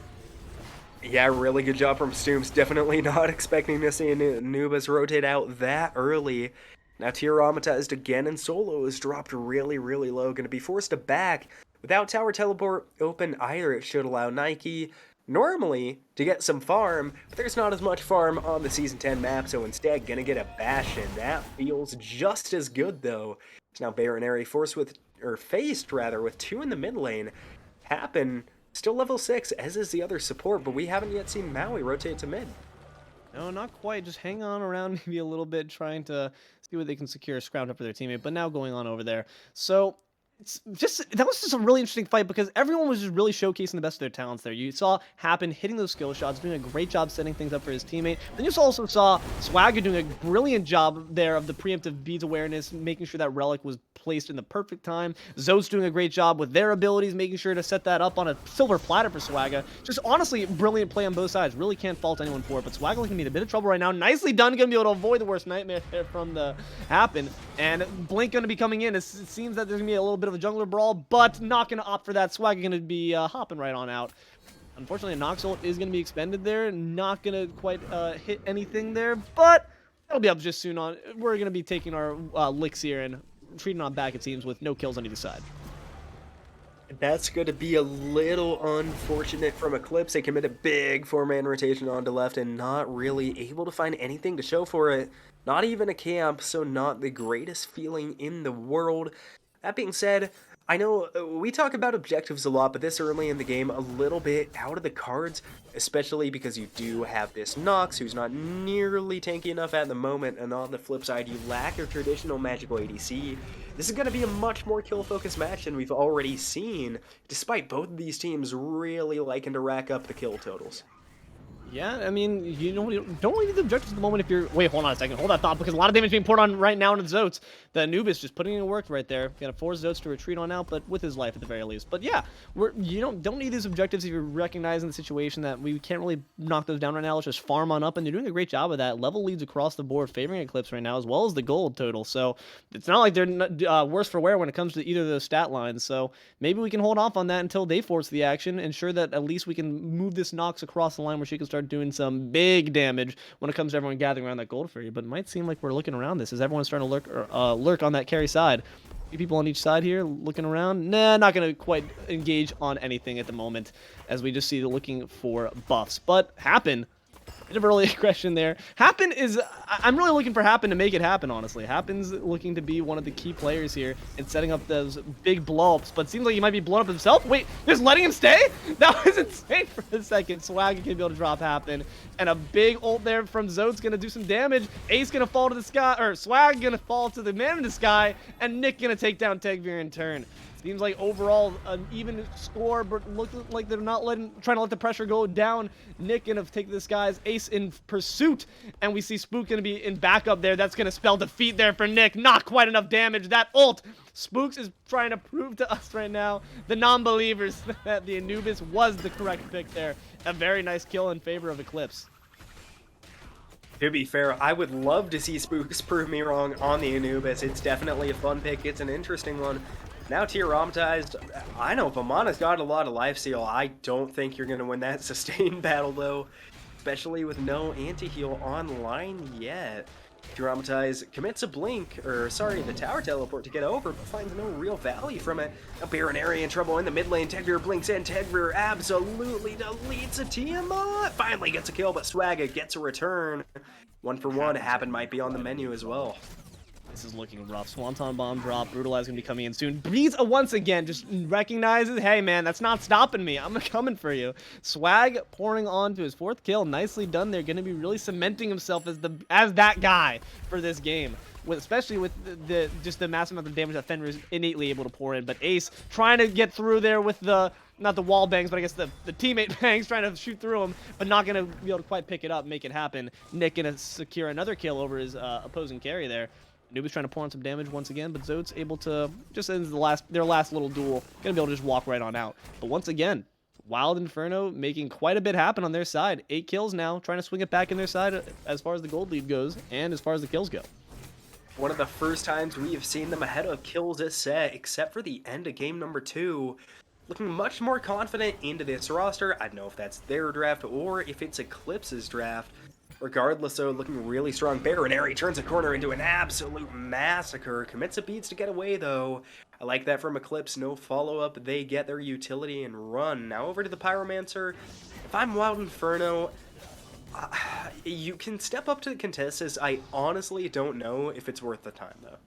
Yeah, really good job from Stooms. Definitely not expecting to see Anubis rotate out that early. Now Tyraumatized again in solo is dropped really, really low. Going to be forced to back. Without tower teleport open either, it should allow Nike normally to get some farm, but there's not as much farm on the Season 10 map, so instead going to get a bash in. That feels just as good though. It's now Bayroneri faced with two in the mid lane. Hapn still level 6, as is the other support, but we haven't yet seen Maui rotate to mid. No, not quite. Just hang on around maybe a little bit, trying to see what they can secure, scrounge up for their teammate, but now going on over there. So that was just a really interesting fight because everyone was just really showcasing the best of their talents there. You saw Hapn hitting those skill shots, doing a great job setting things up for his teammate. Then you also saw Swagga doing a brilliant job there of the preemptive beads awareness, making sure that relic was placed in the perfect time. Zoats doing a great job with their abilities, making sure to set that up on a silver platter for Swagga. Just honestly, brilliant play on both sides. Really can't fault anyone for it, but Swagga looking to be in a bit of trouble right now. Nicely done, gonna be able to avoid the worst nightmare from the Hapn. And Blink gonna be coming in. It seems that there's gonna be a little bit of a jungler brawl, but not gonna opt for that. Swagga gonna be hopping right on out. Unfortunately, a Nox ult is gonna be expended there. Not gonna quite hit anything there, but that'll be up just soon on. We're gonna be taking our licks here and treating on back, it seems, with no kills on either side. That's going to be a little unfortunate from Eclipse. They commit a big 4-man rotation onto left and not really able to find anything to show for it. Not even a camp, so not the greatest feeling in the world. That being said, I know we talk about objectives a lot, but this early in the game, a little bit out of the cards, especially because you do have this Nox, who's not nearly tanky enough at the moment, and on the flip side, you lack a traditional magical ADC. This is going to be a much more kill-focused match than we've already seen, despite both of these teams really liking to rack up the kill totals. Yeah, I mean, you don't really need the objectives at the moment if you're... Wait, hold on a second. Hold that thought, because a lot of damage being poured on right now into Zoats. The Anubis just putting in work right there. Gonna force Zoats to retreat on out, but with his life at the very least. But yeah, you don't need these objectives if you're recognizing the situation that we can't really knock those down right now. Let's just farm on up, and they're doing a great job of that. Level leads across the board, favoring Eclipse right now, as well as the gold total. So it's not like they're worse for wear when it comes to either of those stat lines. So maybe we can hold off on that until they force the action, ensure that at least we can move this Nox across the line where she can start doing some big damage when it comes to everyone gathering around that gold fairy. But it might seem like we're looking around this as everyone's starting to lurk on that carry side. Few people on each side here looking around. Nah, not gonna quite engage on anything at the moment, as we just see looking for buffs. But Hapn, bit of early aggression there. Hapn is... I'm really looking for Hapn to make it happen, honestly. Hapn's looking to be one of the key players here and setting up those big blow-ups, but it seems like he might be blowing up himself. Wait, just letting him stay? That was insane for a second. Swagga can be able to drop Hapn, and a big ult there from Zoats gonna do some damage. Ace gonna fall to the sky, or Swag gonna fall to the man in the sky, and Nick gonna take down Tegveer in turn. Seems like overall an even score, but look like they're not trying to let the pressure go down. Nick gonna take this guy's Ace in pursuit, and we see Spook gonna be in backup there. That's gonna spell defeat there for Nick. Not quite enough damage. That ult, Spooks is trying to prove to us right now, the non-believers, that the Anubis was the correct pick there. A very nice kill in favor of Eclipse. To be fair, I would love to see Spooks prove me wrong on the Anubis. It's definitely a fun pick. It's an interesting one. Now Tyraumatized, I know Vamana's got a lot of lifesteal. I don't think you're going to win that sustained battle though, especially with no anti-heal online yet. Tyraumatized commits a blink, or sorry, the tower teleport to get over, but finds no real value from it. A Bayroneri in trouble in the mid lane. Tegveer blinks in. Tegveer absolutely deletes a Tiamat. Finally gets a kill, but Swagga gets a return. 1 for 1. Hapn might be on the menu as well. This is looking rough. Swanton bomb drop. Brutalize gonna be coming in soon. Breeze once again just recognizes, hey man, that's not stopping me. I'm coming for you. Swag pouring on to his 4th kill. Nicely done there. Gonna be really cementing himself as that guy for this game. Especially with just the massive amount of damage that Fenrir is innately able to pour in. But Ace trying to get through there with not the wall bangs, but I guess the teammate bangs, trying to shoot through him, but not going to be able to quite pick it up, make it happen. Nick going to secure another kill over his opposing carry there. Noob is trying to pour on some damage once again, but Zoats able to, just in their last little duel, going to be able to just walk right on out. But once again, Wild Inferno making quite a bit happen on their side. 8 kills now, trying to swing it back in their side as far as the gold lead goes, and as far as the kills go. One of the first times we have seen them ahead of kills this set, except for the end of game number 2. Looking much more confident into this roster. I don't know if that's their draft or if it's Eclipse's draft. Regardless, though, looking really strong. Bayroneri turns a corner into an absolute massacre. Commits a beats to get away, though. I like that from Eclipse. No follow-up. They get their utility and run. Now over to the Pyromancer. If I'm Wild Inferno, you can step up to the contestants. I honestly don't know if it's worth the time, though.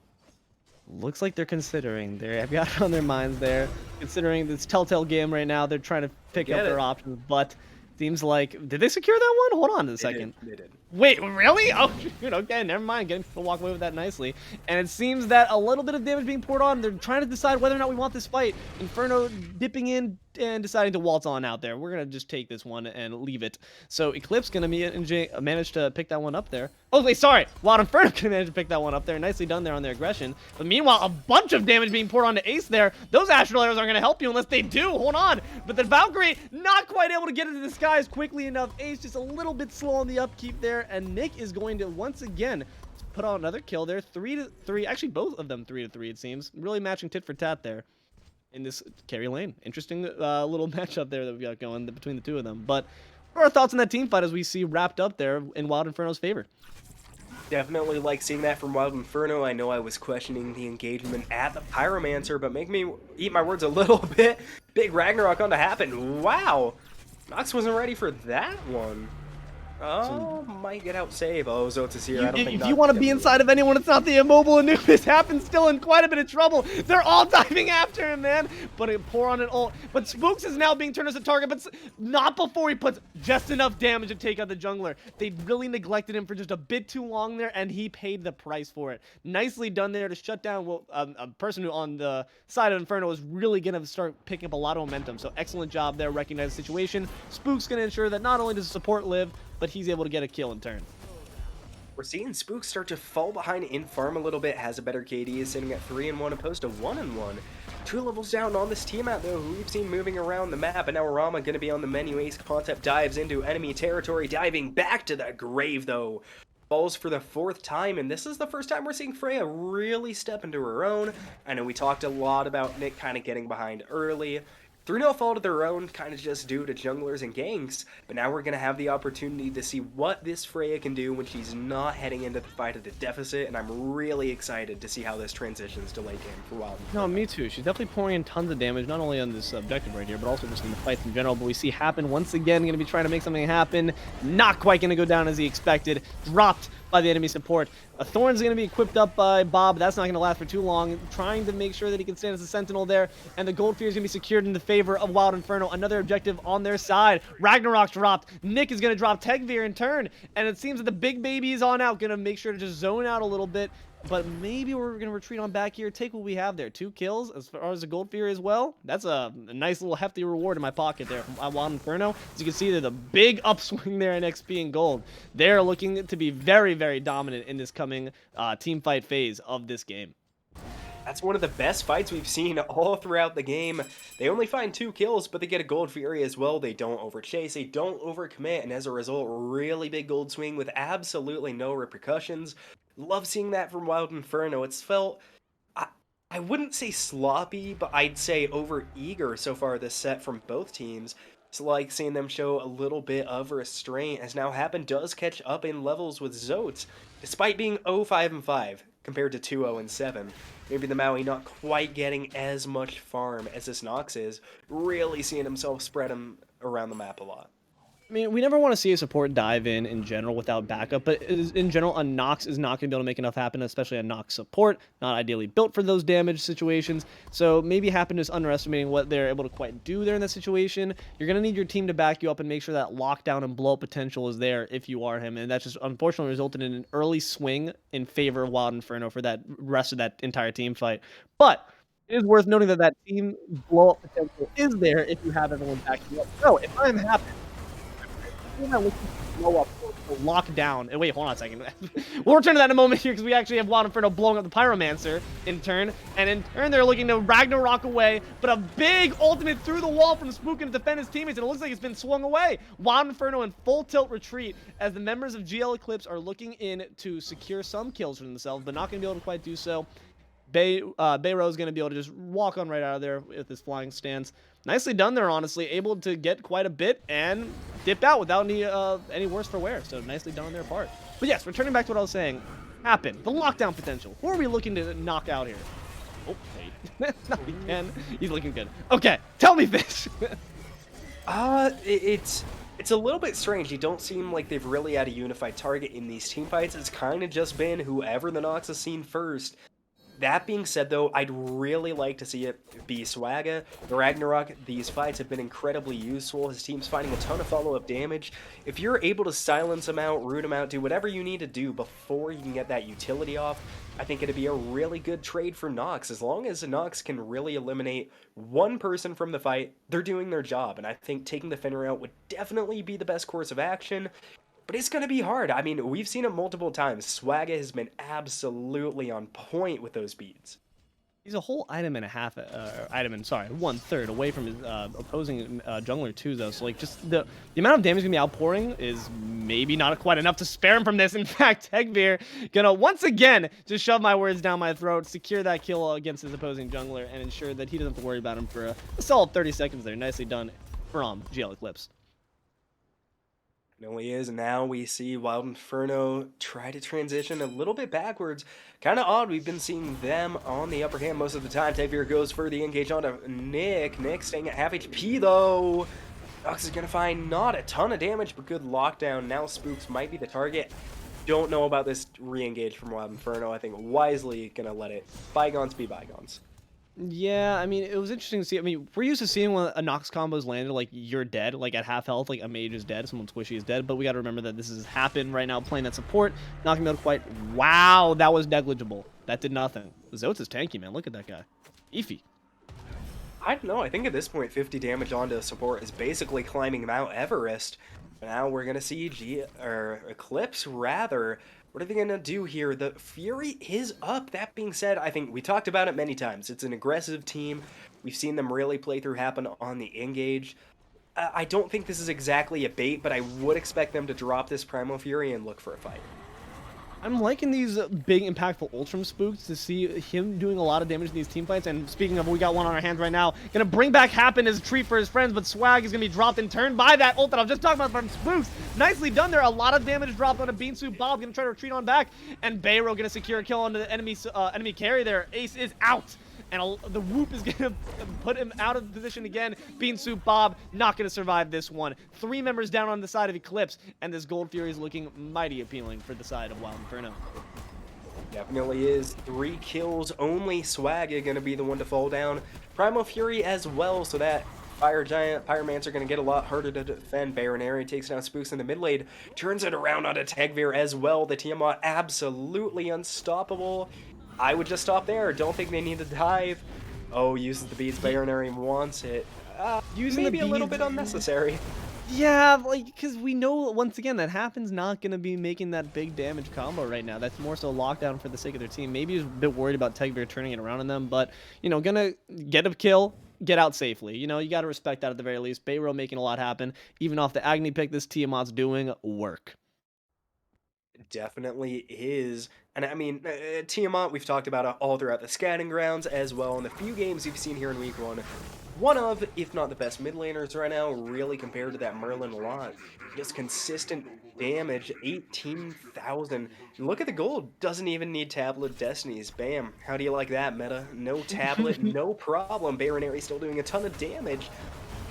Looks like they're considering. They've got it on their minds there. Considering this Telltale game right now, they're trying to pick up their options, but seems like... Did they secure that one? Hold on a second. They did. Wait, really? Oh, shoot, okay, never mind. Getting to walk away with that nicely. And it seems that a little bit of damage being poured on. They're trying to decide whether or not we want this fight. Inferno dipping in and deciding to waltz on out there. We're going to just take this one and leave it. So Eclipse going to manage to pick that one up there. Oh, wait, sorry. Wild Inferno going to manage to pick that one up there. Nicely done there on their aggression. But meanwhile, a bunch of damage being poured onto Ace there. Those astral arrows aren't going to help you unless they do. Hold on. But the Valkyrie not quite able to get into the skies quickly enough. Ace just a little bit slow on the upkeep there. And Nick is going to once again put on another kill there. 3-3. Actually, both of them 3-3, it seems. Really matching tit for tat there in this carry lane. Interesting little matchup there that we got going between the two of them. But what are our thoughts on that team fight as we see wrapped up there in Wild Inferno's favor? Definitely like seeing that from Wild Inferno. I know I was questioning the engagement at the Pyromancer, but make me eat my words a little bit. Big Ragnarok on to happen. Wow. Nox wasn't ready for that one. Oh, might get out save. Oh, Zoats is here. I don't think if you want to be inside of anyone, it's not the immobile Anubis. Hapn's still in quite a bit of trouble. They're all diving after him, man. But it pour on an ult. But Spooks is now being turned as a target, but not before he puts just enough damage to take out the jungler. They really neglected him for just a bit too long there, and he paid the price for it. Nicely done there to shut down a person who on the side of Inferno is really going to start picking up a lot of momentum. So excellent job there, recognize the situation. Spooks going to ensure that not only does the support live, but he's able to get a kill in turn. We're seeing Spook start to fall behind in farm a little bit. Has a better KD, is sitting at 3-1 opposed to 1-1. 2 levels down on this team out though, who we've seen moving around the map, and now Rama going to be on the menu. AceConcept dives into enemy territory, diving back to the grave though. Falls for the 4th time, and this is the first time we're seeing Freya really step into her own. I know we talked a lot about Nick kind of getting behind early. Through no fault of their own, kind of just due to junglers and ganks, but now we're going to have the opportunity to see what this Freya can do when she's not heading into the fight at a deficit, and I'm really excited to see how this transitions to late game for Wild. No, me too. She's definitely pouring in tons of damage, not only on this objective right here, but also just in the fights in general. But we see Hapn once again going to be trying to make something happen. Not quite going to go down as he expected. Dropped by the enemy support. A Thorn's going to be equipped up by Bob. That's not going to last for too long. Trying to make sure that he can stand as a sentinel there. And the Gold Fear is going to be secured in the favor of Wild Inferno. Another objective on their side. Ragnarok's dropped. Nick is going to drop Tegveer in turn. And it seems that the big baby is on out. Going to make sure to just zone out a little bit. But maybe we're going to retreat on back here. Take what we have there. 2 kills as far as the Gold Fear as well. That's a nice little hefty reward in my pocket there from Wild Inferno. As you can see, there's a big upswing there in XP and gold. They're looking to be very, very dominant in this coming team fight phase of this game. That's one of the best fights we've seen all throughout the game. They only find 2 kills, but they get a Gold Fury as well. They don't overchase, they don't overcommit, and as a result, really big gold swing with absolutely no repercussions. Love seeing that from Wild Inferno. It's felt, I wouldn't say sloppy, but I'd say over-eager so far this set from both teams. It's like seeing them show a little bit of restraint, as now Hapn does catch up in levels with Zoats, despite being 0-5-5 compared to 2-0-7. Maybe the Maui not quite getting as much farm as this Nox is, really seeing himself spread him around the map a lot. I mean, we never want to see a support dive in general without backup, but in general, a Nox is not going to be able to make enough happen, especially a Nox support, not ideally built for those damage situations. So maybe Hapn is underestimating what they're able to quite do there in that situation. You're going to need your team to back you up and make sure that lockdown and blow up potential is there if you are him, and that just unfortunately resulted in an early swing in favor of Wild Inferno for that rest of that entire team fight. But it is worth noting that that team blow up potential is there if you have everyone backing you up. So if I'm Hapn, we're not looking to blow up or lock down. And wait, hold on a second. We'll return to that in a moment here because we actually have Wild Inferno blowing up the Pyromancer in turn. And in turn, they're looking to Ragnarok away. But a big ultimate through the wall from Spookin to defend his teammates. And it looks like it's been swung away. Wild Inferno in full tilt retreat as the members of GL Eclipse are looking in to secure some kills for themselves, but not going to be able to quite do so. Bayro is going to be able to just walk on right out of there with his flying stance. Nicely done there, honestly. Able to get quite a bit and dip out without any worse for wear. So nicely done on their part. But yes, returning back to what I was saying. Hapn, the lockdown potential. Who are we looking to knock out here? Oh, wait. No, he can. He's looking good. Okay, tell me this. It's a little bit strange. You don't seem like they've really had a unified target in these team fights. It's kind of just been whoever the Nox has seen first. That being said, though, I'd really like to see it be Swagga. The Ragnarok, these fights have been incredibly useful. His team's finding a ton of follow-up damage. If you're able to silence him out, root him out, do whatever you need to do before you can get that utility off, I think it'd be a really good trade for Nox. As long as Nox can really eliminate one person from the fight, they're doing their job. And I think taking the Fenrir out would definitely be the best course of action. But it's going to be hard. I mean, we've seen it multiple times. Swagga has been absolutely on point with those beads. He's a whole item and a half, sorry, 1/3 away from his opposing jungler too, though. So like, just the amount of damage gonna be outpouring is maybe not quite enough to spare him from this. In fact, Tegveer gonna once again just shove my words down my throat, secure that kill against his opposing jungler, and ensure that he doesn't have to worry about him for a solid 30 seconds there. Nicely done from GL Eclipse. No, he is. Now we see Wild Inferno try to transition a little bit backwards. Kind of odd. We've been seeing them on the upper hand most of the time. Tegveer goes for the engage onto Nick. Nick staying at half HP, though. Nox is going to find not a ton of damage, but good lockdown. Now Spooks might be the target. Don't know about this re-engage from Wild Inferno. I think wisely going to let it bygones be bygones. Yeah, I mean, it was interesting to see. I mean, we're used to seeing when a Nox combo is landed, like, you're dead, like, at half health, like, a mage is dead, someone squishy is dead, but we got to remember that this has happened right now, playing that support, not gonna be able to quite... Wow, that was negligible. That did nothing. Zoats is tanky, man. Look at that guy. Eefy. I don't know. I think at this point, 50 damage onto support is basically climbing Mount Everest. Now we're going to see Eclipse, rather. What are they going to do here? The Fury is up. That being said, I think we talked about it many times. It's an aggressive team. We've seen them really play through Hapn on the engage. I don't think this is exactly a bait, but I would expect them to drop this Primal Fury and look for a fight. I'm liking these big, impactful Ultram Spooks to see him doing a lot of damage in these team fights. And speaking of, we got one on our hands right now. Gonna bring back Hapn as a treat for his friends, but Swag is gonna be dropped in turn by that ult that I was just talking about from Spooks. Nicely done there. A lot of damage dropped on a BeanSoupBob. Gonna try to retreat on back. And Bayro gonna secure a kill on the enemy carry there. Ace is out. And the whoop is going to put him out of position again. BeanSoupBob not going to survive this one. 3 members down on the side of Eclipse, and this Gold Fury is looking mighty appealing for the side of Wild Inferno. Definitely is. 3 kills, only Swagga going to be the one to fall down. Primal Fury as well, so that Fire Giant, Pyromancer are going to get a lot harder to defend. Bayroneri takes down Spooks in the mid lane, turns it around onto Tegveer as well. The Tiamat absolutely unstoppable. I would just stop there. Don't think they need to dive. Oh, uses the beads. Bayroneri wants it. Maybe a little bit unnecessary. Yeah, like, because we know, once again, that Hapn's not going to be making that big damage combo right now. That's more so lockdown for the sake of their team. Maybe he's a bit worried about Tegveer turning it around on them, but, you know, going to get a kill, get out safely. You know, you got to respect that at the very least. Bayro making a lot happen. Even off the Agni pick, this Tiamat's doing work. Definitely is. And I mean, Tiamat, we've talked about it all throughout the scouting grounds as well. In the few games you've seen here in week 1, one of, if not the best mid laners right now, really compared to that Merlin lot. Just consistent damage, 18,000. Look at the gold. Doesn't even need Tablet Destinies. Bam. How do you like that, meta? No tablet, no problem. Bayroneri still doing a ton of damage.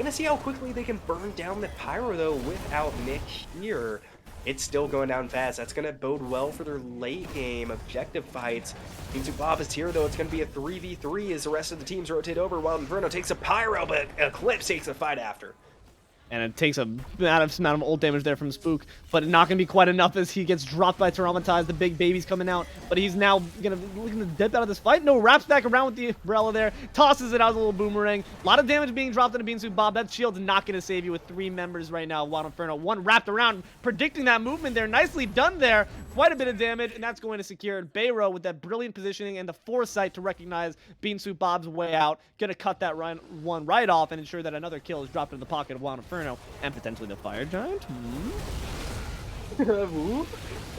Gonna see how quickly they can burn down the Pyro, though, without Nick here. It's still going down fast. That's gonna bode well for their late game objective fights. BeanSoupBob is here, though. It's gonna be a 3v3 as the rest of the teams rotate over. Wild Inferno takes a Pyro, but Eclipse takes a fight after. And it takes a amount of ult damage there from Spook, but not going to be quite enough as he gets dropped by Tyraumatized. The big baby's coming out, but he's now looking to dip out of this fight. No, wraps back around with the umbrella there, tosses it out as a little boomerang. A lot of damage being dropped into BeanSoupBob. That shield's not going to save you with 3 members right now. Wild Inferno, one wrapped around, predicting that movement there. Nicely done there. Quite a bit of damage, and that's going to secure Bayro with that brilliant positioning and the foresight to recognize BeanSoupBob's way out. Going to cut that one right off and ensure that another kill is dropped into the pocket of Wild Inferno. And potentially the Fire Giant. The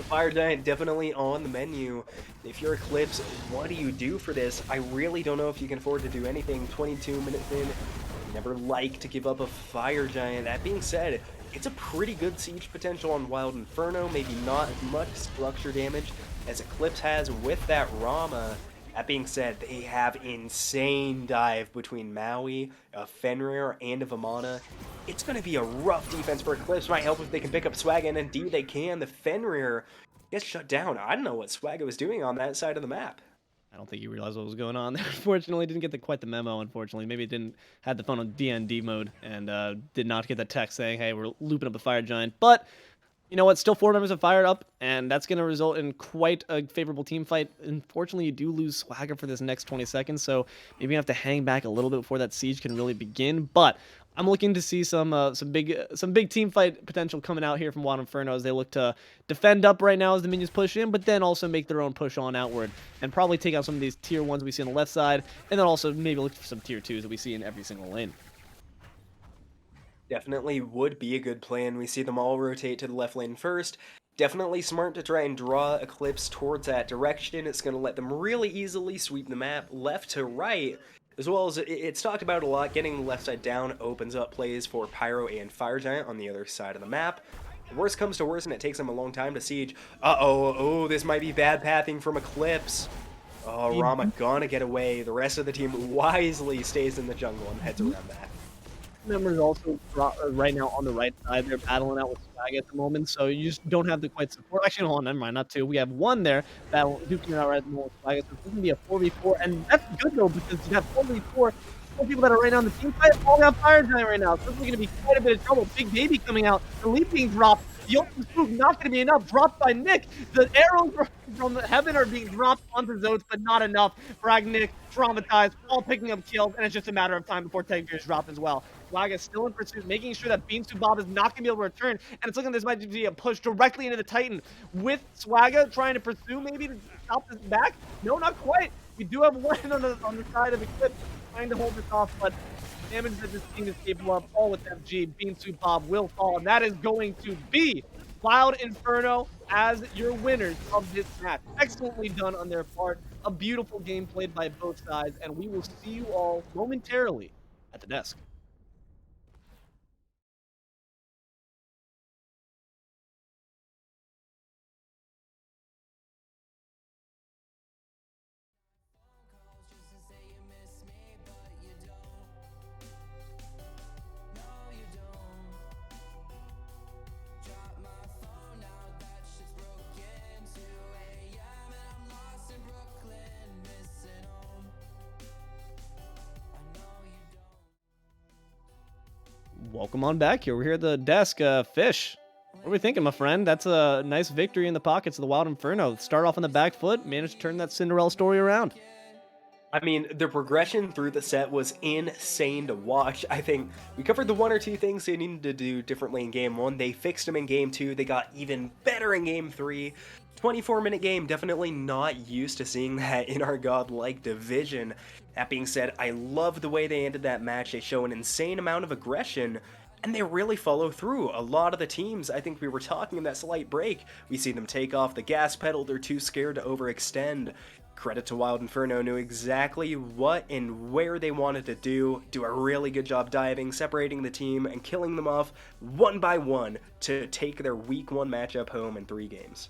Fire Giant definitely on the menu. If you're Eclipse, what do you do for this? I really don't know if you can afford to do anything. 22 minutes in, never like to give up a Fire Giant. That being said, it's a pretty good siege potential on Wild Inferno. Maybe not as much structure damage as Eclipse has with that Rama. That being said, they have insane dive between Maui, a Fenrir, and a Vamana. It's going to be a rough defense for Eclipse. Might help if they can pick up Swagga, and indeed they can. The Fenrir gets shut down. I don't know what Swagga was doing on that side of the map. I don't think he realized what was going on there. Unfortunately, didn't get quite the memo, unfortunately. Maybe it didn't have the phone on DND mode and did not get the text saying, hey, we're looping up the Fire Giant. But you know what? Still 4 members have fired up, and that's going to result in quite a favorable team fight. Unfortunately, you do lose Swagga for this next 20 seconds, so maybe you have to hang back a little bit before that siege can really begin. But I'm looking to see some big team fight potential coming out here from Wild Inferno as they look to defend up right now as the minions push in, but then also make their own push on outward and probably take out some of these tier 1s we see on the left side, and then also maybe look for some tier 2s that we see in every single lane. Definitely would be a good plan. We see them all rotate to the left lane first. Definitely smart to try and draw Eclipse towards that direction. It's going to let them really easily sweep the map left to right, as well as it's talked about a lot. Getting the left side down opens up plays for Pyro and Fire Giant on the other side of the map. Worst comes to worst, and it takes them a long time to siege. Oh, this might be bad pathing from Eclipse. Oh, Rama gonna get away. The rest of the team wisely stays in the jungle and heads around that. Members also right now on the right side. They're battling out with Swagga at the moment, so you just don't have the quite support. Actually, hold on, never mind, not 2. We have 1 there duking it out right at the moment with Swagga, so it's going to be a 4v4, and that's good though because you have 4v4. 4 people that are right now in the team fight all got Fire Giant right now, so this is going to be quite a bit of trouble. Big baby coming out, the leap being dropped. The open spook not going to be enough. Dropped by Nick. The arrows from heaven are being dropped onto Zoats, but not enough. Fragnick, Traumatized, all picking up kills, and it's just a matter of time before Tegveer's drop as well. Swagga is still in pursuit, making sure that BeanSoupBob is not going to be able to return, and it's looking like this might be a push directly into the Titan with Swagga trying to pursue maybe to stop this back. No, not quite. We do have 1 on the side of Eclipse trying to hold this off, but damage that this team is capable of, all with FG, BeanSoupBob will fall, and that is going to be Wild Inferno as your winners of this match. Excellently done on their part. A beautiful game played by both sides, and we will see you all momentarily at the desk. Welcome on back here. We're here at the desk. Fish, what are we thinking, my friend? That's a nice victory in the pockets of the Wild Inferno. Start off on the back foot, managed to turn that Cinderella story around. I mean, the progression through the set was insane to watch. I think we covered the 1 or 2 things they needed to do differently in Game 1. They fixed them in Game 2. They got even better in Game 3. 24-minute game, definitely not used to seeing that in our Godlike division. That being said, I love the way they ended that match. They show an insane amount of aggression, and they really follow through. A lot of the teams, I think we were talking in that slight break, we see them take off the gas pedal. They're too scared to overextend. Credit to Wild Inferno, knew exactly what and where they wanted to do a really good job diving, separating the team, and killing them off 1 by 1 to take their Week 1 matchup home in 3 games.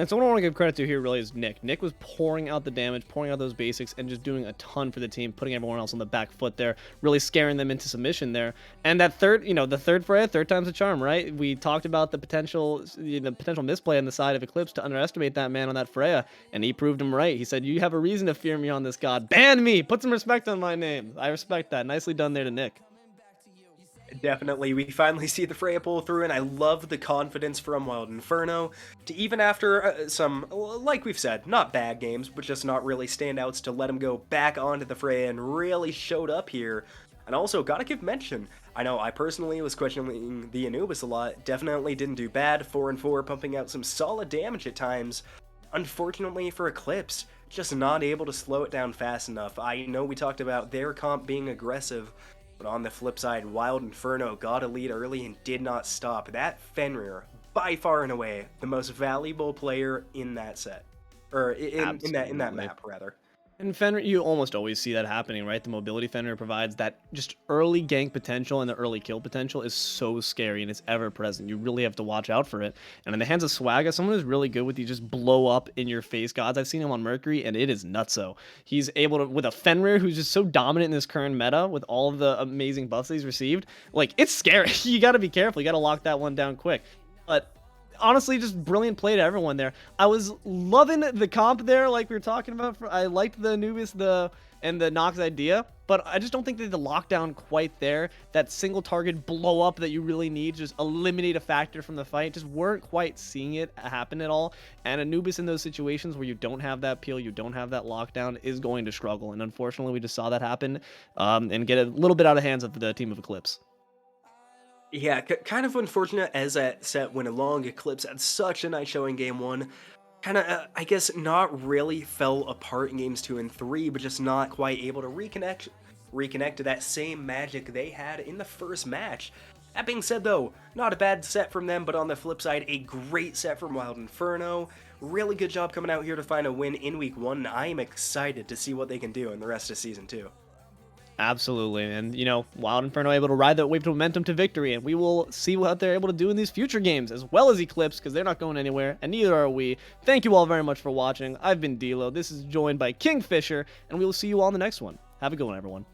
And someone I want to give credit to here really is Nick. Nick was pouring out the damage, pouring out those basics, and just doing a ton for the team, putting everyone else on the back foot there, really scaring them into submission there. And that third, the third Freya, third time's a charm, right? We talked about the potential misplay on the side of Eclipse to underestimate that man on that Freya, and he proved him right. He said, "You have a reason to fear me on this god. Ban me! Put some respect on my name." I respect that. Nicely done there to Nick. Definitely, we finally see the Freya pull through, and I love the confidence from Wild Inferno to, even after some, like we've said, not bad games, but just not really standouts, to let him go back onto the Freya and really showed up here. And also, gotta give mention, I know I personally was questioning the Anubis a lot, definitely didn't do bad, 4-4, pumping out some solid damage at times. Unfortunately for Eclipse, just not able to slow it down fast enough. I know we talked about their comp being aggressive, but on the flip side, Wild Inferno got a lead early and did not stop. That Fenrir, by far and away, the most valuable player in that set. Or in that map, rather. And Fenrir, you almost always see that happening, right? The mobility Fenrir provides, that just early gank potential and the early kill potential is so scary, and it's ever present. You really have to watch out for it. And in the hands of Swagga, someone who's really good with you just blow up in your face gods. I've seen him on Mercury, and it is nutso. He's able to, with a Fenrir who's just so dominant in this current meta with all of the amazing buffs that he's received, like, it's scary. You got to be careful. You got to lock that one down quick. But honestly, just brilliant play to everyone there. I was loving the comp there, like we were talking about. I liked the Anubis and the Nox idea, but I just don't think that the lockdown quite there. That single target blow up that you really need, just eliminate a factor from the fight, just weren't quite seeing it happen at all. And Anubis in those situations where you don't have that peel, you don't have that lockdown, is going to struggle. And unfortunately, we just saw that happen and get a little bit out of hands of the team of Eclipse. Yeah, kind of unfortunate as that set went along. Eclipse had such a nice showing game 1. Kind of, I guess, not really fell apart in games 2 and 3, but just not quite able to reconnect to that same magic they had in the first match. That being said, though, not a bad set from them, but on the flip side, a great set from Wild Inferno. Really good job coming out here to find a win in Week 1, and I am excited to see what they can do in the rest of Season 2. Absolutely, and Wild Inferno able to ride that wave to momentum to victory, and we will see what they're able to do in these future games, as well as Eclipse, because they're not going anywhere, and neither are we. Thank you all very much for watching. I've been Deelo. This is joined by KingFsher, and we will see you all in the next one. Have a good one, everyone.